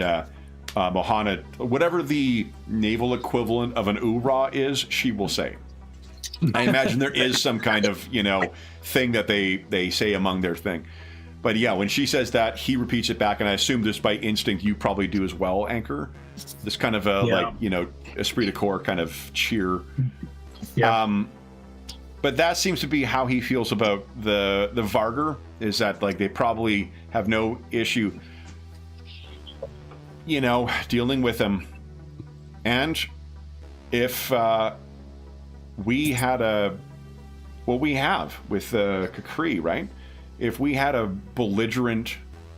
[SPEAKER 1] Mohana, whatever the naval equivalent of an oorah is, she will say. I imagine there is some kind of, thing that they say among their thing. But yeah, when she says that, he repeats it back, and I assume this by instinct you probably do as well, Anchor. This kind of esprit de corps kind of cheer.
[SPEAKER 4] Yeah.
[SPEAKER 1] But that seems to be how he feels about the Vargar, is that they probably have no issue, dealing with him. And if we had what we have with Kakri, right? If we had a belligerent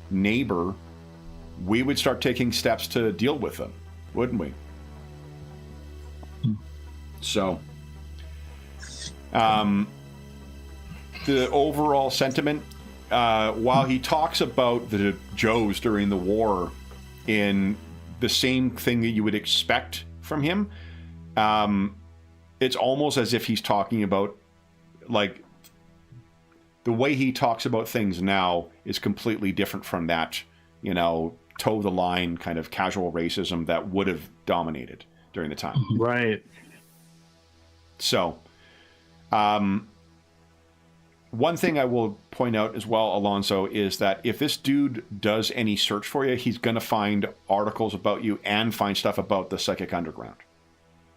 [SPEAKER 1] neighbor, we would start taking steps to deal with them, wouldn't we? So, the overall sentiment, while he talks about the Joes during the war in the same thing that you would expect from him, it's almost as if he's talking about, like, the way he talks about things now is completely different from that, you know, toe the line kind of casual racism that would have dominated during the time.
[SPEAKER 5] Right.
[SPEAKER 1] So, one thing I will point out as well, Alonso, is that if this dude does any search for you, he's going to find articles about you and find stuff about the Psychic Underground.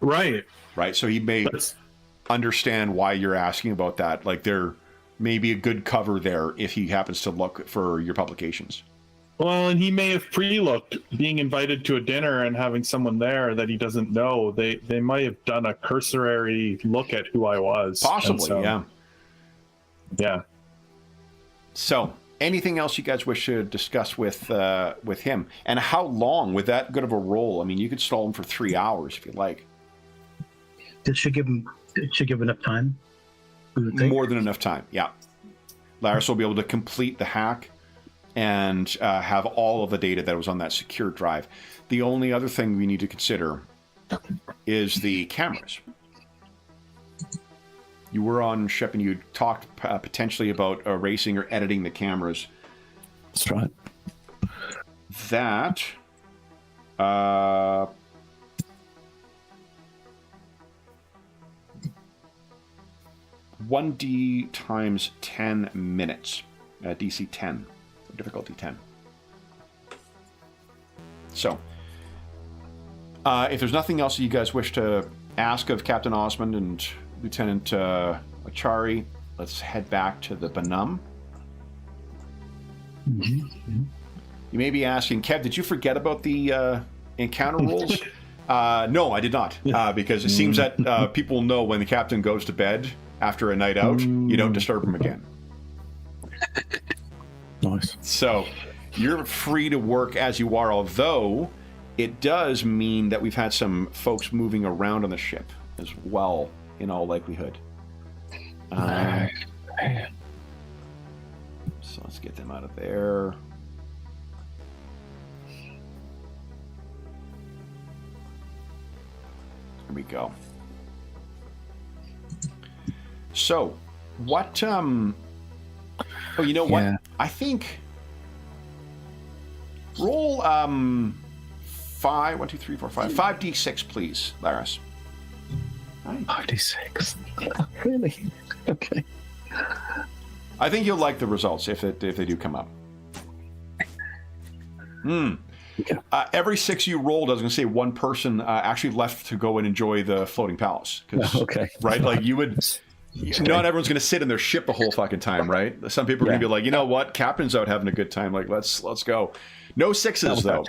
[SPEAKER 5] Right.
[SPEAKER 1] Right? So he may understand why you're asking about that. Like, there may be a good cover there if he happens to look for your publications.
[SPEAKER 5] Well, and he may have pre-looked being invited to a dinner and having someone there that he doesn't know. They might have done a cursory look at who I was.
[SPEAKER 1] Possibly,
[SPEAKER 5] so,
[SPEAKER 1] yeah.
[SPEAKER 5] Yeah.
[SPEAKER 1] So, anything else you guys wish to discuss with him? And how long with that good of a roll? I mean, you could stall him for 3 hours if you like.
[SPEAKER 4] Did she give enough time?
[SPEAKER 1] More than enough time, yeah. Laris will be able to complete the hack and have all of the data that was on that secure drive. The only other thing we need to consider is the cameras. You were on ship and you talked potentially about erasing or editing the cameras.
[SPEAKER 2] That's right.
[SPEAKER 1] That 1D times 10 minutes. DC 10. Difficulty 10. So, if there's nothing else you guys wish to ask of Captain Osmond and Lieutenant Achari, let's head back to the Banum.
[SPEAKER 4] Mm-hmm.
[SPEAKER 1] You may be asking, Kev, did you forget about the encounter rules? No, I did not, because it seems that people know when the captain goes to bed after a night out, you don't disturb him again.
[SPEAKER 2] Nice.
[SPEAKER 1] So you're free to work as you are, although it does mean that we've had some folks moving around on the ship as well, in all likelihood. So let's get them out of there. Here we go. So, what, oh, you know what?
[SPEAKER 2] Yeah.
[SPEAKER 1] I think, roll, 5d6, please, Laris.
[SPEAKER 2] 5d6. Really? Okay.
[SPEAKER 1] I think you'll like the results if they do come up.
[SPEAKER 2] Yeah.
[SPEAKER 1] Every 6 you rolled, I was going to say one person actually left to go and enjoy the floating palace.
[SPEAKER 2] Okay.
[SPEAKER 1] Right? Like you would... Not everyone's going to sit in their ship the whole fucking time, right? Some people are going to be like, you know what? Captain's out having a good time. Like, let's go. No 6s, though.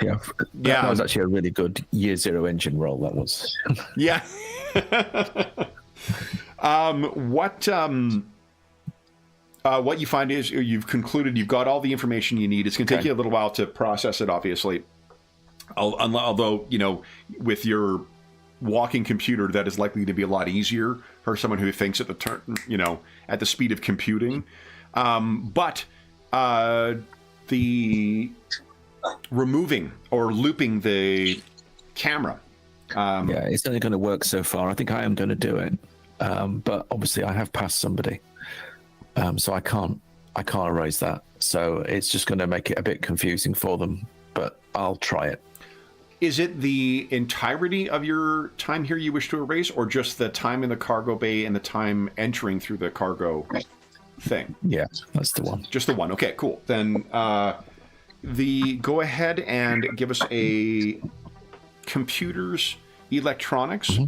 [SPEAKER 2] That was actually a really good year 0 engine roll, that was.
[SPEAKER 1] Yeah. What you find is you've concluded you've got all the information you need. It's going to take you a little while to process it, obviously. Although, you know, with your walking computer, that is likely to be a lot easier for someone who thinks at the turn, you know, at the speed of computing. But the removing or looping the camera.
[SPEAKER 2] Yeah, it's only going to work so far. I think I am going to do it, but obviously I have passed somebody, so I can't erase that. So it's just going to make it a bit confusing for them. But I'll try it.
[SPEAKER 1] Is it the entirety of your time here you wish to erase, or just the time in the cargo bay and the time entering through the cargo thing?
[SPEAKER 2] Yeah, that's the one.
[SPEAKER 1] Just the one. Okay, cool. Then go ahead and give us a computers electronics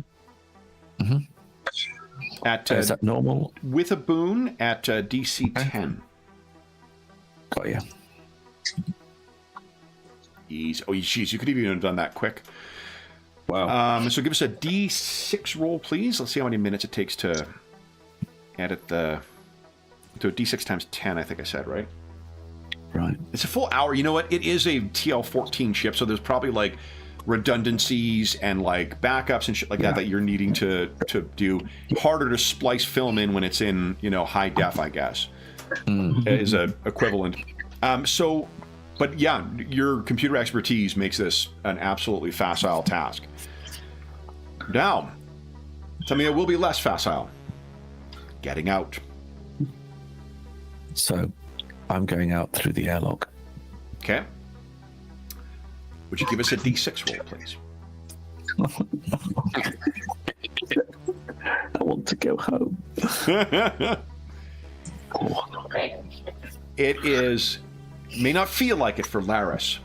[SPEAKER 1] at
[SPEAKER 2] Is that normal?
[SPEAKER 1] with a boon at DC 10.
[SPEAKER 2] Got you.
[SPEAKER 1] Easy. Oh, jeez, you could even have done that quick.
[SPEAKER 2] Wow.
[SPEAKER 1] So give us a D6 roll, please. Let's see how many minutes it takes to edit to a D6 times 10, I think I said, right?
[SPEAKER 2] Right.
[SPEAKER 1] It's a full hour. You know what? It is a TL-14 ship, so there's probably like redundancies and like backups and shit like that you're needing to do. Harder to splice film in when it's in, you know, high def, I guess, is a equivalent. But yeah, your computer expertise makes this an absolutely facile task. Now, Something that will be less facile. Getting out.
[SPEAKER 2] So, I'm going out through the airlock.
[SPEAKER 1] Okay. Would you give us a D6 roll, please?
[SPEAKER 2] I want to go home.
[SPEAKER 1] It is, may not feel like it for Laris,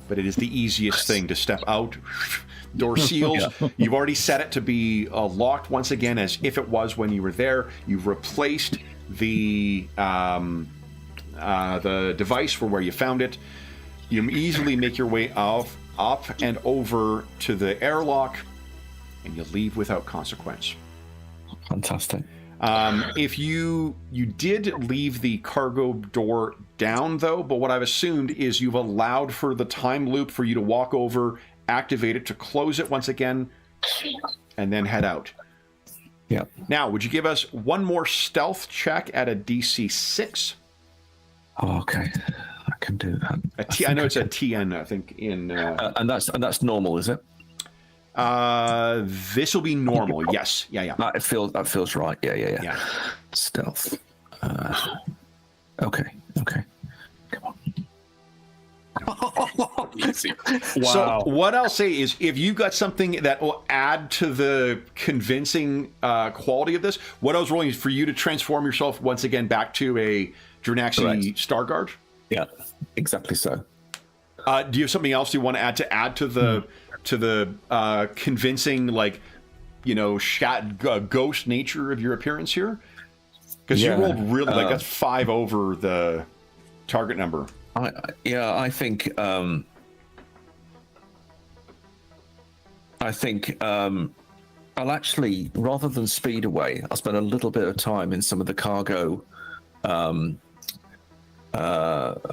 [SPEAKER 1] but it is the easiest thing to step out. Door seals. You've already set it to be locked once again, as if it was when you were there. You've replaced the device for where you found it. You easily make your way up and over to the airlock, and you leave without consequence.
[SPEAKER 2] Fantastic.
[SPEAKER 1] If you did leave the cargo door down, though, but what I've assumed is you've allowed for the time loop for you to walk over, activate it to close it once again, and then head out.
[SPEAKER 2] Yeah.
[SPEAKER 1] Now, would you give us one more stealth check at a DC 6?
[SPEAKER 2] Oh, okay. I can do that.
[SPEAKER 1] I know it's a TN, I think, in...
[SPEAKER 2] and that's normal, is it?
[SPEAKER 1] This will be normal, yes. Yeah.
[SPEAKER 2] That feels right. Yeah. Stealth. Okay. Come on.
[SPEAKER 3] Easy.
[SPEAKER 5] Wow.
[SPEAKER 1] So what I'll say is, if you've got something that will add to the convincing quality of this, what I was rolling is for you to transform yourself once again back to a Drinaxi Star Guard.
[SPEAKER 2] Yeah, exactly so.
[SPEAKER 1] Do you have something else you want to add to the convincing, like, you know, ghost nature of your appearance here? Because you rolled really that's 5 over the target number.
[SPEAKER 2] I think I'll actually, rather than speed away, I'll spend a little bit of time in some of the cargo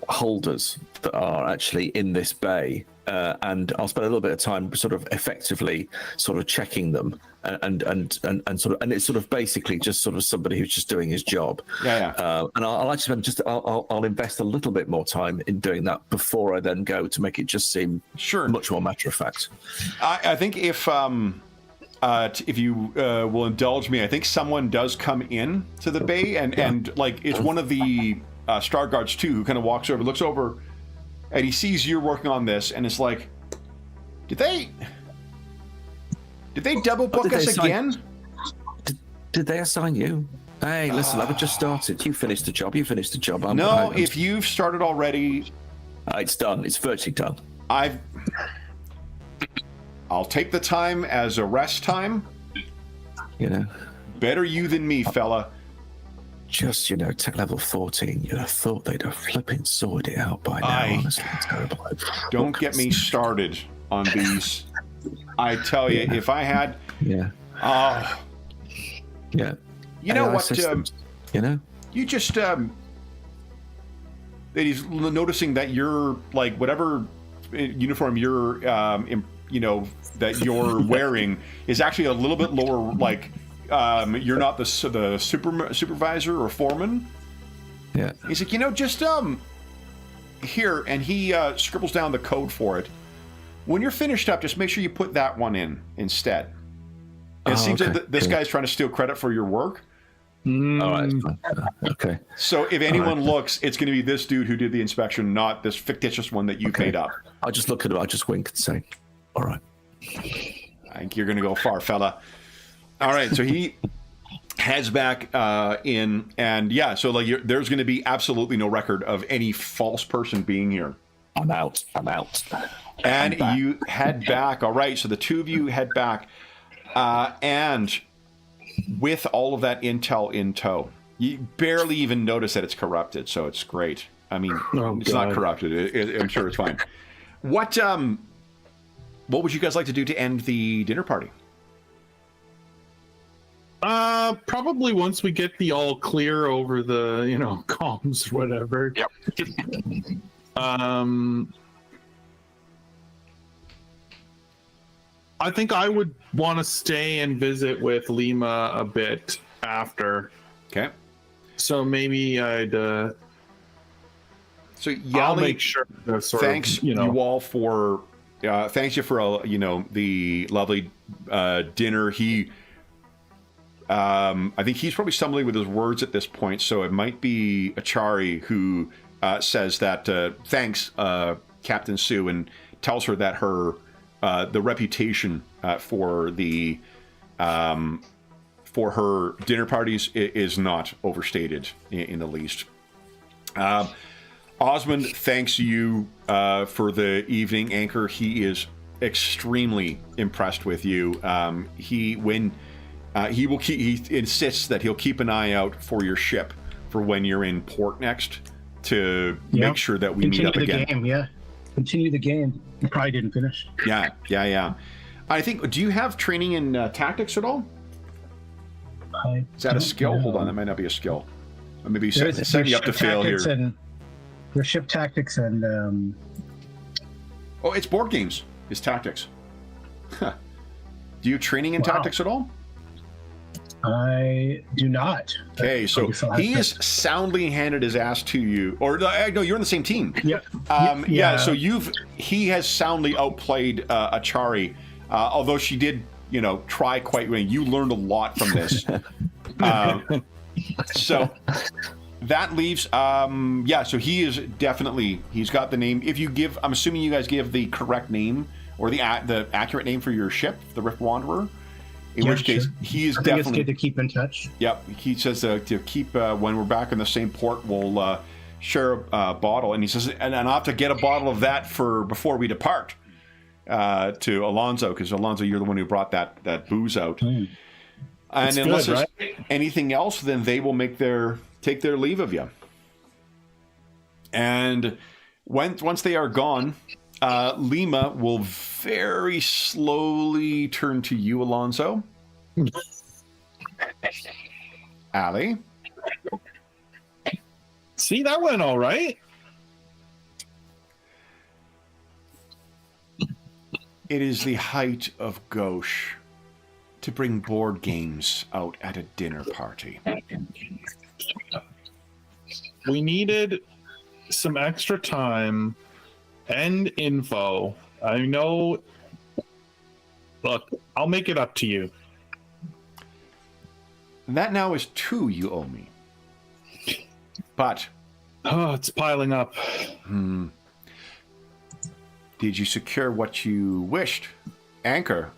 [SPEAKER 2] holders that are actually in this bay, and I'll spend a little bit of time sort of effectively sort of checking them, and it's sort of basically just sort of somebody who's just doing his job.
[SPEAKER 1] And
[SPEAKER 2] I'll actually I'll invest a little bit more time in doing that before I then go, to make it just seem much more matter of fact.
[SPEAKER 1] I think if you will indulge me, I think someone does come in to the bay, and like, it's one of the Star Guards too, who kind of walks over, looks over, and he sees you're working on this, and it's like, did they double book us again?
[SPEAKER 2] Did they assign you? Hey, listen, I've just started. You finished the job.
[SPEAKER 1] No, if you've started already,
[SPEAKER 2] it's done. It's virtually done.
[SPEAKER 1] I'll take the time as a rest time.
[SPEAKER 2] You know,
[SPEAKER 1] better you than me, fella.
[SPEAKER 2] Just, tech level 14, you'd have thought they'd have flipping sorted it out by now. Honestly, terrible.
[SPEAKER 1] Don't get me started on these. I tell you, if I had...
[SPEAKER 2] Yeah.
[SPEAKER 1] You know
[SPEAKER 2] AI
[SPEAKER 1] what?
[SPEAKER 2] Systems,
[SPEAKER 1] You just... that he's noticing that you're, like, whatever uniform you're, that you're wearing is actually a little bit lower, like... you're not the supervisor or foreman.
[SPEAKER 2] Yeah.
[SPEAKER 1] He's like, just here, and he scribbles down the code for it. When you're finished up, just make sure you put that one in instead. It seems like this guy's trying to steal credit for your work.
[SPEAKER 2] All right. Okay.
[SPEAKER 1] So if anyone looks, it's going to be this dude who did the inspection, not this fictitious one that you paid up.
[SPEAKER 2] I'll just look at him. I'll just wink and say, all right.
[SPEAKER 1] I think you're going to go far, fella. All right, so he heads back in, and so like there's going to be absolutely no record of any false person being here.
[SPEAKER 2] I'm out.
[SPEAKER 1] And you head back. All right, so the two of you head back, and with all of that intel in tow, you barely even notice that it's corrupted, so it's great. I mean, it's not corrupted. I'm sure it's fine. What would you guys like to do to end the dinner party?
[SPEAKER 5] Probably once we get the all clear over the, comms, whatever.
[SPEAKER 3] Yep.
[SPEAKER 5] I think I would want to stay and visit with Lima a bit after.
[SPEAKER 1] Okay.
[SPEAKER 5] So maybe I'd.
[SPEAKER 1] So Yali,
[SPEAKER 5] I'll make sure.
[SPEAKER 1] Thanks you all for. Thanks you for the lovely dinner. He I think he's probably stumbling with his words at this point, so it might be Achari who says that thanks, Captain Sue, and tells her that her the reputation for her dinner parties is not overstated in the least. Osmond thanks you for the evening, Anchor. He is extremely impressed with you. He insists that he'll keep an eye out for your ship for when you're in port next to make sure that we meet up again.
[SPEAKER 4] Continue the game. You probably didn't finish.
[SPEAKER 1] Yeah. I think. Do you have training in tactics at all? Is that a skill? Hold on, that might not be a skill. Or maybe setting you up to fail here.
[SPEAKER 4] There's ship tactics and.
[SPEAKER 1] Oh, it's board games. It's tactics. Huh. Do you have training in tactics at all?
[SPEAKER 4] I do not.
[SPEAKER 1] Okay, so he has soundly handed his ass to you, or no, you're on the same team.
[SPEAKER 4] Yeah.
[SPEAKER 1] So he has soundly outplayed Achari, although she did, try quite well. You learned a lot from this. So that leaves, so he is definitely, he's got the name. If you give, I'm assuming you guys give the correct name or the accurate name for your ship, the Rift Wanderer. In which case, he is definitely. It's
[SPEAKER 4] good to keep in touch.
[SPEAKER 1] Yep, he says to keep when we're back in the same port, we'll share a bottle, and he says, and I'll have to get a bottle of that before we depart to Alonzo, because Alonzo, you're the one who brought that booze out. And
[SPEAKER 5] that's
[SPEAKER 1] unless
[SPEAKER 5] good,
[SPEAKER 1] there's
[SPEAKER 5] right?
[SPEAKER 1] anything else, then they will take their leave of you. And once they are gone, Lima will very slowly turn to you, Alonzo. Allie.
[SPEAKER 5] See, that went all right.
[SPEAKER 1] It is the height of gauche to bring board games out at a dinner party.
[SPEAKER 5] We needed some extra time and info. I know. Look, I'll make it up to you.
[SPEAKER 1] That now is 2 you owe me. But...
[SPEAKER 5] Oh, it's piling up.
[SPEAKER 1] Did you secure what you wished? Anchor,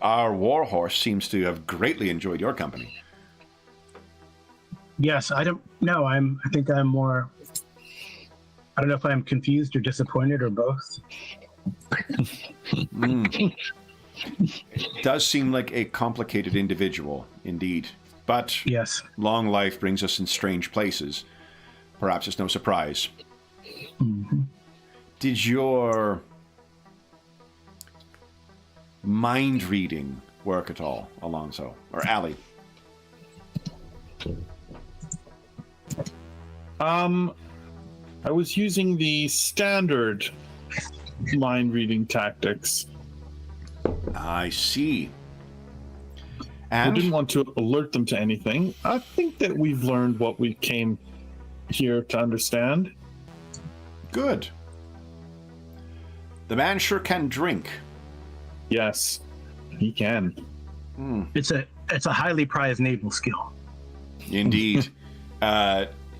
[SPEAKER 1] our warhorse, seems to have greatly enjoyed your company.
[SPEAKER 4] Yes, I don't know. I think I'm more... I don't know if I'm confused or disappointed or both.
[SPEAKER 1] It does seem like a complicated individual, indeed. But
[SPEAKER 4] yes,
[SPEAKER 1] long life brings us in strange places. Perhaps it's no surprise.
[SPEAKER 4] Mm-hmm.
[SPEAKER 1] Did your mind reading work at all, Alonso? Or Allie?
[SPEAKER 5] I was using the standard mind reading tactics.
[SPEAKER 1] I see.
[SPEAKER 5] I
[SPEAKER 1] And
[SPEAKER 5] didn't want to alert them to anything. I think that we've learned what we came here to understand.
[SPEAKER 1] good. The man sure can drink.
[SPEAKER 5] Yes, he can.
[SPEAKER 4] It's a highly prized naval skill.
[SPEAKER 1] Indeed.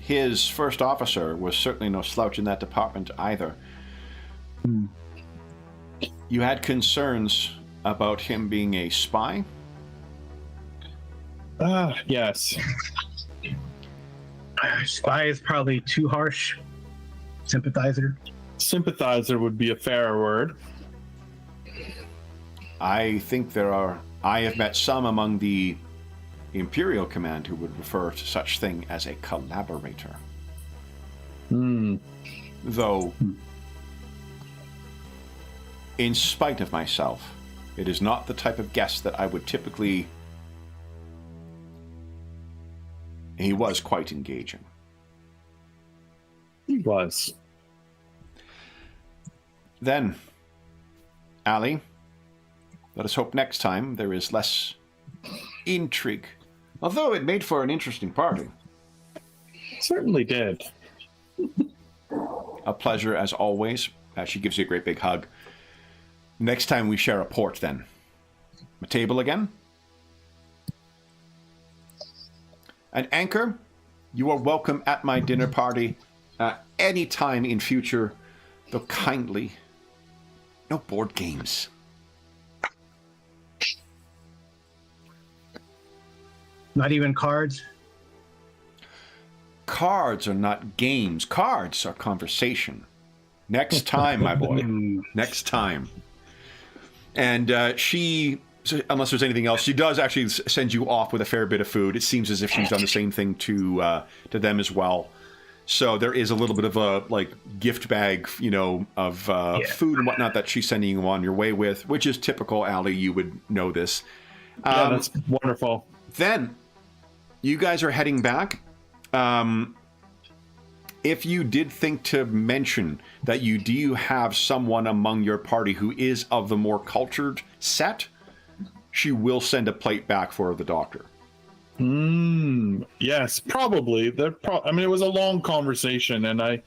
[SPEAKER 1] His first officer was certainly no slouch in that department either. You had concerns about him being a spy?
[SPEAKER 5] Yes.
[SPEAKER 4] Spy is probably too harsh. Sympathizer.
[SPEAKER 5] Sympathizer would be a fair word.
[SPEAKER 1] I think I have met some among the Imperial Command who would refer to such thing as a collaborator. Though, in spite of myself, it is not the type of guest that I would typically... He was quite engaging.
[SPEAKER 5] He was.
[SPEAKER 1] Then, Ali, let us hope next time there is less intrigue. Although it made for an interesting party.
[SPEAKER 5] Certainly did.
[SPEAKER 1] A pleasure as always. She gives you a great big hug. Next time we share a port then. A table again? And Anchor, you are welcome at my dinner party any time in future, though kindly, no board games.
[SPEAKER 4] Not even cards?
[SPEAKER 1] Cards are not games. Cards are conversation. Next time, my boy. Next time. And she, unless there's anything else, she does actually send you off with a fair bit of food. It seems as if she's done the same thing to them as well. So there is a little bit of a gift bag, of food and whatnot that she's sending you on your way with, which is typical. Allie, you would know this.
[SPEAKER 5] Yeah, that's wonderful.
[SPEAKER 1] Then you guys are heading back. If you did think to mention that you do have someone among your party who is of the more cultured set, she will send a plate back for the doctor.
[SPEAKER 5] Yes, probably. I mean, it was a long conversation, and I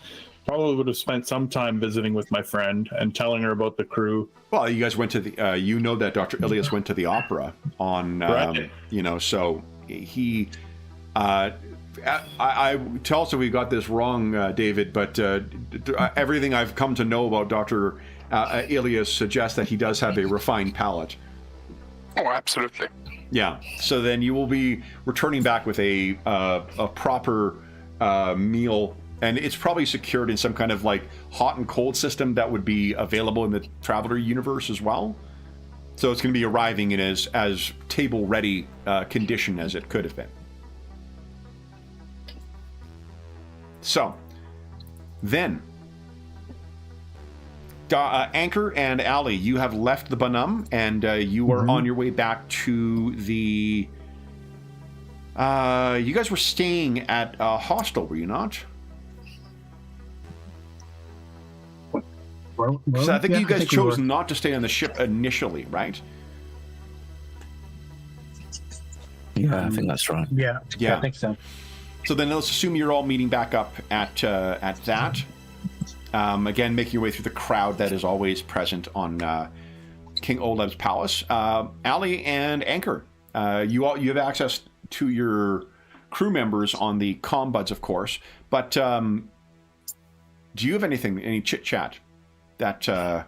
[SPEAKER 5] probably would have spent some time visiting with my friend and telling her about the crew.
[SPEAKER 1] Well, you guys went to the, that Dr. Ilias went to the opera on,
[SPEAKER 5] Right.
[SPEAKER 1] So he, I tell us if we got this wrong, David, but everything I've come to know about Dr. Ilias suggests that he does have a refined palate.
[SPEAKER 3] Oh, absolutely.
[SPEAKER 1] Yeah. So then you will be returning back with a proper meal, and it's probably secured in some kind of hot and cold system that would be available in the Traveler universe as well. So it's going to be arriving in as table ready condition as it could have been. So then, Anchor and Allie, you have left the Bonum, and you are on your way back to the... you guys were staying at a hostel, were you not?
[SPEAKER 4] Well,
[SPEAKER 1] So I think
[SPEAKER 4] yeah,
[SPEAKER 1] you guys
[SPEAKER 4] we
[SPEAKER 1] chose
[SPEAKER 4] were.
[SPEAKER 1] not to stay on the ship initially, right?
[SPEAKER 2] Yeah, I think that's right.
[SPEAKER 4] Yeah,
[SPEAKER 1] Yeah.
[SPEAKER 4] I think so.
[SPEAKER 1] So then let's assume you're all meeting back up at that. Again, making your way through the crowd that is always present on King Oleb's palace. Allie and Anchor, you have access to your crew members on the comm buds, of course. But do you have any chit chat that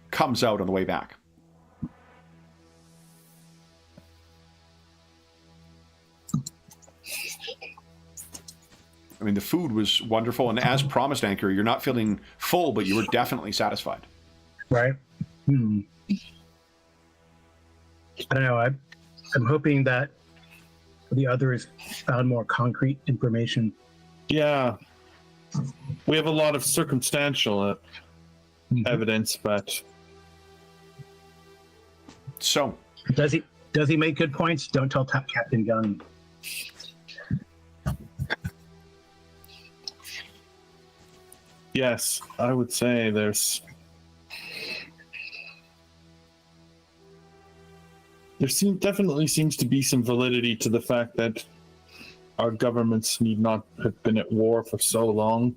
[SPEAKER 1] comes out on the way back? I mean, the food was wonderful, and as promised, Anchor, you're not feeling full, but you were definitely satisfied.
[SPEAKER 4] Right? I don't know. I'm hoping that the others found more concrete information.
[SPEAKER 5] Yeah. We have a lot of circumstantial evidence, but
[SPEAKER 1] So,
[SPEAKER 4] Does he make good points? Don't tell Captain Gunn.
[SPEAKER 5] yes, I would say there definitely seems to be some validity to the fact that our governments need not have been at war for so long.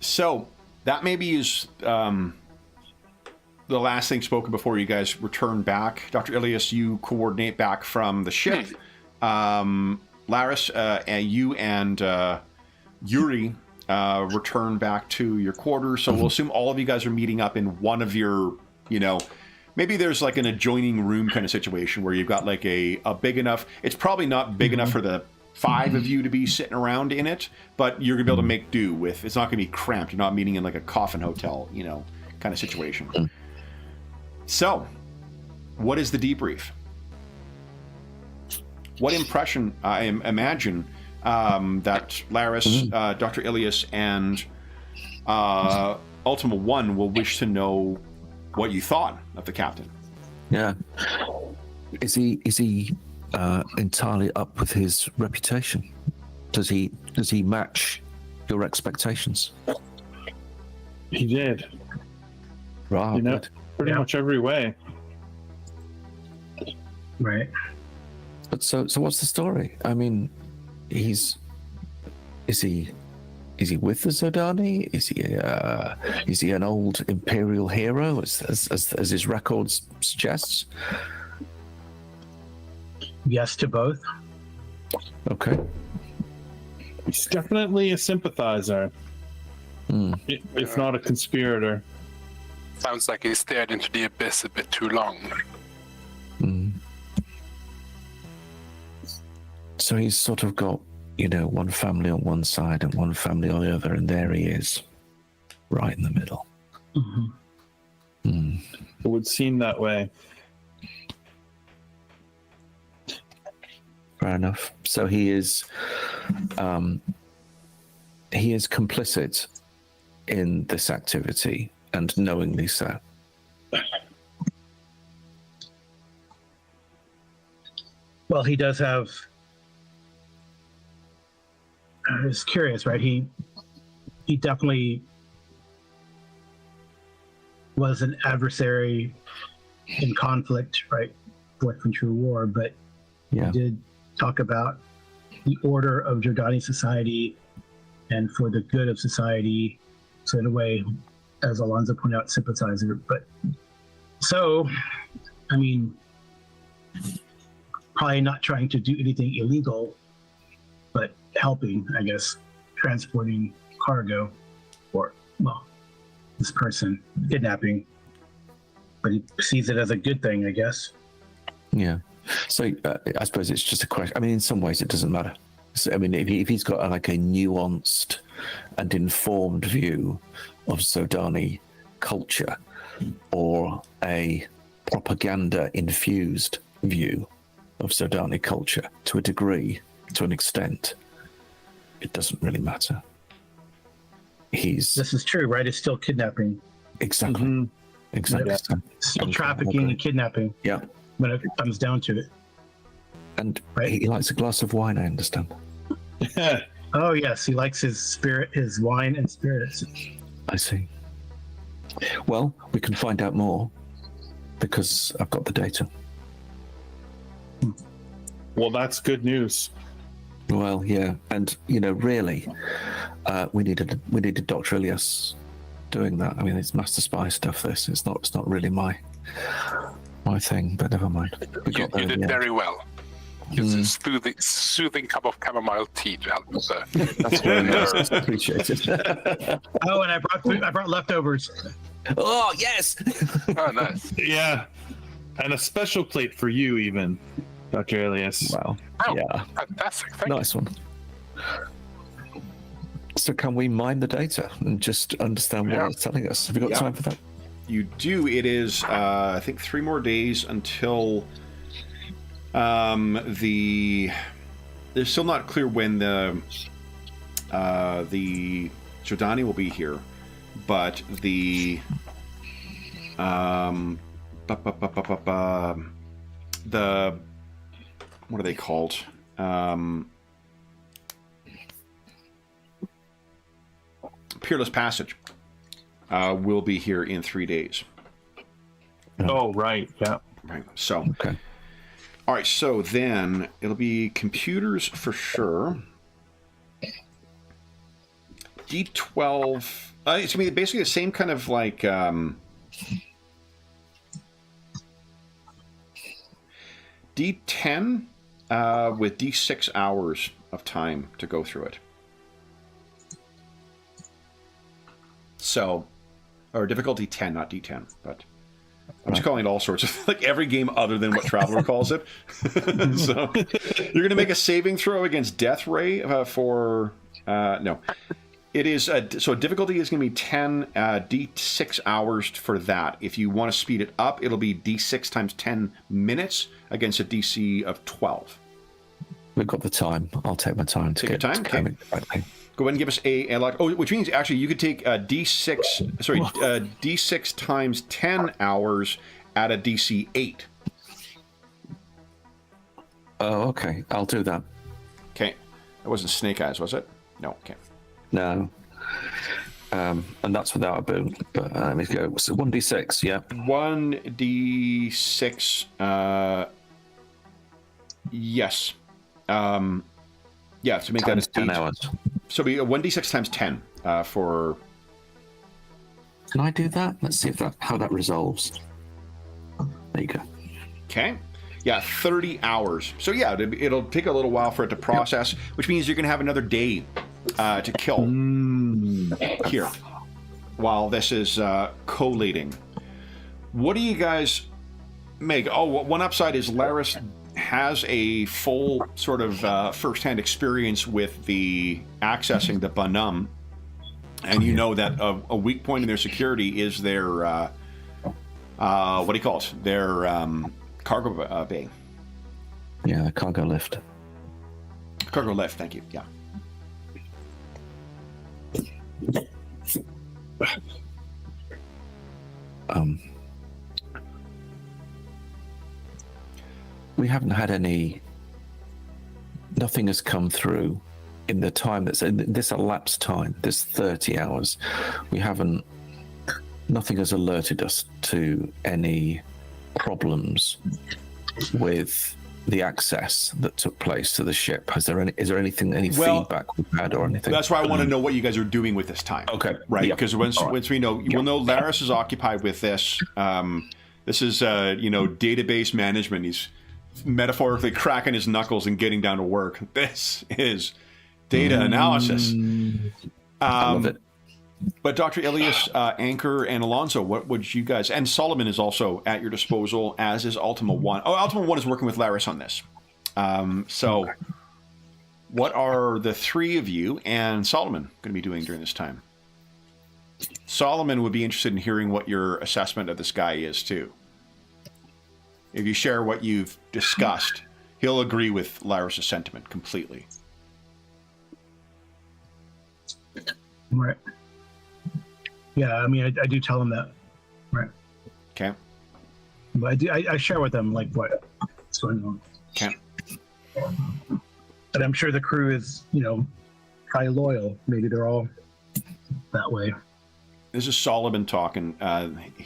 [SPEAKER 1] So that maybe is the last thing spoken before you guys return back. Dr. Ilias, you coordinate back from the ship. Laris, and you and Yuri return back to your quarters. So we'll assume all of you guys are meeting up in one of your, maybe there's like an adjoining room kind of situation where you've got like a big enough, it's probably not big enough for the 5 of you to be sitting around in it, but you're gonna be able to make do with, it's not gonna be cramped. You're not meeting in like a coffin hotel, kind of situation. So, what is the debrief? What impression, I imagine, that Laris, Dr. Ilias, and Ultima One will wish to know what you thought of the captain.
[SPEAKER 2] Yeah. Is he entirely up with his reputation? Does he match your expectations?
[SPEAKER 5] He did.
[SPEAKER 2] Right. Good.
[SPEAKER 5] Pretty much every way.
[SPEAKER 4] Right.
[SPEAKER 2] But so what's the story? I mean, is he with the Zodani? Is he an old Imperial hero, as his records suggests?
[SPEAKER 4] yes to both.
[SPEAKER 2] Okay.
[SPEAKER 5] He's definitely a sympathizer, if not a conspirator.
[SPEAKER 3] Sounds like he stared into the abyss a bit too long.
[SPEAKER 2] So he's sort of got, one family on one side and one family on the other, and there he is, right in the middle.
[SPEAKER 5] It would seem that way.
[SPEAKER 2] Fair enough. So he is complicit in this activity, and knowingly so.
[SPEAKER 4] Well, he does have. I was curious, right? He definitely was an adversary in conflict, right? Fourth Century War, but
[SPEAKER 2] Yeah.
[SPEAKER 4] he did talk about the order of Jordani society and for the good of society. So in a way, as Alonzo pointed out, sympathizer. But so, I mean, probably not trying to do anything illegal, but helping, I guess, transporting cargo, or, well, this person kidnapping. But he sees it as a good thing, I guess.
[SPEAKER 2] Yeah. So I suppose it's just a question. I mean, in some ways, it doesn't matter. So, I mean, if he's got like a nuanced and informed view of Sodani culture, or a propaganda-infused view of Sodani culture, to a degree, to an extent, it doesn't really matter.
[SPEAKER 4] This is true, right? It's still kidnapping.
[SPEAKER 2] Exactly. Exactly.
[SPEAKER 4] Yeah. Still trafficking and kidnapping.
[SPEAKER 2] Yeah.
[SPEAKER 4] When it comes down to it.
[SPEAKER 2] And
[SPEAKER 4] right?
[SPEAKER 2] He likes a glass of wine, I understand.
[SPEAKER 4] Oh yes, he likes his wine and spirits.
[SPEAKER 2] I see. Well, we can find out more because I've got the data.
[SPEAKER 5] Well, that's good news.
[SPEAKER 2] Well, yeah, and really, we needed Dr. Ilias doing that. I mean, it's master spy stuff. It's not really my thing, but never mind.
[SPEAKER 3] You did very well. It's a soothing cup of chamomile tea to help with the.
[SPEAKER 2] That's very nice. Appreciated.
[SPEAKER 4] Oh, and I brought food. I brought leftovers.
[SPEAKER 2] Oh yes.
[SPEAKER 3] Oh, nice.
[SPEAKER 5] Yeah, and a special plate for you, even, Dr. Elias.
[SPEAKER 2] Wow.
[SPEAKER 3] Oh,
[SPEAKER 2] yeah.
[SPEAKER 3] Fantastic. Thank
[SPEAKER 2] Nice one. So can we mine the data and just understand what it's telling us? Have you got time for that?
[SPEAKER 1] You do. It is, I think, 3 more days until There's still not clear when the Jordani will be here, but the what are they called? Peerless Passage will be here in 3 days.
[SPEAKER 5] Oh, right. Yeah.
[SPEAKER 1] Right. So,
[SPEAKER 2] okay.
[SPEAKER 1] All right. So then it'll be computers for sure. D12. It's gonna be basically the same kind of like. D10 with D6 hours of time to go through it. So, or difficulty 10, not D10, but I'm just calling it all sorts of, like every game other than what Traveler calls it. So, you're going to make a saving throw against Death Ray for, no. It is, so difficulty is going to be 10, D6 hours for that. If you want to speed it up, it'll be D6 times 10 minutes against a DC of 12.
[SPEAKER 2] We've got the time. I'll take my time to
[SPEAKER 1] Take
[SPEAKER 2] get
[SPEAKER 1] your time?
[SPEAKER 2] to
[SPEAKER 1] Okay.
[SPEAKER 2] correctly.
[SPEAKER 1] Go ahead and give us a like. Oh, which means actually you could take D6. Sorry, D6 times 10 hours at a DC 8.
[SPEAKER 2] Oh, okay. I'll do that.
[SPEAKER 1] Okay, that wasn't Snake Eyes, was it? No. Okay.
[SPEAKER 2] No. And that's without a boon. But let me go. So 1d6, yeah.
[SPEAKER 1] 1d6. Yes. Yeah. To make
[SPEAKER 2] Times
[SPEAKER 1] that
[SPEAKER 2] 10
[SPEAKER 1] 8.
[SPEAKER 2] hours.
[SPEAKER 1] So it'll be 1d6 times 10 for.
[SPEAKER 2] Can I do that? Let's see if how that resolves. There you go.
[SPEAKER 1] Okay. Yeah, 30 hours. So yeah, it'll take a little while for it to process, which means you're going to have another day to kill here while this is collating. What do you guys make? Oh, one upside is Laris has a full sort of first-hand experience with the accessing the Bonhomme, and you know that a weak point in their security is their what do you call it? Their cargo bay.
[SPEAKER 2] Yeah, the cargo lift.
[SPEAKER 1] Cargo lift, thank you. Yeah.
[SPEAKER 2] We haven't had nothing has come through in the time that's in this elapsed time, this 30 hours. Nothing has alerted us to any problems with the access that took place to the ship. Is there any feedback we've had or anything?
[SPEAKER 1] That's why I want to know what you guys are doing with this time.
[SPEAKER 2] Okay.
[SPEAKER 1] Right,
[SPEAKER 2] Yeah.
[SPEAKER 1] because once we know, we'll know Laris is occupied with this. This is database management. He's metaphorically cracking his knuckles and getting down to work. This is data analysis.
[SPEAKER 2] I love it.
[SPEAKER 1] But Dr. Ilias, Anchor, and Alonso, what would you guys... And Solomon is also at your disposal, as is Ultima 1. Oh, Ultima 1 is working with Laris on this. So what are the three of you and Solomon going to be doing during this time? Solomon would be interested in hearing what your assessment of this guy is, too. If you share what you've discussed, he'll agree with Laris' sentiment completely.
[SPEAKER 4] Right. Yeah, I mean, I do tell them that. Right.
[SPEAKER 1] Okay.
[SPEAKER 4] But I share with them, like, what's going on.
[SPEAKER 1] Okay.
[SPEAKER 4] But I'm sure the crew is, probably loyal. Maybe they're all that way.
[SPEAKER 1] This is Solomon talking.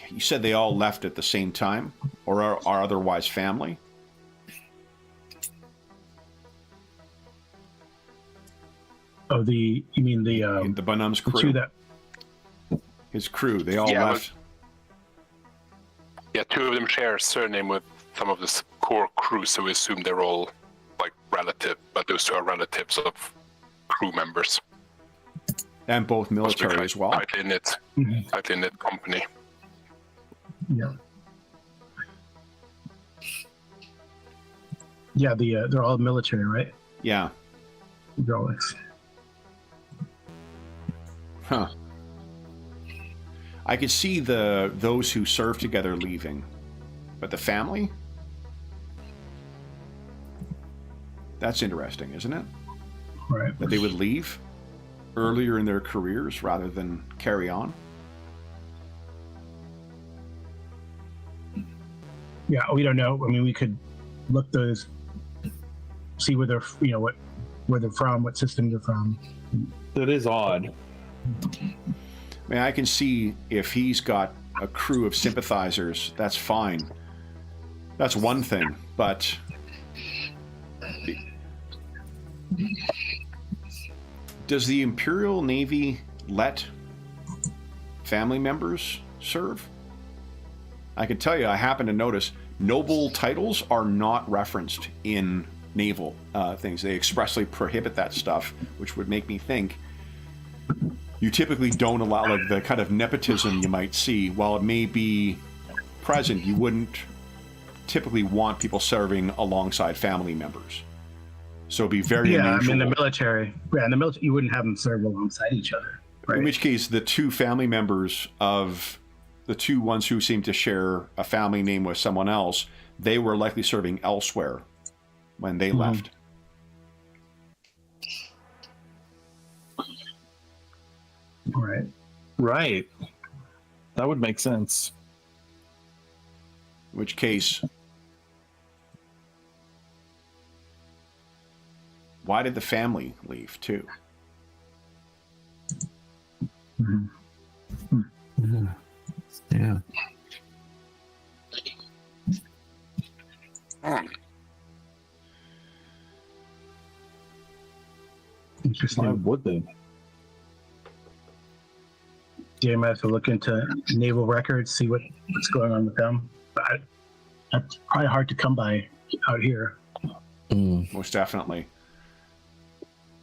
[SPEAKER 1] You said they all left at the same time, or are otherwise family?
[SPEAKER 4] Oh, you mean the
[SPEAKER 1] Bonhomme's crew?
[SPEAKER 4] two that...
[SPEAKER 1] His crew, they all
[SPEAKER 3] Yeah,
[SPEAKER 1] left.
[SPEAKER 3] Yeah, two of them share a surname with some of the core crew, so we assume they're all like relative, but those two are relatives of crew members.
[SPEAKER 1] And both military as well.
[SPEAKER 3] Tightly knit company.
[SPEAKER 4] Yeah. Yeah, they're all military, right?
[SPEAKER 1] Yeah.
[SPEAKER 4] Hydraulics.
[SPEAKER 1] Huh. I could see those who serve together leaving, but the family? That's interesting, isn't it?
[SPEAKER 4] Right.
[SPEAKER 1] That they would leave earlier in their careers rather than carry on.
[SPEAKER 4] Yeah, we don't know. I mean, we could look those, see where they're, where they're from, what system they're from.
[SPEAKER 5] That is odd.
[SPEAKER 1] I mean, I can see if he's got a crew of sympathizers, that's fine. That's one thing, but does the Imperial Navy let family members serve? I can tell you, I happen to notice noble titles are not referenced in naval things. They expressly prohibit that stuff, which would make me think you typically don't allow, like, the kind of nepotism you might see. While it may be present, you wouldn't typically want people serving alongside family members. So it'd be very unusual.
[SPEAKER 4] I mean, the military. Yeah, in the military, you wouldn't have them serve alongside each other. Right?
[SPEAKER 1] In which case, the two family members of the two ones who seem to share a family name with someone else, they were likely serving elsewhere when they left.
[SPEAKER 4] Right.
[SPEAKER 5] Right. That would make sense.
[SPEAKER 1] In which case, why did the family leave too?
[SPEAKER 2] Yeah.
[SPEAKER 4] Interesting.
[SPEAKER 5] Why would they?
[SPEAKER 4] Yeah, you might have to look into naval records, see what's going on with them. But that's probably hard to come by out here.
[SPEAKER 1] Most definitely.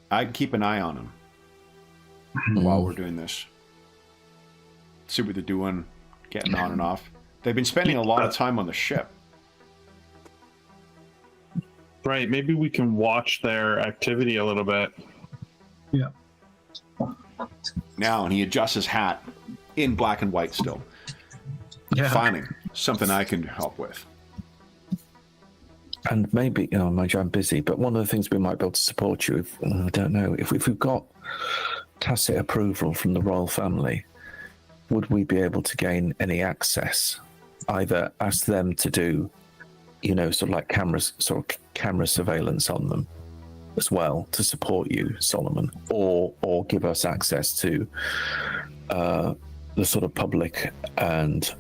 [SPEAKER 1] I'd keep an eye on them while we're doing this. See what they're doing, getting on and off. They've been spending a lot of time on the ship.
[SPEAKER 5] Right. Maybe we can watch their activity a little bit.
[SPEAKER 4] Yeah.
[SPEAKER 1] Now, and he adjusts his hat in black and white still.
[SPEAKER 4] Yeah.
[SPEAKER 1] Finally, something I can help with.
[SPEAKER 2] And maybe, mind you, I'm busy, but one of the things we might be able to support you with, I don't know, if we've got tacit approval from the royal family, would we be able to gain any access? Either ask them to do, sort of like camera surveillance on them as well to support you, Solomon, or give us access to the sort of public and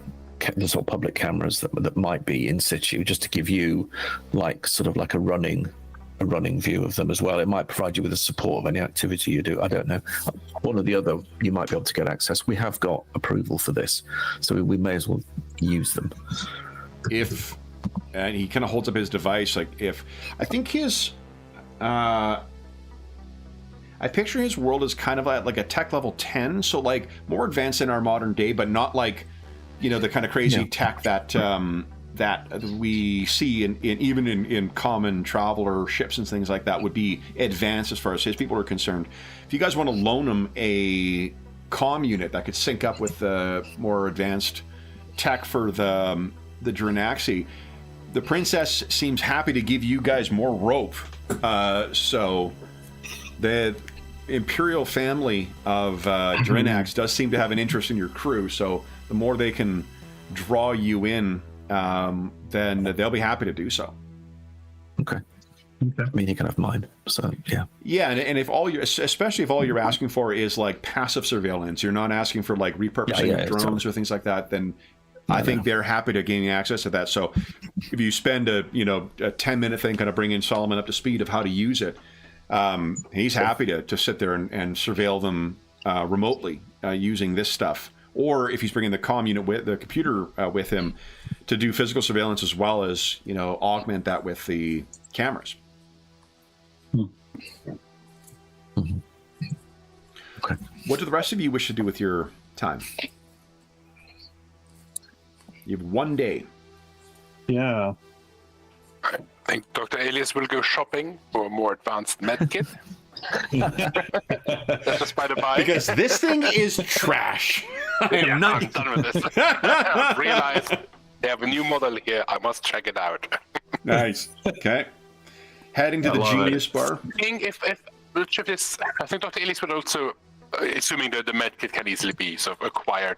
[SPEAKER 2] the sort of public cameras that might be in situ, just to give you like a running view of them as well. It might provide you with the support of any activity you do. I don't know. One or the other, you might be able to get access. We have got approval for this, so we may as well use them.
[SPEAKER 1] And he kind of holds up his device, I think his, I picture his world as kind of like a tech level 10, so like more advanced in our modern day, but not like, the kind of crazy tech that that we see in common traveler ships and things like that would be advanced as far as his people are concerned. If you guys want to loan him a comm unit that could sync up with the more advanced tech for the Drinaxi, the princess seems happy to give you guys more rope. So the imperial family of Drinax does seem to have an interest in your crew, so the more they can draw you in, then they'll be happy to do so.
[SPEAKER 2] Okay. I mean, you can have mine. So yeah. Yeah,
[SPEAKER 1] and if especially if all you're asking for is like passive surveillance, you're not asking for like repurposing of drones or things like that, then I think they're happy to gain access to that. So if you spend a 10-minute thing kind of bringing Solomon up to speed of how to use it, he's happy to sit there and surveil them remotely using this stuff. Or if he's bringing the comm unit with the computer with him to do physical surveillance as well as augment that with the cameras.
[SPEAKER 2] Okay.
[SPEAKER 1] What do the rest of you wish to do with your time? You have 1 day.
[SPEAKER 5] Yeah.
[SPEAKER 3] I think Dr. Elias will go shopping for a more advanced med kit. That's just by the by.
[SPEAKER 1] Because this thing is trash.
[SPEAKER 3] I'm done with this. I've realized they have a new model here. I must check it out.
[SPEAKER 1] Nice. Okay. Heading to the Genius Bar.
[SPEAKER 3] I think Dr. Elias would also, assuming that the med kit can easily be sort of acquired,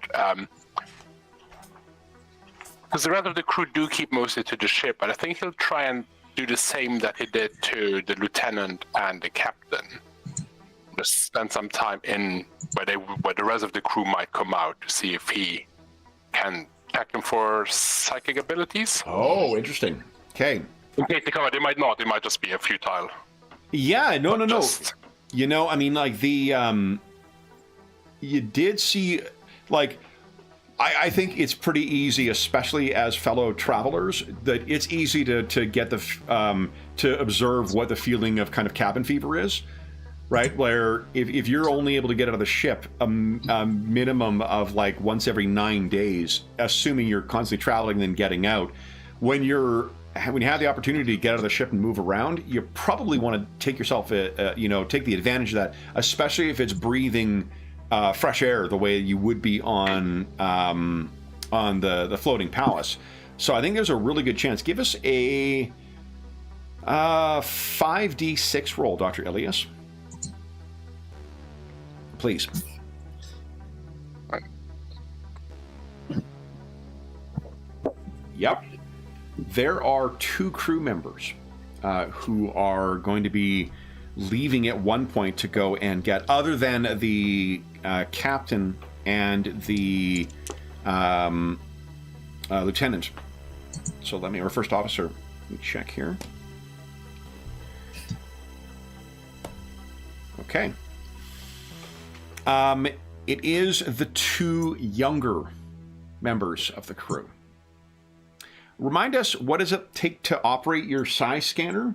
[SPEAKER 3] because the rest of the crew do keep mostly to the ship, but I think he'll try and do the same that he did to the lieutenant and the captain. Just spend some time in where the rest of the crew might come out to see if he can check them for psychic abilities.
[SPEAKER 1] Oh, interesting. Okay.
[SPEAKER 3] In case they come out, they might not. They might just be a futile.
[SPEAKER 1] Yeah, no. I mean, like the you did see, like, I think it's pretty easy, especially as fellow travelers, that it's easy to get to observe what the feeling of kind of cabin fever is, right? Where if you're only able to get out of the ship a minimum of like once every 9 days, assuming you're constantly traveling and then getting out, when you have the opportunity to get out of the ship and move around, you probably want to take yourself, take the advantage of that, especially if it's breathing fresh air the way you would be on the floating palace. So I think there's a really good chance. Give us a 5d6 roll, Dr. Elias. Please. Yep. There are 2 crew members who are going to be leaving at one point to go and get, other than the captain and the lieutenant. So or first officer. Let me check here. Okay. It is the 2 younger members of the crew. remind us, what does it take to operate your size scanner?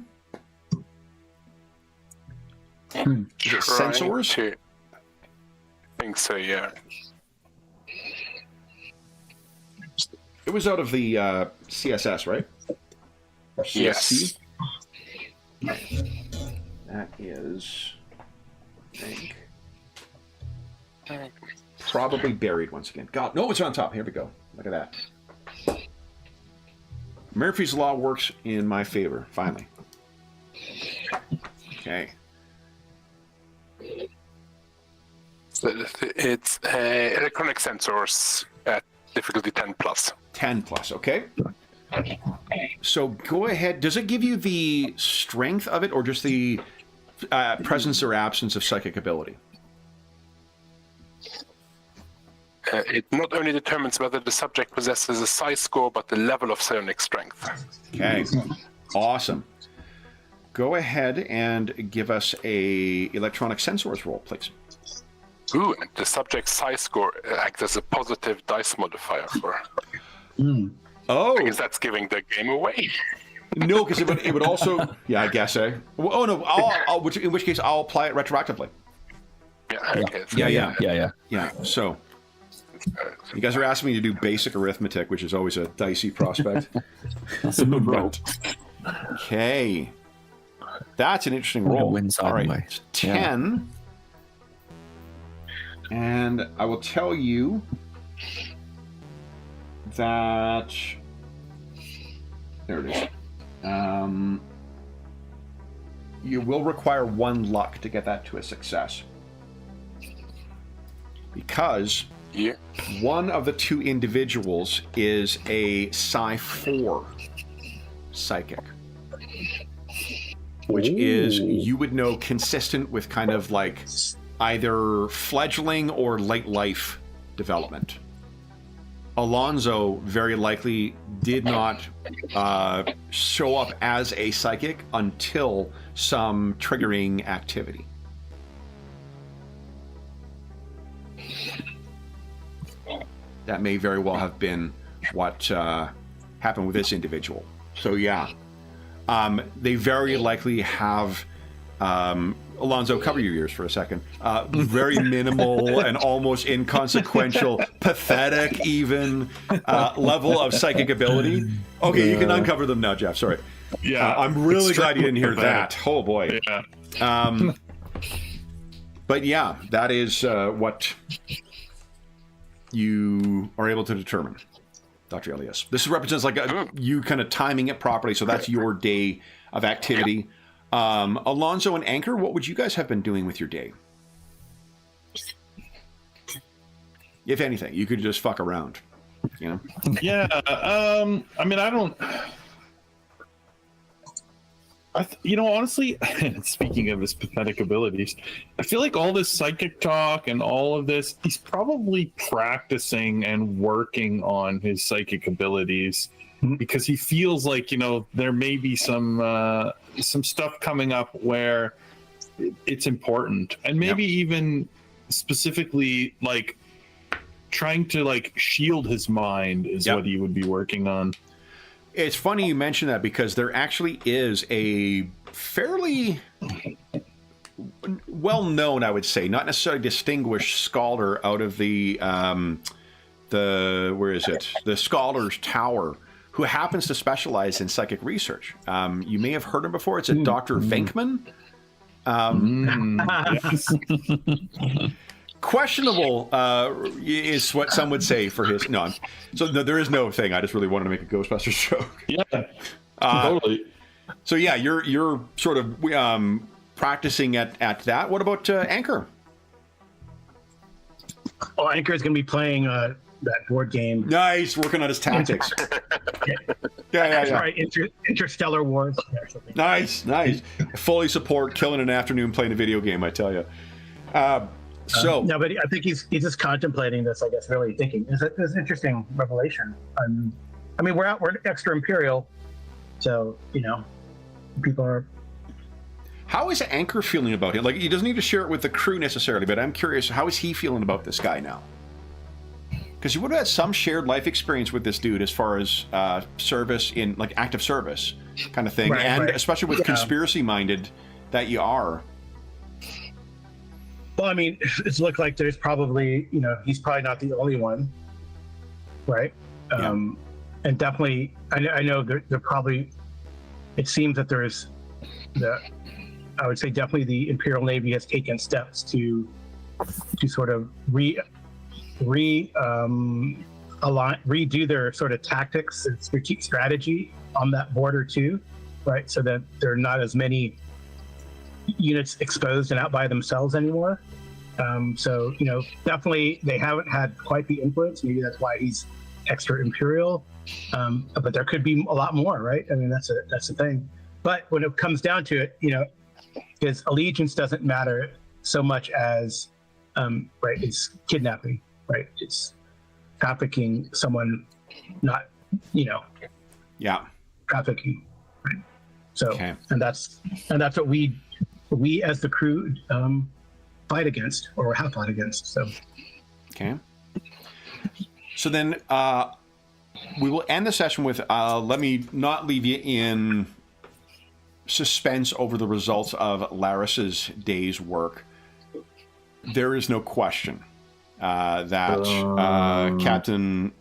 [SPEAKER 1] Is it sensors?
[SPEAKER 3] I think so, yeah.
[SPEAKER 1] It was out of the CSS, right? Or CSC?
[SPEAKER 3] Yes.
[SPEAKER 1] That is, I think, probably buried once again. God, no, it's on top. Here we go. Look at that. Murphy's Law works in my favor, finally. Okay.
[SPEAKER 3] So it's electronic sensors at difficulty 10 plus.
[SPEAKER 1] 10 plus, okay. So go ahead. Does it give you the strength of it or just the presence or absence of psychic ability?
[SPEAKER 3] It not only determines whether the subject possesses a psi score, but the level of psionic strength.
[SPEAKER 1] Okay, awesome. Go ahead and give us a electronic sensors roll, please.
[SPEAKER 3] Ooh, and the subject's psi score acts as a positive dice modifier for.
[SPEAKER 1] Oh,
[SPEAKER 3] I guess that's giving the game away.
[SPEAKER 1] no, because it would also, yeah, I guess, eh? Well, oh no, in which case I'll apply it retroactively.
[SPEAKER 3] Yeah. Okay. So
[SPEAKER 1] Yeah. So you guys are asking me to do basic arithmetic, which is always a dicey prospect.
[SPEAKER 2] That's a good roll.
[SPEAKER 1] Okay, that's an interesting roll.
[SPEAKER 2] Wins
[SPEAKER 1] All right,
[SPEAKER 2] way.
[SPEAKER 1] 10, and I will tell you that there it is. You will require 1 luck to get that to a success, because one of the 2 individuals is a Psi 4 psychic, which is, you would know, consistent with kind of like either fledgling or late life development. Alonzo very likely did not show up as a psychic until some triggering activity. That may very well have been what happened with this individual. So yeah, they very likely have, Alonzo, cover your ears for a second, very minimal and almost inconsequential, pathetic even, level of psychic ability. Okay, you can uncover them now, Jeff, sorry.
[SPEAKER 5] Yeah,
[SPEAKER 1] I'm really glad you didn't hear that. Oh boy.
[SPEAKER 5] Yeah.
[SPEAKER 1] But yeah, that is what you are able to determine, Dr. Elias. This represents like you kind of timing it properly, so that's your day of activity. Alonzo and Anchor, what would you guys have been doing with your day? If anything, you could just fuck around, you know?
[SPEAKER 5] Yeah, I mean, I don't... honestly, speaking of his pathetic abilities, I feel like all this psychic talk and all of this, he's probably practicing and working on his psychic abilities because he feels like, there may be some stuff coming up where it's important, and maybe even specifically like trying to like shield his mind is what he would be working on.
[SPEAKER 1] It's funny you mention that because there actually is a fairly well-known, I would say, not necessarily distinguished scholar out of the Scholar's Tower, who happens to specialize in psychic research. You may have heard him before. It's a Dr. Venkman. Questionable is what some would say for his... No, there is no thing. I just really wanted to make a Ghostbusters joke.
[SPEAKER 5] Yeah, totally.
[SPEAKER 1] So yeah, you're sort of practicing at that. What about Anchor?
[SPEAKER 4] Oh, Anchor is going to be playing that board game.
[SPEAKER 1] Nice, working on his tactics. Yeah.
[SPEAKER 4] Right, Interstellar Wars.
[SPEAKER 1] Nice. Fully support killing an afternoon playing a video game, I tell you.
[SPEAKER 4] No, but I think he's just contemplating this. I guess really thinking. It's an interesting revelation. I mean, we're extra imperial, so people are.
[SPEAKER 1] How is Anchor feeling about him? Like, he doesn't need to share it with the crew necessarily, but I'm curious. How is he feeling about this guy now? Because you would have had some shared life experience with this dude as far as service in, like, active service kind of thing.
[SPEAKER 4] Right,
[SPEAKER 1] and
[SPEAKER 4] right.
[SPEAKER 1] especially with conspiracy-minded that you are.
[SPEAKER 4] Well, I mean, it's looked like there's probably, he's probably not the only one, right? And definitely, I know there probably, it seems that there's I would say definitely the Imperial Navy has taken steps to sort of redo their sort of tactics and strategy on that border too, right? So that there are not as many units exposed and out by themselves anymore. So definitely they haven't had quite the influence. Maybe that's why he's extra imperial. But there could be a lot more, right? I mean, that's the thing. But when it comes down to it, his allegiance doesn't matter so much as right, it's kidnapping, right? It's trafficking someone, not trafficking, right? So and that's what we as the crew fight against, or have fought against. So
[SPEAKER 1] so then we will end the session with let me not leave you in suspense over the results of Laris's day's work. There is no question that Captain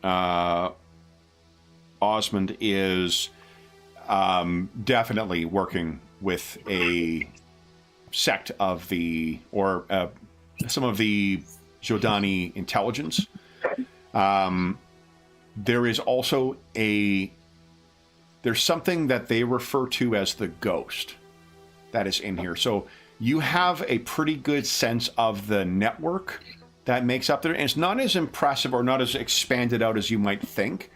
[SPEAKER 1] Osmond is definitely working with a sect of the, or some of the Jodani intelligence. There is also there's something that they refer to as the ghost that is in here. So you have a pretty good sense of the network that makes up there. And it's not as impressive or not as expanded out as you might think.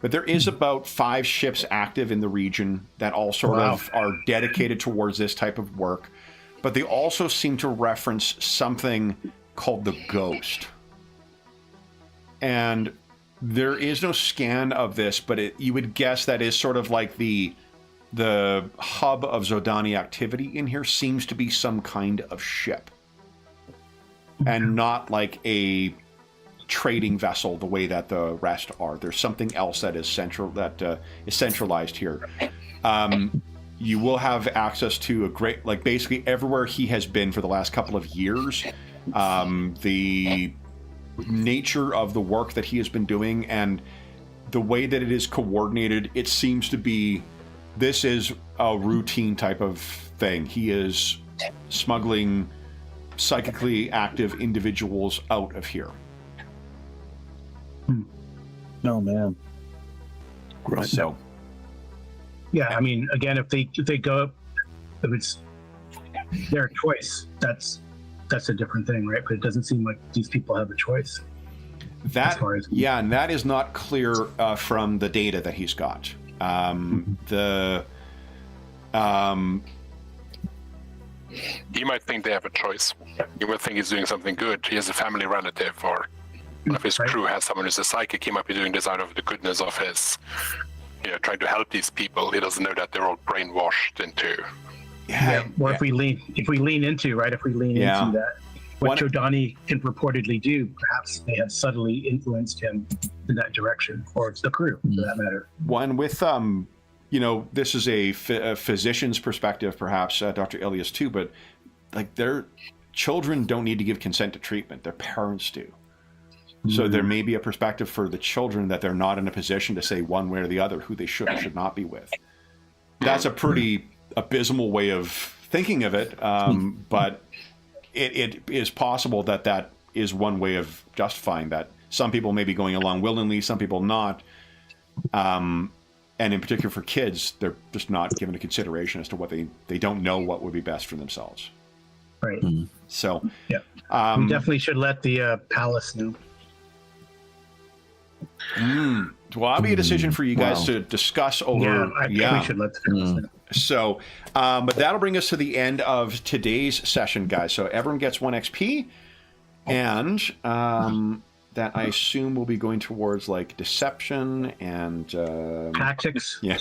[SPEAKER 1] But there is about 5 ships active in the region that all sort of are dedicated towards this type of work. But they also seem to reference something called the ghost. And there is no scan of this, but you would guess that is sort of like the hub of Zodani activity in here seems to be some kind of ship. And not like a trading vessel the way that the rest are. There's something else that is centralized here. You will have access to basically everywhere he has been for the last couple of years. The nature of the work that he has been doing and the way that it is coordinated, it seems to be, this is a routine type of thing. He is smuggling psychically active individuals out of here.
[SPEAKER 5] No, man.
[SPEAKER 2] Right.
[SPEAKER 1] So,
[SPEAKER 4] yeah, I mean, again, if they go up, if it's their choice, that's a different thing, right? But it doesn't seem like these people have a choice. And that is not clear from the data that he's got.
[SPEAKER 3] You might think they have a choice. You might think he's doing something good. He has a family relative, or if his crew has someone who's a psychic, he might be doing this out of the goodness of his, trying to help these people. He doesn't know that they're all brainwashed into.
[SPEAKER 4] Or if we lean into that, what Jodani can purportedly do, perhaps they have subtly influenced him in that direction, or it's the crew for that matter.
[SPEAKER 1] One with this is a physician's perspective, perhaps Dr. Ilias too, but like their children don't need to give consent to treatment; their parents do. So there may be a perspective for the children that they're not in a position to say one way or the other who they should or should not be with. That's a pretty abysmal way of thinking of it, but it is possible that is one way of justifying that. Some people may be going along willingly, some people not. And in particular for kids, they're just not given a consideration as to what they don't know what would be best for themselves.
[SPEAKER 4] Right.
[SPEAKER 1] So,
[SPEAKER 4] we definitely should let the palace know.
[SPEAKER 1] Well, that'll be a decision for you guys to discuss over.
[SPEAKER 4] We should let the palace know.
[SPEAKER 1] So, but that'll bring us to the end of today's session, guys. So everyone gets 1 XP, and that I assume will be going towards like deception and
[SPEAKER 4] Tactics.
[SPEAKER 1] Yeah,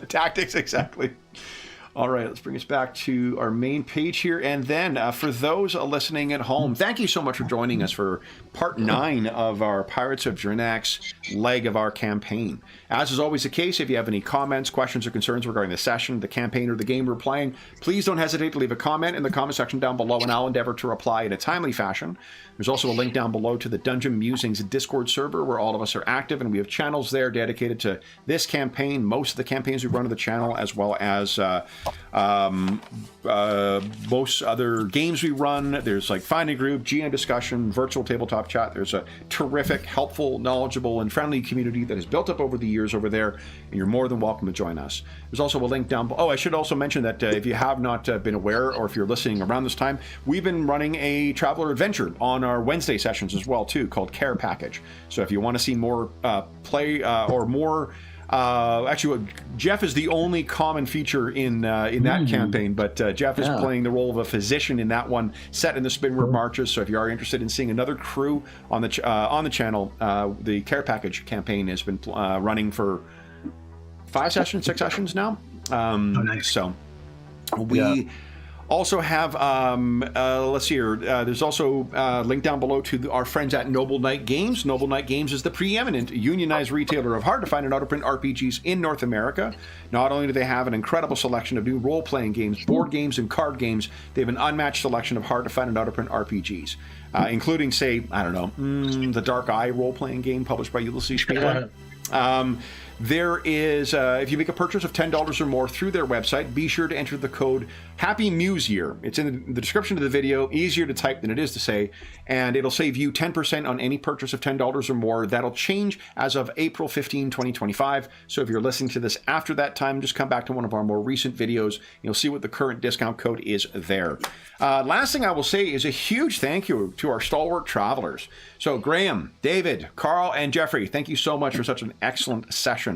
[SPEAKER 1] tactics, exactly. All right, let's bring us back to our main page here. And then for those listening at home, thank you so much for joining us for part 9 of our Pirates of Drinax leg of our campaign. As is always the case, if you have any comments, questions, or concerns regarding the session, the campaign, or the game we're playing, please don't hesitate to leave a comment in the comment section down below, and I'll endeavor to reply in a timely fashion. There's also a link down below to the Dungeon Musings Discord server where all of us are active, and we have channels there dedicated to this campaign, most of the campaigns we run on the channel, as well as most other games we run. There's like Find a Group, GM discussion, virtual tabletop chat. There's a terrific, helpful, knowledgeable, and friendly community that has built up over the years over there, and you're more than welcome to join us. There's also a link down below. Oh, I should also mention that if you have not been aware, or if you're listening around this time, we've been running a Traveler Adventure on our Wednesday sessions as well, too, called Care Package. So if you want to see more play or more... actually, Jeff is the only common feature in that campaign, but Jeff is playing the role of a physician in that one, set in the Spinward Marches. So if you are interested in seeing another crew on the channel, the Care Package campaign has been running for 6 sessions now.
[SPEAKER 4] Nice.
[SPEAKER 1] So we also have, let's see here, there's also a link down below to our friends at Noble Knight Games. Noble Knight Games is the preeminent unionized retailer of hard-to-find and out-of-print RPGs in North America. Not only do they have an incredible selection of new role-playing games, board games, and card games, they have an unmatched selection of hard-to-find and out-of-print RPGs, including, say, I don't know, the Dark Eye role-playing game published by Ulysses Spiegel. There is, if you make a purchase of $10 or more through their website, be sure to enter the code Happy Muse Year. It's in the description of the video, easier to type than it is to say, and it'll save you 10% on any purchase of $10 or more. That'll change as of April 15, 2025. So if you're listening to this after that time, just come back to one of our more recent videos. You'll see what the current discount code is there. Last thing I will say is a huge thank you to our stalwart travelers. So Graham, David, Carl, and Jeffrey, thank you so much for such an excellent session.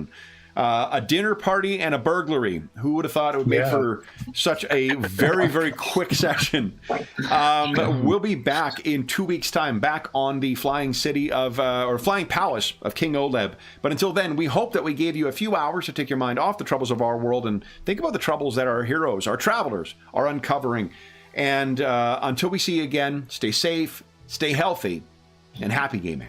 [SPEAKER 1] A dinner party and a burglary. Who would have thought it would make for such a very, very quick session? We'll be back in 2 weeks' time, back on the Flying City of, or Flying Palace of King Oleb. But until then, we hope that we gave you a few hours to take your mind off the troubles of our world and think about the troubles that our heroes, our travelers, are uncovering. And until we see you again, stay safe, stay healthy, and happy gaming.